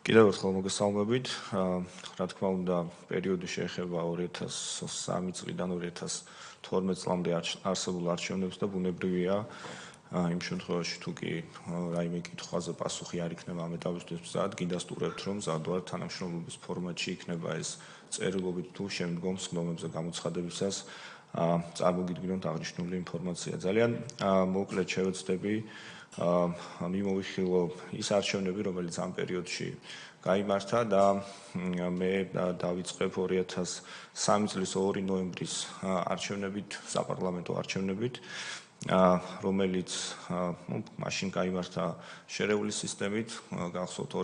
კიდევ ერთხელ მოგესალმებით. რა თქმა უნდა, პერიოდი შეეხება 2003 წლიდან 2012 წლამდე არსებულ არჩევნებს და ბუნებრივია იმ შემთხვევაში თუ კი რაიმე კითხვაზე პასუხი არ იქნება ამ ეტაპისთვის მზად, გინდასტურებთ რომ მზად ვარ თანამშრომლობის ფორმატში იქნება ეს წერილობით თუ შემდგომ სხდომებზე გამოცხადებისას წარმოგიდგინოთ აღნიშნული ინფორმაცია. ძალიან მოკლედ შევეცდები მიმოვიხილო ის არჩევნები, რომელიც ამ პერიოდში გაიმართა და მე დავიწყებ 2003 წლის 2 ნოემბრის არჩევნებით, საპარლამენტო არჩევნებით, რომელიც მაშინ გაიმართა შერეული სისტემით, გახსოვთ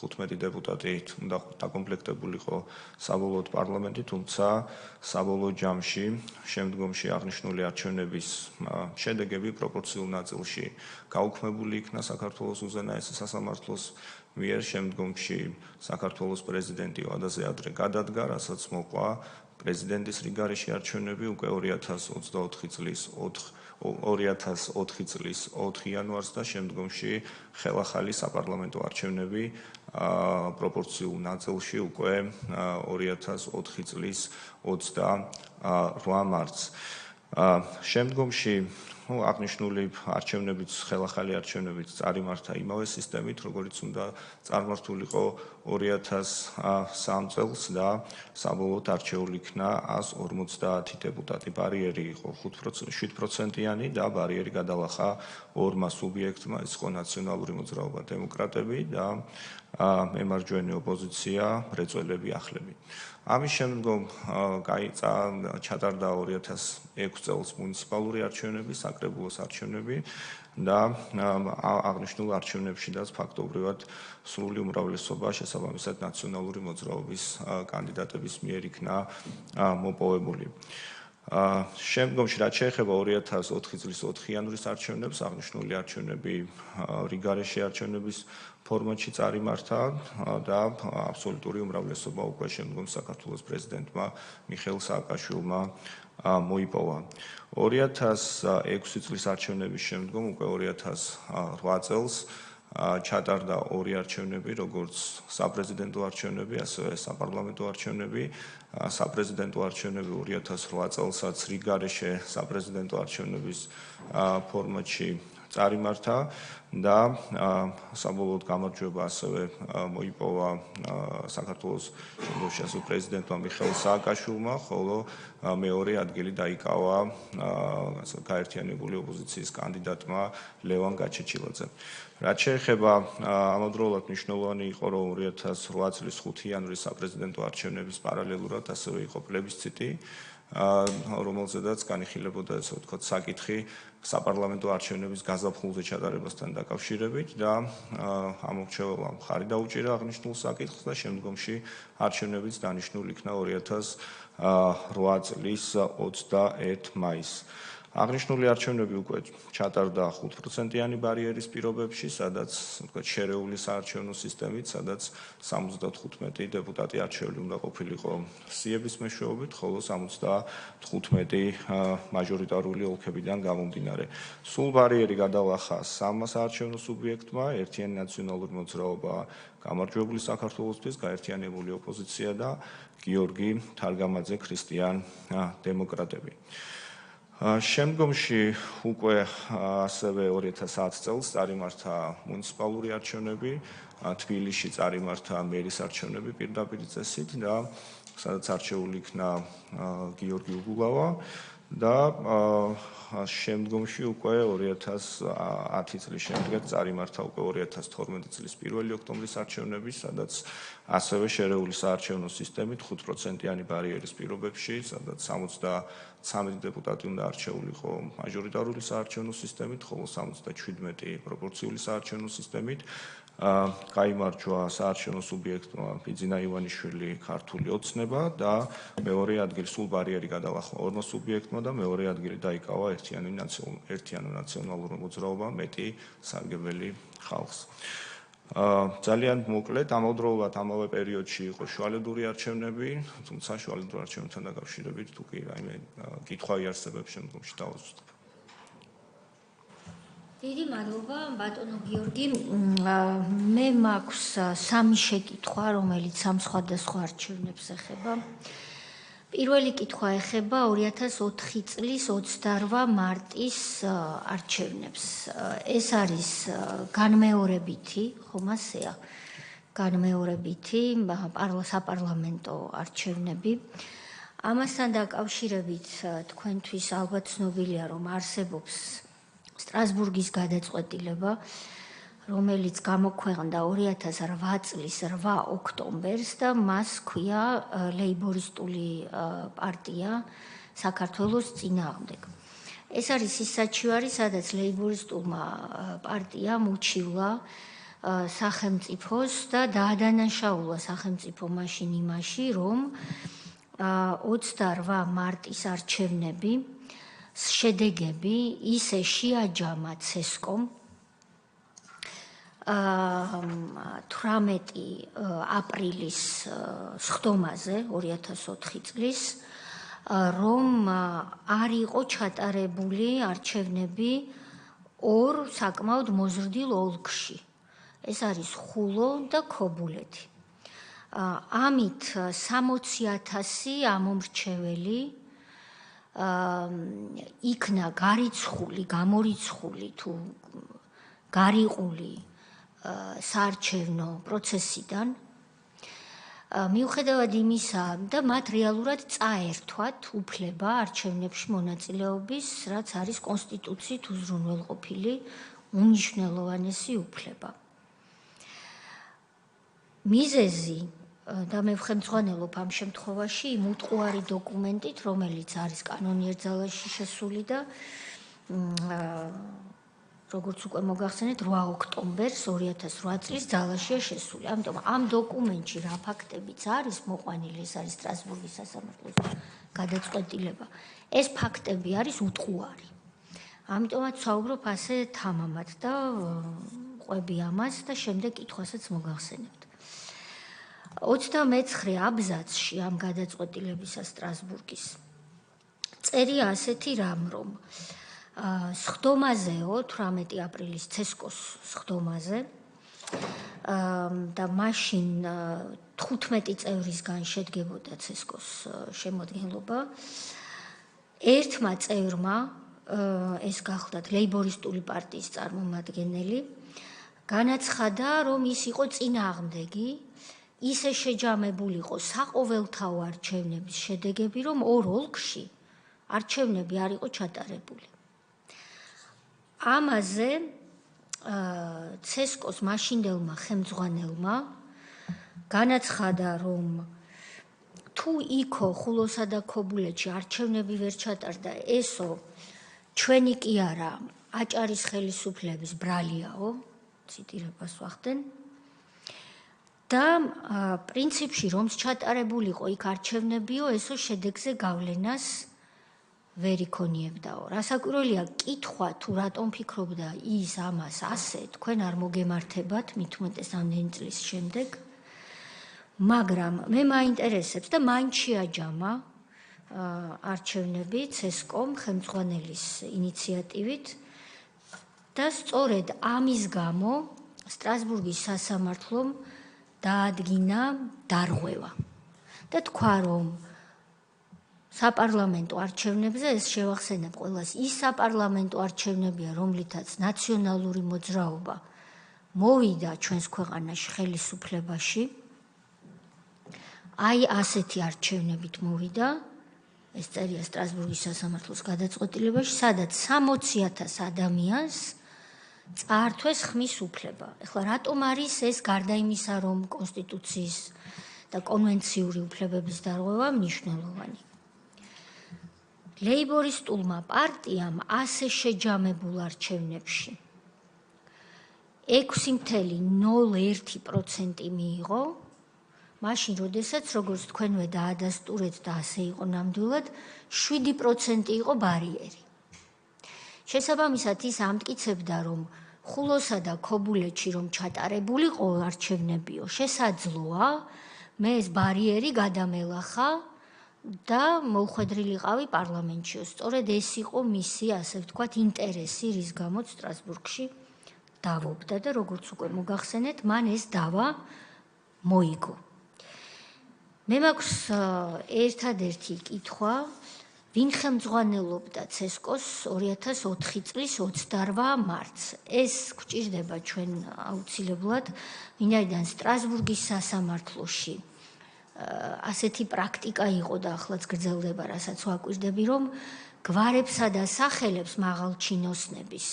225 დეპუტატი უნდა დაკომპლექტებულიყო საბოლოოდ პარლამენტი, თუმცა საბოლოო ჯამში შემდგომში აღნიშნული არჩევნების შედეგები პროპორციულ ნაწილში გაუქმებული იქნა საქართველოს უზენაესი სასამართლოს მიერ, შემდგომში საქართველოს პრეზიდენტი ვადაზე ადრე გადადგა, რასაც მოყვა პრეზიდენტის რიგარეში არჩევნები უკვე 2024 წლის 4 იანვარს და შემდგომში ხელახალი საპარლამენტო არჩევნები პროპორციულ ნაწილში უკვე 2004 წლის 28 მარტს. შემდგომში აღნიშნული არჩევნებიც, ხელახალი არჩევნებიც წარიმართა იმავე სისტემით, როგორც უნდა წარმართულიყო 2003 წელს და საბოლოოდ არჩეული იქნა 150 დეპუტატი. ბარიერი იყო 7%-იანი და ბარიერი გადალახა ორმა სუბიექტმა, ეს იყო ნაციონალური მოძრაობა დემოკრატები და მემარჯვენე ოპოზიცია მრეწველები ახლები. ამის შემდგომ ჩატარდა 2006 წელს მუნიციპალური არჩევნები, საკრებულოს არჩევნები და აღნიშნულ არჩევნებშიდაც ფაქტობრივად სრული უმრავლესობა შესაბამისად ნაციონალური მოძრაობის კანდიდატების მიერ იქნა მოპოვებული. შემდგომში რაც შეეხება 2004 წლის 4 იანვრის არჩევნებს, აღნიშნული არჩევნები რიგარეში არჩევნების ფორმატში წარიმართა და აბსოლუტური უმრავლესობა უკვე შემდგომ საქართველოს პრეზიდენტმა მიხეილ სააკაშვილმა მოიპოვა. 2006 წლის არჩევნების შემდგომ უკვე 2008 წელს ჩატარდა ორი არჩევნები, როგორც საპრეზიდენტო არჩევნები, ასევე საპარლამენტო არჩევნები. საპრეზიდენტო არჩევნები 2008 წელსაც რიგარეში საპრეზიდენტო არჩევნების ფორმატში წარიმართა და საბოლოოდ გამარჯვება ასევე მოიპოვა საქართველოს შემდგომში ასევე პრეზიდენტმა მიხეილ სააკაშვილმა, ხოლო მეორე ადგილი დაიკავა გაერთიანებული ოპოზიციის კანდიდატმა ლევან გაჩეჩილაძემ. რაც შეეხება ამავდროულად მნიშვნელოვანი იყო, რომ 2008 წლის 5 იანვრის საპრეზიდენტო არჩევნების პარალელურად ასევე იყო პლებისციტი, რომელზედაც განიხილებოდა ესე ვთქვათ საკითხი საპარლამენტო არჩევნების გაზაფხულზე ჩატარებასთან დაკავშირებით და ამორჩეველმა მხარი დაუჭირა აღნიშნულ საკითხს და შემდგომში არჩევნებიც დანიშნული იქნა 2008 წლის 21 მაისს. აღნიშნული არჩევნები უკვე ჩატარდა 5%-იანი ბარიერის პირობებში, სადაც ვთქვათ შერეული საარჩევნო სისტემით, სადაც 75 დეპუტატი არჩეული უნდა ყოფილიყო სიების მეშვეობით, ხოლო 75 მაჟორიტარული ოლქებიდან გამომდინარე. სულ ბარიერი გადალახა 3 საარჩევნო სუბიექტმა, ერთიანი ნაციონალური მოძრაობა გამარჯვებული საქართველოსთვის, გაერთიანებული ოპოზიცია და გიორგი თარგამაძე ქრისტიან დემოკრატები. შემდგომში უკვე ასევე 2010 წელს წარიმართა მუნიციპალური არჩევნები, თბილისში წარიმართა მერის არჩევნები პირდაპირ წესით და სადაც არჩეული იქნა გიორგი უგულავა და შემდგომში უკვე 2010 წლის შემდეგ წარიმართა უკვე 2012 წლის 1 ოქტომბრის არჩევნები, სადაც ასევე შერეული საარჩევნო სისტემით 5%-იანი ბარიერის პირობებში, სადაც 73 დეპუტატი უნდა არჩეულიყო მაჟორიტარული საარჩევნო სისტემით, ხოლო 77 პროპორციული საარჩევნო სისტემით. გაიმარჯვა საარჩევნო სუბიექტმა ბიძინა ივანიშვილი ქართული ოცნება და მეორე ადგილი სულ ბარიერი გადალახა ორმა სუბიექტმა და მეორე ადგილი დაიკავა ერთიანი ნაციონალური მოძრაობა მეტი სარგებელი ხალხს. ძალიან მოკლედ ამავდროულად ამავე პერიოდში იყო შუალედური არჩევნები, თუმცა შუალედურ არჩევნებთან დაკავშირებით თუ კი რაიმე კითხვა იარსებებს შემდგომში დავაზუსტებ. დიდი მადლობა ბატონო გიორგი. მე მაქვს 3 შეკითხვა, რომელიც ამ სხვადასხვა არჩევნებს ეხება. პირველი კითხვა ეხება 2004 წლის 28 მარტის არჩევნებს. ეს არის განმეორებითი, ხომ ასეა? განმეორებითი საპარლამენტო არჩევნები. ამასთან დაკავშირებით თქვენთვის ალბათ ცნობილია, რომ არსებობს სტრასბურგის გადაწყვეტილება, რომელიც გამოქვეყნდა 2008 წლის 8 ოქტომბერს და მას ჰქვია ლეიბორისტული პარტია საქართველოს წინააღმდეგ. ეს არის ის საჩივარი, სადაც ლეიბორისტულმა პარტიამ უჩივლა სახელმწიფოს და დაადანაშაულა სახელმწიფო მაშინ იმაში, რომ 28 მარტის არჩევნები შედეგები ისე შეაჯამა ცესკომ 18 აპრილის სხდომაზე 2004 წლის, რომ არ იყო ჩატარებული არჩევნები ორ საკმაოდ მოზრდილ ოლქში. ეს არის ხულო და ქობულეთი. ამით 60,000 ამომრჩეველი იქნა გარიცხული, გამორიცხული თუ გარიყული საარჩევნო პროცესიდან. მიუხედავად იმისა და მათ რეალურად წაერთვათ უფლება არჩევნებში მონაწილეობის, რაც არის კონსტიტუციით უზრუნველყოფილი უმნიშვნელოვანესი უფლება. მიზეზი და მე ვხელმძღვანელობ ამ შემთხვევაში იმ უტყუარი დოკუმენტით, რომელიც არის კანონიერ ძალაში შესული და როგორც უკვე მოგახსენეთ 8 ოქტომბერს 2008 წლის ძალაშია შესული. ამიტომ ამ დოკუმენტში რა ფაქტებიც არის მოყვანილი, ეს არის სტრასბურგის სასამართლოს გადაწყვეტილება. ეს ფაქტები არის უტყუარი. ამიტომაც საუბრობ ასე თამამად და ყვები ამას და შემდეგ კითხვასაც მოგახსენებთ. 29 აბზაცში ამ გადაწყვეტილებისა სტრასბურგის წერია ასეთი რამ, რომ სხდომაზეო 18 აპრილის ცესკოს სხდომაზე და მაშინ 15 წევრისგან შედგებოდა ცესკოს შემოადგენლობა. ერთმა წევრმა, ეს გახლდათ ლეიბორისტული პარტიის წარმომადგენელი, განაცხადა, რომ ის იყო წინააღმდეგი, ისე შეჯამებული იყო საყოველთაო არჩევნების შედეგები, რომ ორ ოლქში არჩევნები არ იყო ჩატარებული. ამაზე ცესკოს მაშინდელმა ხელმძღვანელმა განაცხადა, რომ თუ იქო ხულოსა და ქობულეთში არჩევნები ვერ ჩატარდა, ესო ჩვენი კი არა, აჭარის ხელისუფლების ბრალიაო, ციტირებას ვახდენ. და პრინციპში რომს ჩატარებულიყო იქ არჩევნებიო, ესო შედეგზე გავლენას ვერ იქონიებდაო. რასაკვირველია, კითხვა თუ რატომ ფიქრობდა ის ამას ასე, თქვენ არ მოგემართებათ მით უმეტეს ამდენი წლის შემდეგ, მაგრამ მე მაინტერესებს და მაინც შეაჯამა არჩევნები ცესკომ ხელმძღვანელის ინიციატივით და სწორედ ამის გამო სტრასბურგის სასამართლომ დაადგინა დარღვევა და თქვა, რომ საპარლამენტო არჩევნებზე ეს შევახსენებ ყველას, ის საპარლამენტო არჩევნებია, რომლითაც ნაციონალური მოძრაობა მოვიდა ჩვენს ქვეყანაში ხელისუფლებაში. აი ასეთი არჩევნებით მოვიდა, ეს წერია სტრასბურგის სასამართლოს გადაწყვეტილებაში, სადაც 60,000 ადამიანს წაართვეს ხმის უფლება. ეხლა რატომ არის ეს გარდა იმისა, რომ კონსტიტუციის და კონვენციური უფლებების დარღვევა მნიშვნელოვანი? ლეიბორისტულმა პარტიამ ასე შეჯამებულ არჩევნებში 6.01% მიიღო, მაშინ, როდესაც, როგორც თქვენვე დაადასტურეთ და ასე იყო ნამდვილად, 7% იყო ბარიერი. შესაბამისად, ის ამტკიცებდა, რომ ხულოსა და ქობულეთში რომ ჩატარებულიყო არჩევნებიო, შესაძლოა მე ეს ბარიერი გადამელახა და მოვხვედრილიყავი პარლამენტშიო. სწორედ ეს იყო მისი, ასე ვთქვათ, ინტერესი, რის გამოც სტრასბურგში დავობდა და როგორც უკვე მოგახსენეთ, მან ეს დავა მოიგო. მე მაქვს ერთადერთი კითხვა, ვინ ხელმძღვანელობდა CESCO-ს 2004 წლის 28 მარტს. ეს გვჭირდება ჩვენ აუცილებლად, ვინაიდან სტრასბურგის სასამართლოში ასეთი პრაქტიკა იყო და ახლაც გრძელდება, რასაც ვაკვირდები, რომ გვარებსა და სახელებს მაღალჩინოსნების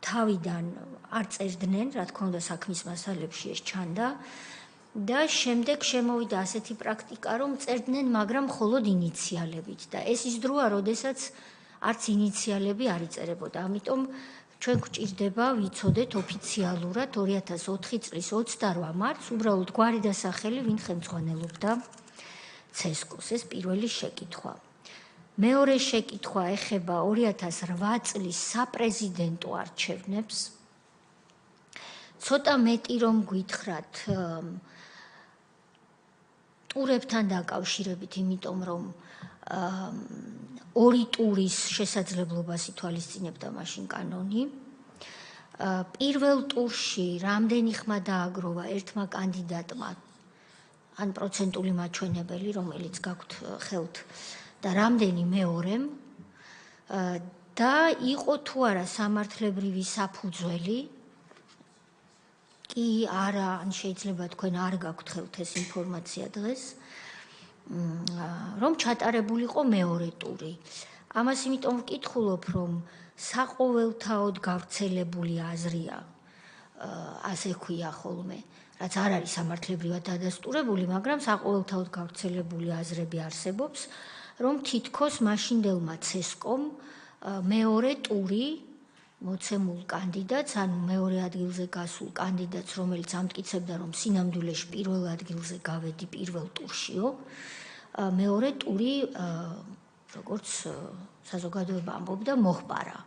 თავიდან არ წერდნენ, რა თქმა უნდა, საქმის მასალებში ეს ჩანდა და შემდეგ შემოვიდა ასეთი პრაქტიკა, რომ წერდნენ, მაგრამ მხოლოდ ინიციალებით და ეს ის დროა, როდესაც არც ინიციალები არ იწერებოდა. ამიტომ ჩვენ გვჭირდება ვიცოდეთ ოფიციალურად 2004 წლის 28 მარტს უბრალოდ გვარი და სახელი, ვინ ხელმძღვანელობდა CESCO-ს. ეს პირველი შეკითხვა. მეორე შეკითხვა ეხება 2008 წლის საპრეზიდენტო არჩევნებს. ცოტა მეტი რომ გითხრათ ტურებთან დაკავშირებით, იმიტომ რომ ორი ტურის შესაძლებლობას ითვალისწინებდა მაშინ კანონი. პირველ ტურში რამდენი ხმა დააგროვა ერთმა კანდიდატმა, ან პროცენტული მაჩვენებელი, რომელიც გაქვთ ხელთ და რამდენი მეორემ და იყო თუ არა სამართლებრივი საფუძველი, კი არა, ან შეიძლება თქვენ არ გაქვთ ხელთ ეს ინფორმაცია დღეს, რომ ჩატარებულიყო მეორე ტური. ამას იმიტომ ვკითხულობ, რომ საყოველთაოდ გავრცელებული აზრია, ასე ქვია ხოლმე, რაც არ არის სამართლებრივად დადასტურებული, მაგრამ საყოველთაოდ გავრცელებული აზრები არსებობს, რომ თითქოს მაშინდელმა CESCO-მ მეორე ტური მოცემულ კანდიდატს, ანუ მეორე ადგილზე გასულ კანდიდატს, რომელიც ამტკიცებდა, რომ სინამდვილეში პირველ ადგილზე გავედი პირველ ტურშიო, მეორე ტური, როგორც საზოგადოება ამბობდა, მოჰპარა.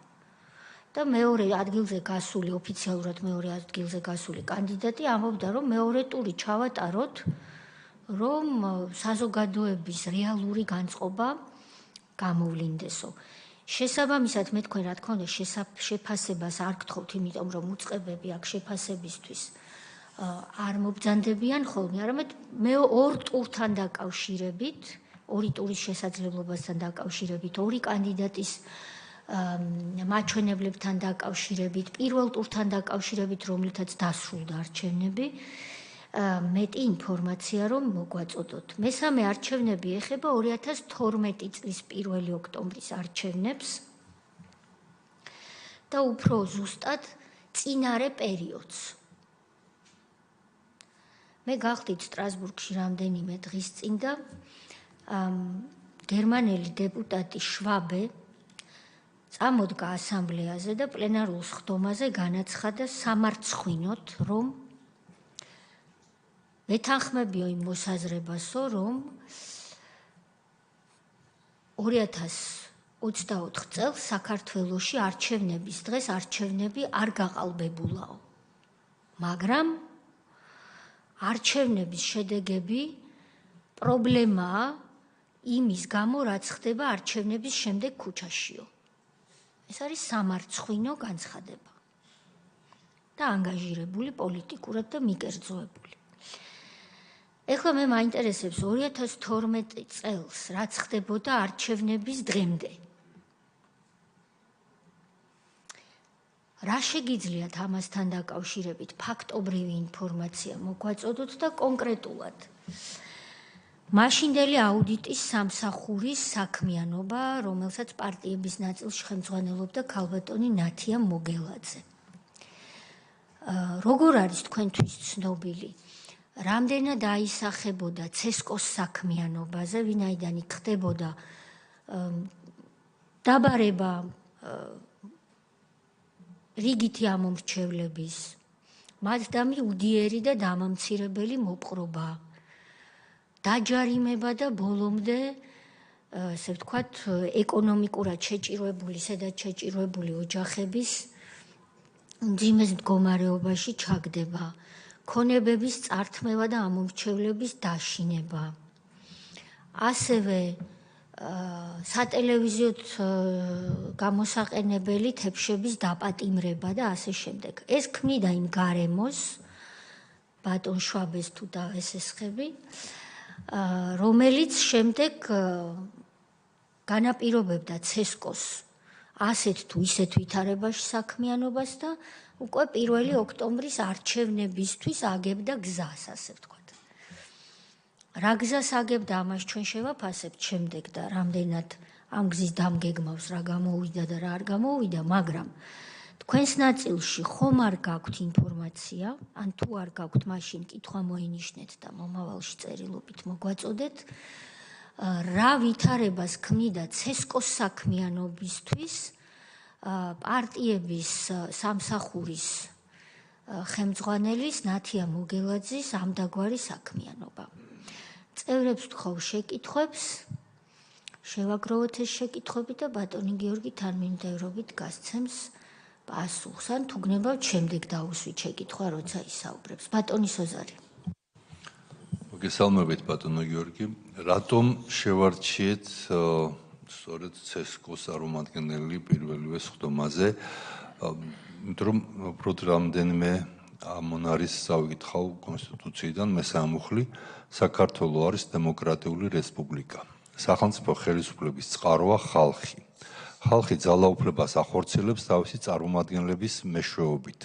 და მეორე ადგილზე გასული, ოფიციალურად მეორე ადგილზე გასული კანდიდატი ამბობდა, რომ მეორე ტური ჩავატაროთ, რომ საზოგადოების რეალური განწყობა გამოვლინდესო. შესაბამისად, მე თქვენ რა თქმა უნდა შეფასებას არ გთხოვთ, იმიტომ რომ უწყებები აქ შეფასებისთვის არ მობრძანდებიან ხოლმე, არამედ მე ორ ტურთან დაკავშირებით, ორი ტურის შესაძლებლობასთან დაკავშირებით, ორი კანდიდატის მაჩვენებლებთან დაკავშირებით, პირველ ტურთან დაკავშირებით, რომლითაც დასრულდა არჩევნები, მეტი ინფორმაცია რომ მოგვაწოდოთ. მესამე არჩევნები ეხება 2012 წლის 1 ოქტომბრის არჩევნებს და უფრო ზუსტად წინარე პერიოდს. მე გავხდით სტრასბურგში რამდენიმე დღის წინ და გერმანელი დეპუტატი შვაბე წამოდგა ასამბლეაზე და პლენარულ სხდომაზე განაცხადა სამარცხვინოდ, რომ ვეთანხმებიო იმ მოსაზრებასო, რომ 2024 წელს საქართველოში არჩევნების დღეს არჩევნები არ გაყალბებულაო. მაგრამ არჩევნების შედეგები პრობლემაა იმის გამო, რაც ხდება არჩევნების შემდეგ ქუჩაშიო. ეს არის სამარცხვინო განცხადება და ანგაჟირებული პოლიტიკურად და მიკერძოებული. ეხლა მე მაინტერესებს 2012 წელს რაც ხდებოდა არჩევნების დღემდე. რა შეგიძლიათ ამასთან დაკავშირებით ფაქტობრივი ინფორმაცია მოგვაწოდოთ და კონკრეტულად მაშინდელი აუდიტის სამსახურის საქმიანობა, რომელსაც პარტიების ნაწილში ხელმძღვანელობდა ქალბატონი ნათია მოგელაძე. როგორ არის თქვენთვის ცნობილი, რამდენად აისახებოდა CESCO-ს საქმიანობაზე, ვინაიდან იქ ხდებოდა დაბარება რიგითი ამომრჩევლების, მათდამი უდიერი და დამამცირებელი მოპყრობა, დაჯარიმება და ბოლომდე, ასე ვთქვათ, ეკონომიკურად შეჭირვებული, სადაც შეჭირვებული ოჯახების მძიმე მდგომარეობაში ჩაგდება, ქონებების წართმევა და ამომრჩევლების დაშინება. ასევე სატელევიზიო გამოსაყენებელი თებშების დაპატიმრება და ასე შემდეგ. ეს ქმნიდა იმ გარემოს, ბატონ შვაბეს თუ დაესესხები, რომელიც შემდეგ განაპირობებდა ცესკოს ასეთ თუ ისეთ ვითარებაში საქმიანობას და უკვე 1 ოქტომბრის არჩევნებისთვის აგებდა გზას, ასე ვთქვათ. რა გზას აგებდა, ამას ჩვენ შევაფასებთ შემდეგ და რამდენად ამ გზის დამგეგმავს რა გამოუვიდა და რა არ გამოუვიდა, მაგრამ თქვენს ნაწილში ხომ არ გაქვთ ინფორმაცია, ან თუ არ გაქვთ, მაშინ კითხვა მოინიშნეთ და მომავალში წერილობით მოგვაწოდეთ, რა ვითარებას ქმნიდა ცესკოს საქმიანობისთვის პარტიების სამსახურის ხელმძღვანელის ნათია მოგელაძის ამდაგვარი საქმიანობა. წევრებს ვთხოვ შეკითხვებს, შევაგროვოთ ეს შეკითხვები და ბატონი გიორგი თანმიმდევრობით გასცემს პასუხს, ან თუ გნებავთ შემდეგ დაუსვით შეკითხვა, როცა ისაუბრებს. ბატონი სოზარი. მოგესალმებით ბატონო გიორგი. რატომ შევარჩიეთ სწორედ ცესკოს წარმომადგენელი პირველივე სხდომაზე? იმიტომ რომ უბრალოდ რამდენიმე ამონ არის წავიკითხავ კონსტიტუციიდან მესამე მუხლი, საქართველოს არის დემოკრატიული რესპუბლიკა. სახელმწიფო ხელისუფლების წყაროა ხალხი. ხალხი ძალაუფლებას ახორციელებს თავისი წარმომადგენლების მეშვეობით.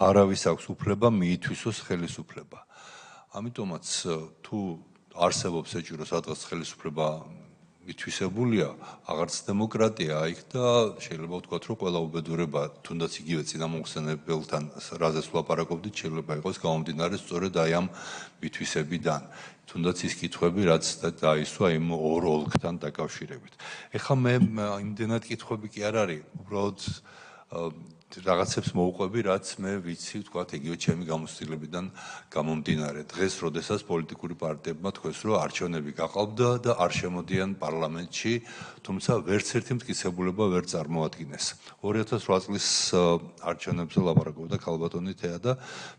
არავის აქვს უფლება მიითვისოს ხელისუფლება. ამიტომაც თუ არსებობს ეჭირო სადღაც ხელისუფლება მითვისებულია, აღარც დემოკრატია იქ და შეიძლება ვთქვათ, რომ ყველა უბედურება, თუნდაც იგივე წინამოხსენებელთან რაზეც ვლაპარაკობდით, შეიძლება იყოს გამომდინარე სწორედ აი ამ მითვისებიდან. თუნდაც ის კითხვები, რაც დაისვა იმ ორ ოლქთან დაკავშირებით. ეხლა მე იმდენად კითხვები კი არ არის, უბრალოდ რაღაცებს მოვყვები, რაც მე ვიცი, ვთქვათ, იგივე ჩემი გამოცდილებიდან გამომდინარე. დღეს, როდესაც პოლიტიკური პარტიებმა თქვეს, რომ არჩევნები გაყალბდა და არ შემოდიან პარლამენტში, თუმცა ვერც ერთი მტკიცებულება ვერ წარმოადგინეს. 2008 წლის არჩევნებზე ლაპარაკობდა ქალბატონი თეა და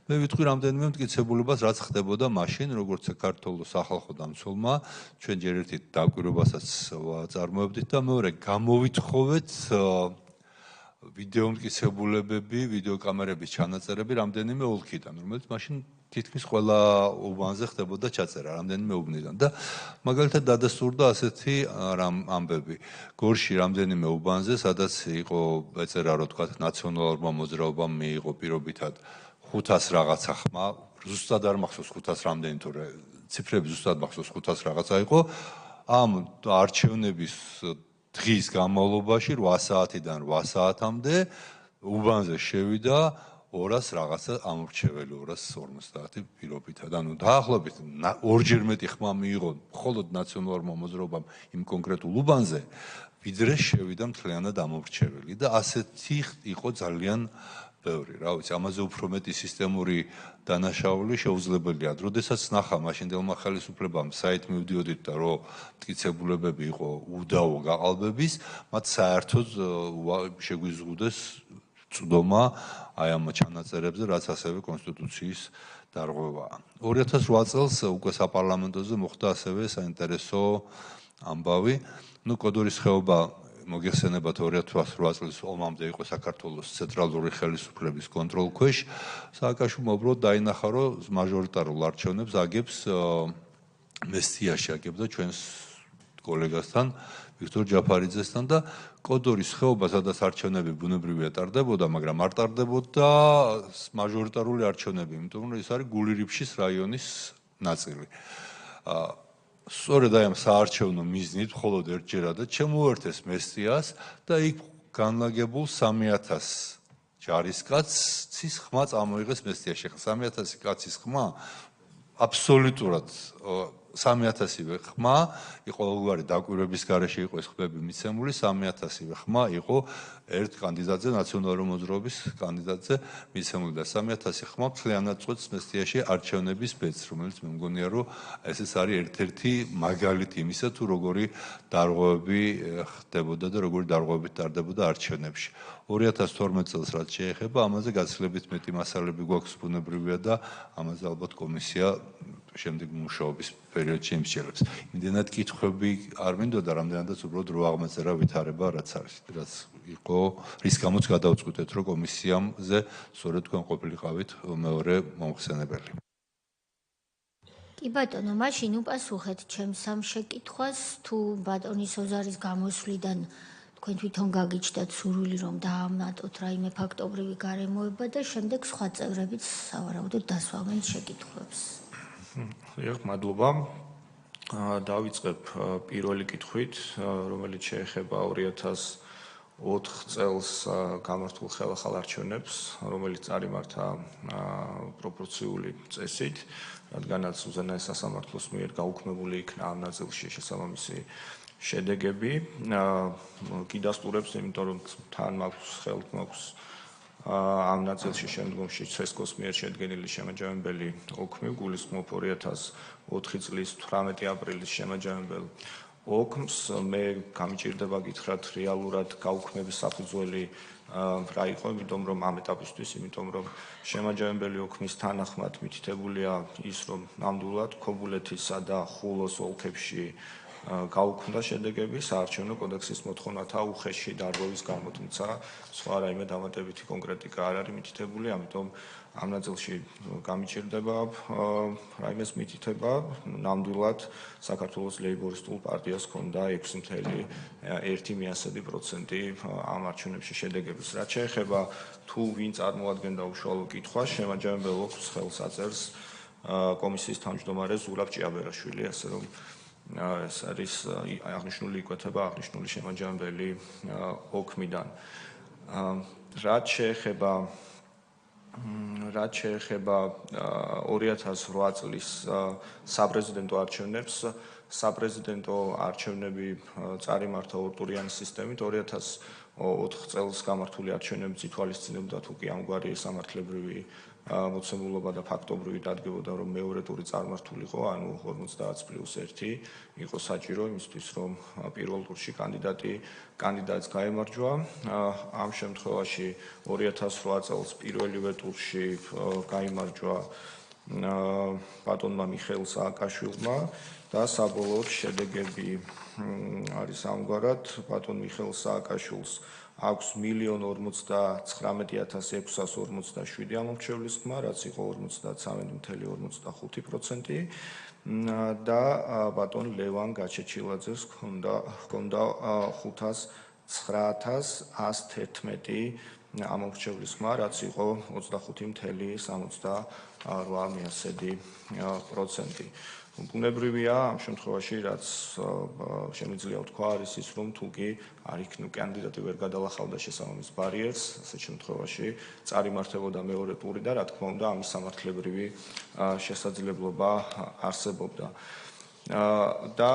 მე ვიტყვი რამდენიმე მტკიცებულებას, რაც ხდებოდა მაშინ, როგორც საქართველოს სახალხო დამცველმა, ჩვენ ჯერ ერთი დაკვირვებასაც წარმოებდით და მეორე გამოვითხოვეთ ვიდეო მტკიცებულებები, ვიდეოკამერების ჩანაწერები რამდენიმე ოლქიდან, რომელიც მაშინ თითქმის ყველა უბანზე ხდებოდა ჩაწერა რამდენიმე უბნიდან და მაგალითად დადასტურდა ასეთი ამბები. გორში რამდენიმე უბანზე, სადაც იყო ეწერა, რომ თქვათ, ნაციონალურმა მოძრაობამ მიიღო პირობითად 500 რაღაცა ხმა, ზუსტად არ მახსოვს 500 რამდენი, თორე ციფრები ზუსტად მახსოვს 500 რაღაცა იყო. ამ არჩევნების დღის განმავლობაში 8 საათიდან 8 საათამდე უბანზე შევიდა 200 რაღაცა ამორჩეველი 250 პირობითად. ანუ დაახლოებით ორჯერ მეტი ხმა მიიღო მხოლოდ ნაციონალურმა მოძრაობამ იმ კონკრეტულ უბანზე, ვიდრე შევიდა მთლიანად ამორჩეველი და ასეთი იყო ძალიან ბევრი, რა ვიცი, ამაზე უფრო მეტი სისტემური დანაშაული შეუძლებელია. როდესაც ნახა მაშინდელმა ხელისუფლებამ საით მივდიოდით და რომ მტკიცებულებები იყო უდავო გაყალბების, მათ საერთოდ შეგვიზღუდეს წვდომა აი ამ ჩანაწერებზე, რაც ასევე კონსტიტუციის დარღვევაა. 2008 წელს უკვე საპარლამენტოზე მოხდა ასევე საინტერესო ამბავი, კოდორის ხეობა მოგეხსენებათ 2008 წლის ომამდე იყო საქართველოს ცენტრალური ხელისუფლების კონტროლქვეშ. სააკაშვილმა უბრალოდ დაინახა, რომ მაჟორიტარულ არჩევნებს აგებს მესტიაში აგებდა ჩვენს კოლეგასთან, ვიქტორ ჯაფარიძესთან და კოდორის ხეობა, სადაც არჩევნები ბუნებრივია ტარდებოდა, მაგრამ არ ტარდებოდა მაჟორიტარული არჩევნები, იმიტომ რომ ეს არის გულირიფშის რაიონის ნაწილი. სწორედ აი ამ საარჩევნო მიზნით მხოლოდ ერთჯერადად შემოერთეს მესტიას და იქ განლაგებულ 3000 ჯარისკაცის ხმა წამოიღეს მესტიაში. 3000 კაცის ხმა აბსოლუტურად 3000-ივე ხმა იყო ყოველგვარი დაკვირვების გარეშე იყო ეს ხმები მიცემული, 3000-ივე ხმა იყო ერთ კანდიდატზე, ნაციონალური მოძრაობის კანდიდატზე მიცემული და 3000 ხმა მთლიანად წყვეტს მესტიაში არჩევნების ბედს, რომელიც მე მგონია, რომ ეს არის ერთ-ერთი მაგალითი იმისა, თუ როგორი დარღვევები ხდებოდა და როგორი დარღვევებით ტარდებოდა არჩევნებში. 2012 წელს რაც შეეხება, ამაზე გაცილებით მეტი მასალები გვაქვს ბუნებრივია და ამაზე ალბათ კომისია შემდეგ მუშაობის პერიოდში იმსჯელებს. იმდენად კითხვები არ მინდოდა, რამდენადაც უბრალოდ რო აღმეწერა ვითარება რაც არის, რაც იყო, რის გამოც გადავწყვიტეთ, რომ კომისიამზე სწორედ თქვენ ყოფილიყავით მეორე მომხსენებელი. კი ბატონო, მაშინ უპასუხეთ ჩემს ამ შეკითხვას, თუ ბატონის ოზარის გამოსვლიდან თქვენ თვითონ გაგიჩნდათ სურვილი, რომ დაამატოთ რაიმე ფაქტობრივი გარემოება და შემდეგ სხვა წევრებიც სავარაუდოდ დასვამენ შეკითხვებს. მადლობა. დავიწყებ პირველი კითხვით, რომელიც შეეხება 2004 წელს გამართულ ხელახალ არჩევნებს, რომელიც წარიმართა პროპორციული წესით, რადგანაც უზენაეს სასამართლოს მიერ გაუქმებული იქნა ამ ნაწილში შესაბამისი შედეგები. კი დასტურებს, იმიტომ რომ თან მაქვს ამ ნაწილში შემდგომში ცესკოს მიერ შედგენილი შემაჯამებელი ოქმი გულისხმობ 2004 წლის 18 აპრილის შემაჯამებელ ოქმს. მე გამიჭირდება გითხრათ რეალურად გაუქმების საფუძველი რა იყო, იმიტომ რომ ამ ეტაპისთვის, იმიტომ რომ შემაჯამებელი ოქმის თანახმად მითითებულია ის, რომ ნამდვილად ქობულეთისა და ხულოს ოლქებში გაუქმდა შედეგები საარჩევნო კოდექსის მოთხოვნათა უხეში დარღვევის გამო, თუმცა სხვა რაიმე დამატებითი კონკრეტიკა არ არის მითითებული, ამიტომ ამ ნაწილში გამიჭირდება რაიმეს მითითება, ნამდვილად საქართველოს ლეიბორისტულ პარტიას ჰქონდა 6.1% ამ არჩევნებში შედეგების. რაც შეეხება თუ ვინ წარმოადგენდა უშუალო კითხვას, შემაჯამებელ ოქმს ხელს აწერს კომისიის თავმჯდომარე ზურაბ ჭიაბერაშვილი, ასე რომ ეს არის აღნიშნული იკვეთება აღნიშნული შემაჯამებელი ოქმიდან. რაც შეეხება 2008 წლის საპრეზიდენტო არჩევნებს, საპრეზიდენტო არჩევნები წარიმართა ორტურიანი სისტემით 2004 წელს გამართული არჩევნებიც ითვალისწინებდა თუ კი ამგვარი სამართლებრივი მოცემულობა და ფაქტობრივი დადგებოდა, რომ მეორე ტური წარმართულიყო, ანუ 50+1 იყო საჭირო იმისთვის, რომ პირველ ტურში კანდიდატს გაემარჯვა. ამ შემთხვევაში 2008 წელს პირველივე ტურში გაიმარჯვა ბატონმა მიხეილ სააკაშვილმა და საბოლოოდ შედეგები არის ამგვარად. ბატონ მიხეილ სააკაშვილს აქვს 1,49,647 ამომრჩევლის ხმა, რაც იყო 53.45% და ბატონ ლევან გაჩეჩილაძეს ჰქონდა 509,111 ამომრჩევლის ხმა, რაც იყო 25.78%. ბუნებრივია ამ შემთხვევაში, რაც შემიძლია ვთქვა, არის ის, რომ თუ კი არ იქნებ კანდიდატი ვერ გადალახავდა შესაბამის ბარიერს, ასეთ შემთხვევაში წარიმართებოდა მეორე ტური და რა თქმა უნდა ამის სამართლებრივი შესაძლებლობა არსებობდა. და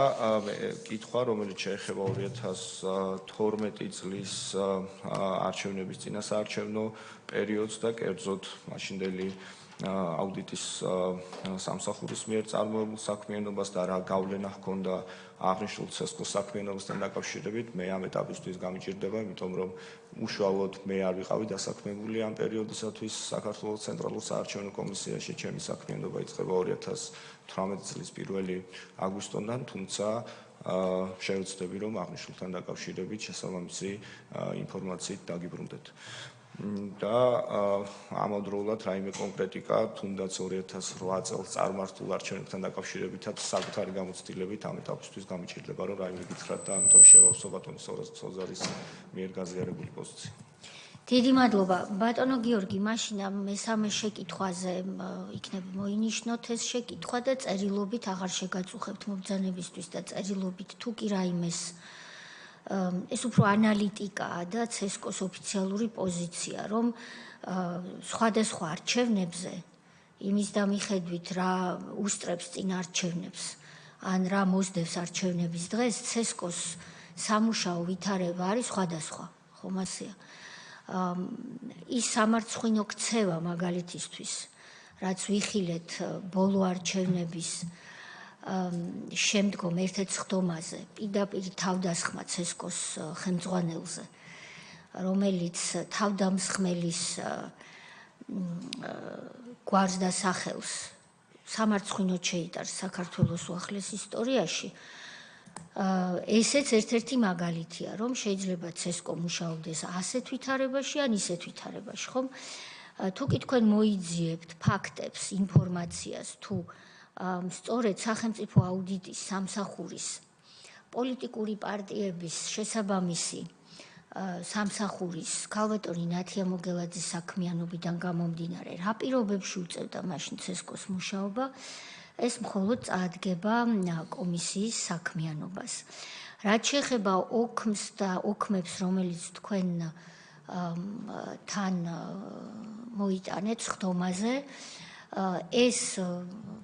კითხვა, რომელიც შეეხება 2012 წლის არჩევნების წინასაარჩევნო პერიოდს და კერძოდ მაშინდელი აუდიტის სამსახურის მიერ წარმოებულ საქმიანობას და რა გავლენა ჰქონდა აღნიშნულ ცესკოს საქმიანობასთან დაკავშირებით, მე ამ ეტაპისთვის გამიჭირდება, იმიტომ რომ უშუალოდ მე არ ვიყავი დასაქმებული ამ პერიოდისათვის საქართველოს ცენტრალურ საარჩევნო კომისიაში, ჩემი საქმიანობა იწყება 2018 წლის 1 აგვისტოდან, თუმცა შევეცდები, რომ აღნიშნულთან დაკავშირებით შესაბამისი ინფორმაციით დაგიბრუნდეთ. და ამავდროულად რაიმე კონკრეტიკა თუნდაც 2008 წელს წარმართულ არჩევნებთან დაკავშირებითაც საკუთარი გამოცდილებით ამ ეტაპისთვის გამიჭირდება, რომ რაიმე გითხრათ და ამიტომ შევავსო ბატონის ოზარის მიერ გაზიარებული პოზიცია. დიდი მადლობა. ბატონო გიორგი, მაშინ ამ მესამე შეკითხვაზე იქნება მოინიშნოთ ეს შეკითხვა და წერილობით აღარ შეგაწუხებთ მობრძანებისთვის და წერილობით თუ კი რაიმეს ეს უფრო ანალიტიკაა და ცესკოს ოფიციალური პოზიცია, რომ სხვადასხვა არჩევნებზე იმის დამიხედვით რა უსწრებს წინ არჩევნებს, ან რა მოსდევს არჩევნების დღეს, ცესკოს სამუშაო ვითარება არის სხვადასხვა, ხომ ასეა. ის სამარცხვინო ქცევა მაგალითისთვის, რაც ვიხილეთ ბოლო არჩევნების შემდგომ ერთ-ერთ სხდომაზე, პირდაპირ თავდასხმა ცესკოს ხელმძღვანელზე, რომელიც თავდამსხმელის გვარს და სახელს სამარცხვინოდ შეიტარს საქართველოს უახლეს ისტორიაში, ესეც ერთ-ერთი მაგალითია, რომ შეიძლება ცესკო მუშაობდეს ასეთ ვითარებაში ან ისეთ ვითარებაში, ხომ? თუ კი თქვენ მოიძიებთ ფაქტებს, ინფორმაციას, თუ სწორედ სახელმწიფო აუდიტის სამსახურის პოლიტიკური პარტიების შესაბამისი სამსახურის ქალბატონი ნათია მოგელაძის საქმიანობიდან გამომდინარე, რა პირობებში უწევდა მაშინ ცესკოს მუშაობა, ეს მხოლოდ წაადგება კომისიის საქმიანობას. რაც შეეხება ოქმს და ოქმებს, რომელიც თქვენ თან მოიტანეთ სხდომაზე, ეს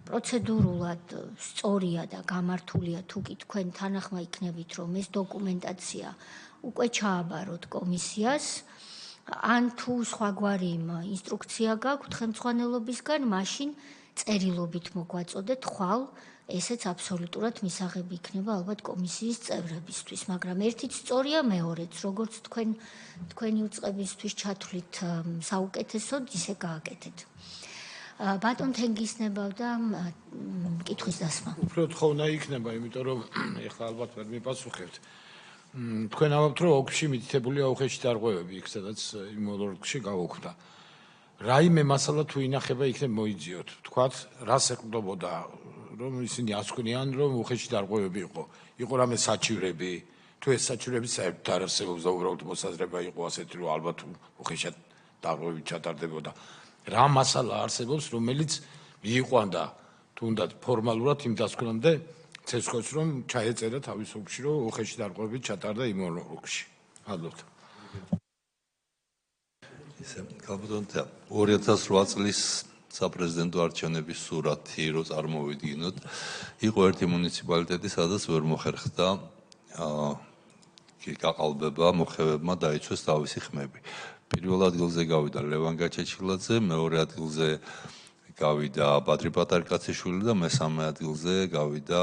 პროცედურულად სწორია და გამართულია, თუკი თქვენ თანახმა იქნებით, რომ ეს დოკუმენტაცია უკვე ჩააბაროთ კომისიას, ან თუ სხვაგვარი ინსტრუქცია გაქვთ ხელმძღვანელობისგან, მაშინ წერილობით მოგვაწოდეთ ხვალ, ესეც აბსოლუტურად მისაღები იქნება ალბათ კომისიის წევრებისთვის, მაგრამ ერთიც სწორია, მეორეც, როგორც თქვენი უწყებისთვის ჩათვლით საუკეთესოდ, ისე გააკეთეთ. ბატონ თენგისნებავდა კითხვის დასმა. უფრო თხოვნა იქნება, იმიტომ რომ ეხლა ალბათ ვერ მიპასუხებთ. თქვენ ამბობთ, რომ ოქში მითითებულია უხეში დარღვევები, იქ სადაც იმ ოლქში გაუქმდა. რაიმე მასალა თუ ინახება, იქნებ მოიძიოთ. თქვათ, რას ეყრდნობოდა, რომ ისინი ასკვნიან, რომ უხეში დარღვევები იყო. იყო რამე საჩივრები, თუ ეს საჩივრები საერთოდ არ არსებობს და უბრალოდ მოსაზრება იყო ასეთი, რომ ალბათ უხეშად დარღვევები ჩატარდებოდა. რა მასალა არსებობს, რომელიც მიიყვანდა თუნდაც ფორმალურად იმ დასკვნამდე ცესკოს, რომ ჩაეწერა თავის ოლქში, რომ უხეში დარღვევები ჩატარდა იმ ოლქში. მადლობთ. ქალბატონ 2008 წლის საპრეზიდენტო არჩევნების სურათი რო წარმოვიდგინოთ, იყო ერთი მუნიციპალიტეტი, სადაც ვერ მოხერხდა გაყალბება, მოხევებმა დაიცვეს თავისი ხმები. პირველ ადგილზე გავიდა ლევან გაჩეჩილაძე, მეორე ადგილზე გავიდა ბადრი პატარკაციშვილი და მესამე ადგილზე გავიდა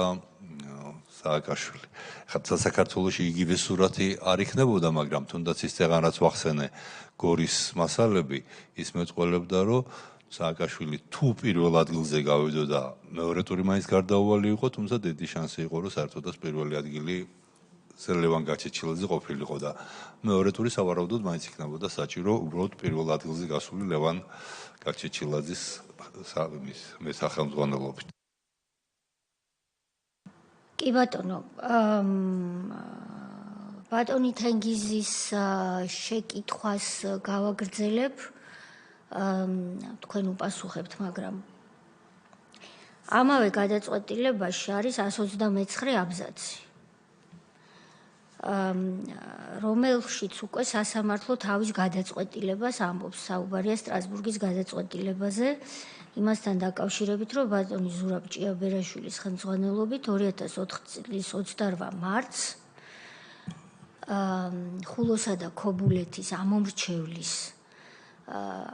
სააკაშვილი. ხა საქართველოში იგივე სურათი არ იქნებოდა, მაგრამ თუნდაც ის წეღან რაც ვახსენე გორის მასალები, ის მეწყველებდა, რომ სააკაშვილი თუ პირველ ადგილზე გავიდოდა, მეორე ტური მაინც გარდაუვალი იყო, თუმცა დიდი შანსი იყო, რომ საერთოდაც პირველი ადგილი ლევან გაჩეჩილაძე ყოფილიყო და მეორე ტური სავარაუდოდ მაინც იქნებოდა საჭირო, უბრალოდ პირველ ადგილზე გასული ლევან გაჩეჩილაძის სახელმძღვანელობით. კი ბატონო, ბატონი თენგიზის შეკითხვას გავაგრძელებ, თქვენ უპასუხებთ, მაგრამ ამავე გადაწყვეტილებაში არის 129 აბზაცი, რომელშიც უკვე სასამართლო თავის გადაწყვეტილებას ამბობს, საუბარია სტრასბურგის გადაწყვეტილებაზე, იმასთან დაკავშირებით, რომ ბატონი ზურაბ ჭიაბერაშვილის ხელმძღვანელობით 2004 წლის 28 მარტს ხულოსა და ქობულეთის ამომრჩევლის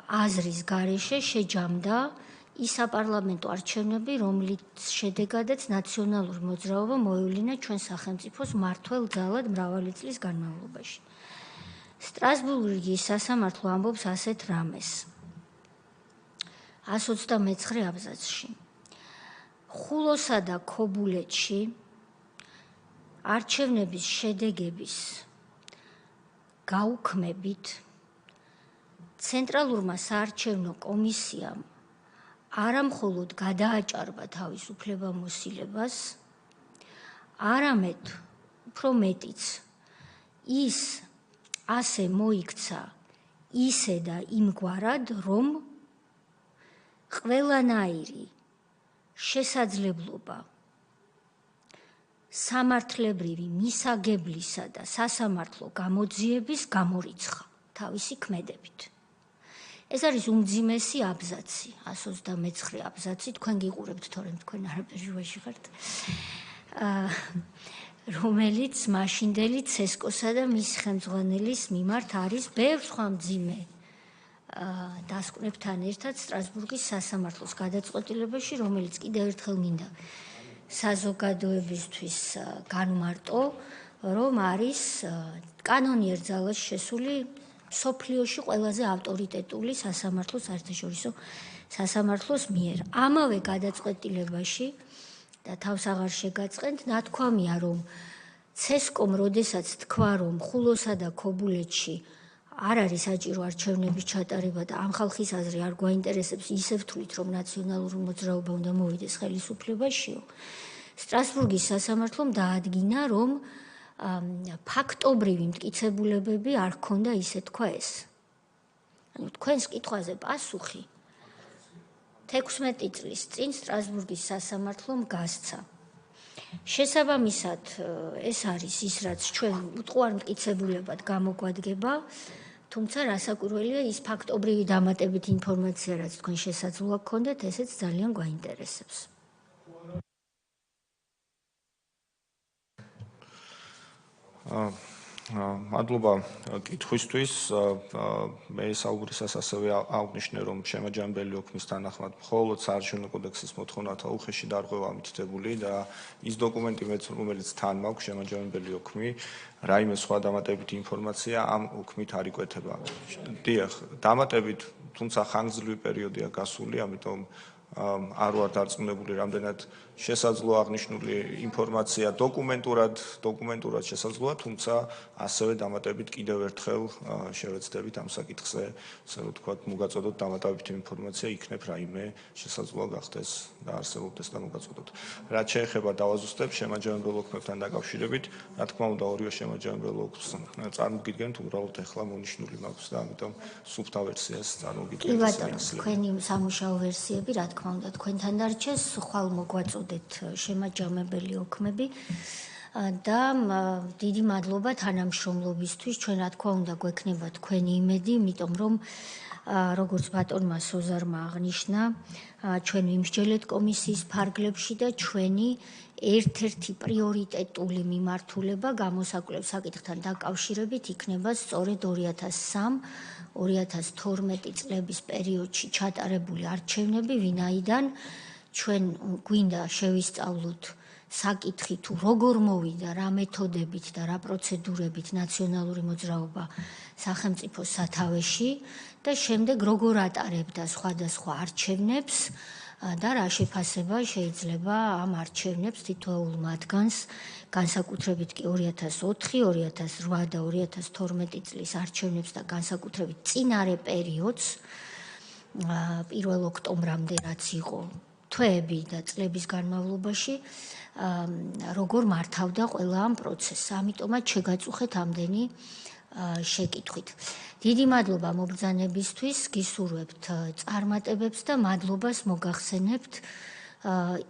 აზრის გარეშე შეჯამდა ის საპარლამენტო არჩევნები, რომლის შედეგადაც ნაციონალური მოძრაობა მოევლინა ჩვენ სახელმწიფოს მმართველ ძალად მრავალი წლის განმავლობაში. სტრასბურგის სასამართლო ამბობს ასეთ რამეს. 129 აბზაცში. ხულოსა და ქობულეთში არჩევნების შედეგების გაუქმებით ცენტრალურმა საარჩევნო კომისიამ არამხოლოდ გადააჭარბა თავის უფლებამოსილებას, არამედ უფრო მეტიც ის ასე მოიქცა ისე და იმგვარად, რომ ყველანაირი შესაძლებლობა სამართლებრივი მისაგებლისა და სასამართლო გამოძიების გამორიცხა თავისი ქმედებით. ეს არის უმძიმესი აბზაცი, 129 აბზაცი, თქვენ გიყურებთ, თორემ თქვენ არაფერ ჟუვაში ხართ, რომელიც მაშინდელი ცესკოსა და მის ხელმძღვანელის მიმართ არის ბევრ სხვა მძიმე დასკვნებთან ერთად სტრასბურგის სასამართლოს გადაწყვეტილებაში, რომელიც კიდევ ერთხელ მინდა საზოგადოებისთვის განმარტო, რომ არის კანონიერ ძალაში შესული სოფლიოში ყველაზე ავტორიტეტული სასამართლოს საერთაშორისო სასამართლოს მიერ. ამავე გადაწყვეტილებაში და თავს აღარ შეგაწყენთ, ნათქვამია, რომ ცესკომ როდესაც თქვა, რომ ხულოსა და ქობულეთში არ არის საჭირო არჩევნების ჩატარება და ამ ხალხის აზრი არ გვაინტერესებს ისევ თვლით, რომ ნაციონალური მოძრაობა უნდა მოვიდეს ხელისუფლებაშიო. სტრასბურგის სასამართლომ დაადგინა, რომ ფაქტობრივი მტკიცებულებები არ ჰქონდა, ისე თქვა ეს. ანუ თქვენს კითხვაზე პასუხი 16 წლის წინ სტრასბურგის სასამართლომ გასცა. შესაბამისად, ეს არის ის, რაც ჩვენ უტყუარ მტკიცებულებად გამოგვადგება, თუმცა რასაკვირველია, ის ფაქტობრივი დამატებით ინფორმაცია, რაც თქვენ შესაძლოა გქონდეთ, ესეც ძალიან გვაინტერესებს. მადლობა კითხვისთვის. მე საუბრისას ასევე აღნიშნე, რომ შემაჯამებელი ოქმის თანახმად მხოლოდ საარჩევნო კოდექსის მოთხოვნათა უხეში დარღვევა მითითებული და ის დოკუმენტი მეც, რომელიც თან მაქვს შემაჯამებელი ოქმი, რაიმე სხვა დამატებითი ინფორმაცია ამ ოქმით არ იკვეთება. დიახ, დამატებით, თუმცა ხანგრძლივი პერიოდია გასული, ამიტომ არ ვარ დარწმუნებული, რამდენად შესაძლოა აღნიშნული ინფორმაცია დოკუმენტურად შესაძლოა, თუმცა ასევე დამატებით კიდევ ერთხელ შევეცდებით ამ საკითხზე, ასე რომ ვთქვათ, მოგაწოდოთ დამატებითი ინფორმაცია, იქნებ რაიმე შესაძლოა გახდეს და არსებობდეს და მოგაწოდოთ. რაც შეეხება დავაზუსტებ შემაჯამებელ ოქმებთან დაკავშირებით, რა თქმა უნდა, ორივე შემაჯამებელ ოქმს წარმოგიდგენთ, უბრალოდ ეხლა მონიშნული მაქვს და ამიტომ სუფთა ვერსიას წარმოგიდგენთ. კი ბატონო, თქვენი სამუშაო ვერსიები, რა თქმა უნდა, თქვენთან დარჩეს, ხვალ მოგვაწოდეთ შემაჯამებელი ოქმები და დიდი მადლობა თანამშრომლობისთვის. ჩვენ რა თქმა უნდა გვექნება თქვენი იმედი, იმიტომ რომ როგორც ბატონმა სოზარმა აღნიშნა, ჩვენ ვიმსჯელეთ კომისიის ფარგლებში და ჩვენი ერთ-ერთი პრიორიტეტული მიმართულება გამოსაკვლევ საკითხთან დაკავშირებით იქნება სწორედ 2003-2012 წლების პერიოდში ჩატარებული არჩევნები, ვინაიდან ჩვენ გვინდა შევისწავლოთ საკითხი თუ როგორ მოვიდა, რა მეთოდებით და რა პროცედურებით ნაციონალური მოძრაობა სახელმწიფოს სათავეში და შემდეგ როგორ ატარებდა სხვადასხვა არჩევნებს და რა შეფასება შეიძლება ამ არჩევნებს თითოეულ მათგანს, განსაკუთრებით კი 2004, 2008 და 2012 წლის არჩევნებს და განსაკუთრებით წინარე პერიოდს, 1 ოქტომბრამდე რაც იყო თვეები და წლების განმავლობაში, როგორ მართავდა ყველა ამ პროცესს. ამიტომაც შეგაწუხეთ ამდენი შეკითხვით. დიდი მადლობა მობრძანებისთვის, გისურვებთ წარმატებებს და მადლობას მოგახსენებთ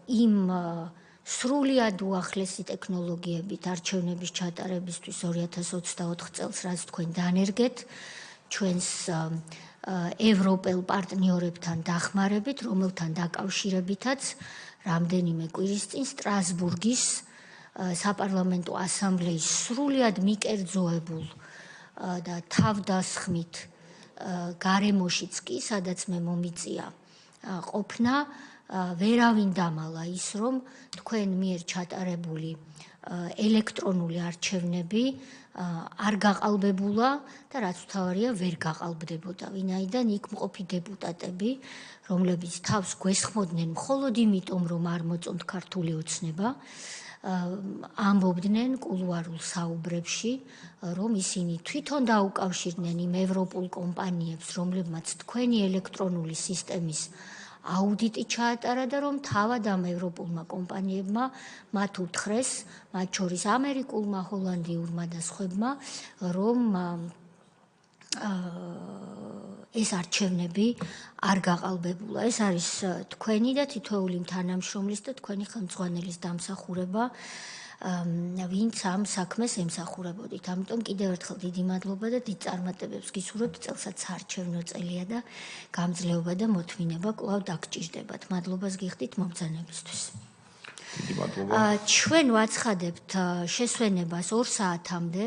იმ სრულიად უახლესი ტექნოლოგიებით არჩევნების ჩატარებისთვის 2024 წელს, რაც თქვენ დანერგეთ ჩვენს ევროპელ პარტნიორებთან დახმარებით, რომელთან დაკავშირებითაც რამდენიმე კვირის წინ სტრასბურგის საპარლამენტო ასამბლეის სრულიად მიკერძოებულ და თავდასხმით გარემოშიც კი, სადაც მე მომიწია ყოფნა, ვერავინ დამალა ის, რომ თქვენ მიერ ჩატარებული ელექტრონული არჩევნები არ გაყალბებულა და რაც მთავარია, ვერ გაყალბდებოდა, ვინაიდან იქ მყოფი დეპუტატები, რომლებიც თავს გვესხმოდნენ მხოლოდ იმიტომ, რომ არ მოწონთ ქართული ოცნება, ამბობდნენ კულუარულ საუბრებში, რომ ისინი თვითონ დაუკავშირდნენ იმ ევროპულ კომპანიებს, რომლებმაც თქვენი ელექტრონული სისტემის აუდიტი ჩაატარა და რომ თავად ამ ევროპულმა კომპანიებმა მათ უთხრეს, მათ შორის ამერიკულმა, ჰოლანდიურმა და სხვებმა, რომ ეს არჩევნები არ გაყალბებულა. ეს არის თქვენი და თითოეული თანამშრომლის და თქვენი ხელმძღვანელის დამსახურება, ვინც ამ საქმეს ემსახურებოდით. ამიტომ კიდევ ერთხელ დიდი მადლობა და დიდ წარმატებებს გისურვებთ, წელსაც საარჩევნო წელია და გამძლეობა და მოთმინება კვლავ დაგჭირდებათ. მადლობას გიხდით მომბრძანებისთვის. დიდი მადლობა. ჩვენ ვაცხადებთ შესვენებას 2 საათამდე.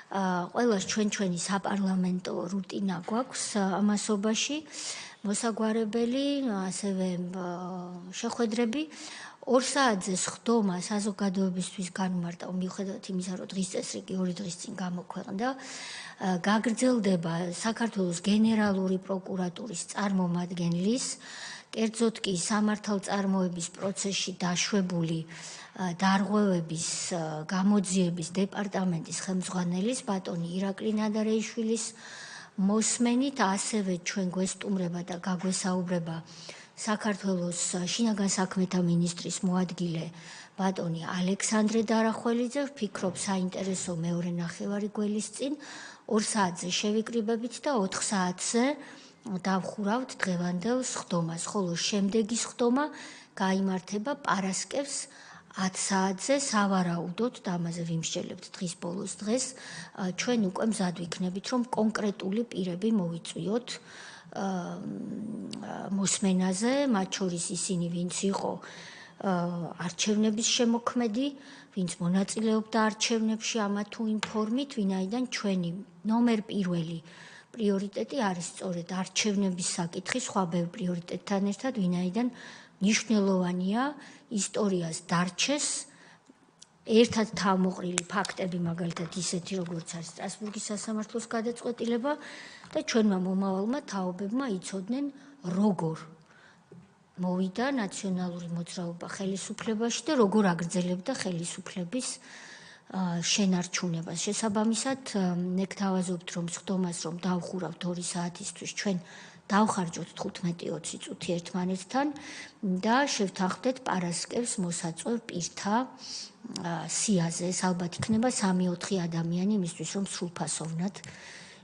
ყველას ჩვენი საპარლამენტო რუტინა გვაქვს ამასობაში, მოსაგვარებელი, ასევე შეხვედრები. 2 საათზე სხდომა საზოგადოებისთვის განმარტავ, მიუხედავად იმისა, რომ დღის წესრიგი 2 დღის წინ გამოქვეყნდა, გაგრძელდება საქართველოს გენერალური პროკურატურის წარმომადგენლის კერძოდ კი სამართალწარმოების პროცესში დაშვებული დარღვევების გამოძიების დეპარტამენტის ხელმძღვანელის ბატონი ირაკლი ნადარეიშვილის მოსმენით, ასევე ჩვენ გვესტუმრება და გაგვესაუბრება საქართველოს შინაგან საქმეთა მინისტრის მოადგილე ბატონი ალექსანდრე დარახველიძე. ვფიქრობ, საინტერესო მეორე ნახევარი გველის წინ 2 საათზე შევიკრიბებით და 4 საათზე დავხურავთ დღევანდელ სხდომას, ხოლო შემდეგი სხდომა გაიმართება პარასკევს 10 საათზე სავარაუდოდ და ამაზე ვიმსჯელებთ დღის ბოლოს დღეს. ჩვენ უკვე მზად ვიქნებით, რომ კონკრეტული პირები მოვიწვიოთ მოსმენაზე, მათ შორის ისინი, ვინც იყო არჩევნების შემოქმედი, ვინც მონაწილეობდა არჩევნებში ამა თუ იმ ფორმით, ვინაიდან ჩვენი ნომერ პირველი პრიორიტეტი არის სწორედ არჩევნების საკითხი, სხვა ბევრ პრიორიტეტთან ერთად, ვინაიდან მნიშვნელოვანია ისტორიას დარჩეს ერთად თავმოყრილი ფაქტები, მაგალითად ისეთი, როგორც არის სტრასბურგის სასამართლოს გადაწყვეტილება და ჩვენმა მომავალმა თაობებმა იცოდნენ, როგორ მოვიდა ნაციონალური მოძრაობა ხელისუფლებაში და როგორ აგრძელებდა ხელისუფლების შენარჩუნებას. შესაბამისად, მე გთავაზობთ, რომ სხდომას რომ დავხურავთ 2 საათისთვის, ჩვენ დავხარჯოთ 15-20 წუთი ერთმანეთთან და შევთანხმდეთ პარასკევს მოსაწვევ პირთა სიაზე. ეს ალბათ იქნება 3-4 ადამიანი იმისთვის, რომ სრულფასოვნად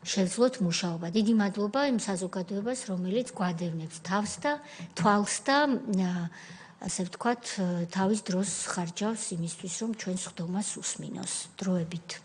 შევძლოთ მუშაობა. დიდი მადლობა იმ საზოგადოებას, რომელიც გვადევნებს თავს და თვალს და ასე ვთქვათ, თავის დროს ხარჯავს იმისთვის, რომ ჩვენ სხდომას უსმინოს. დროებით.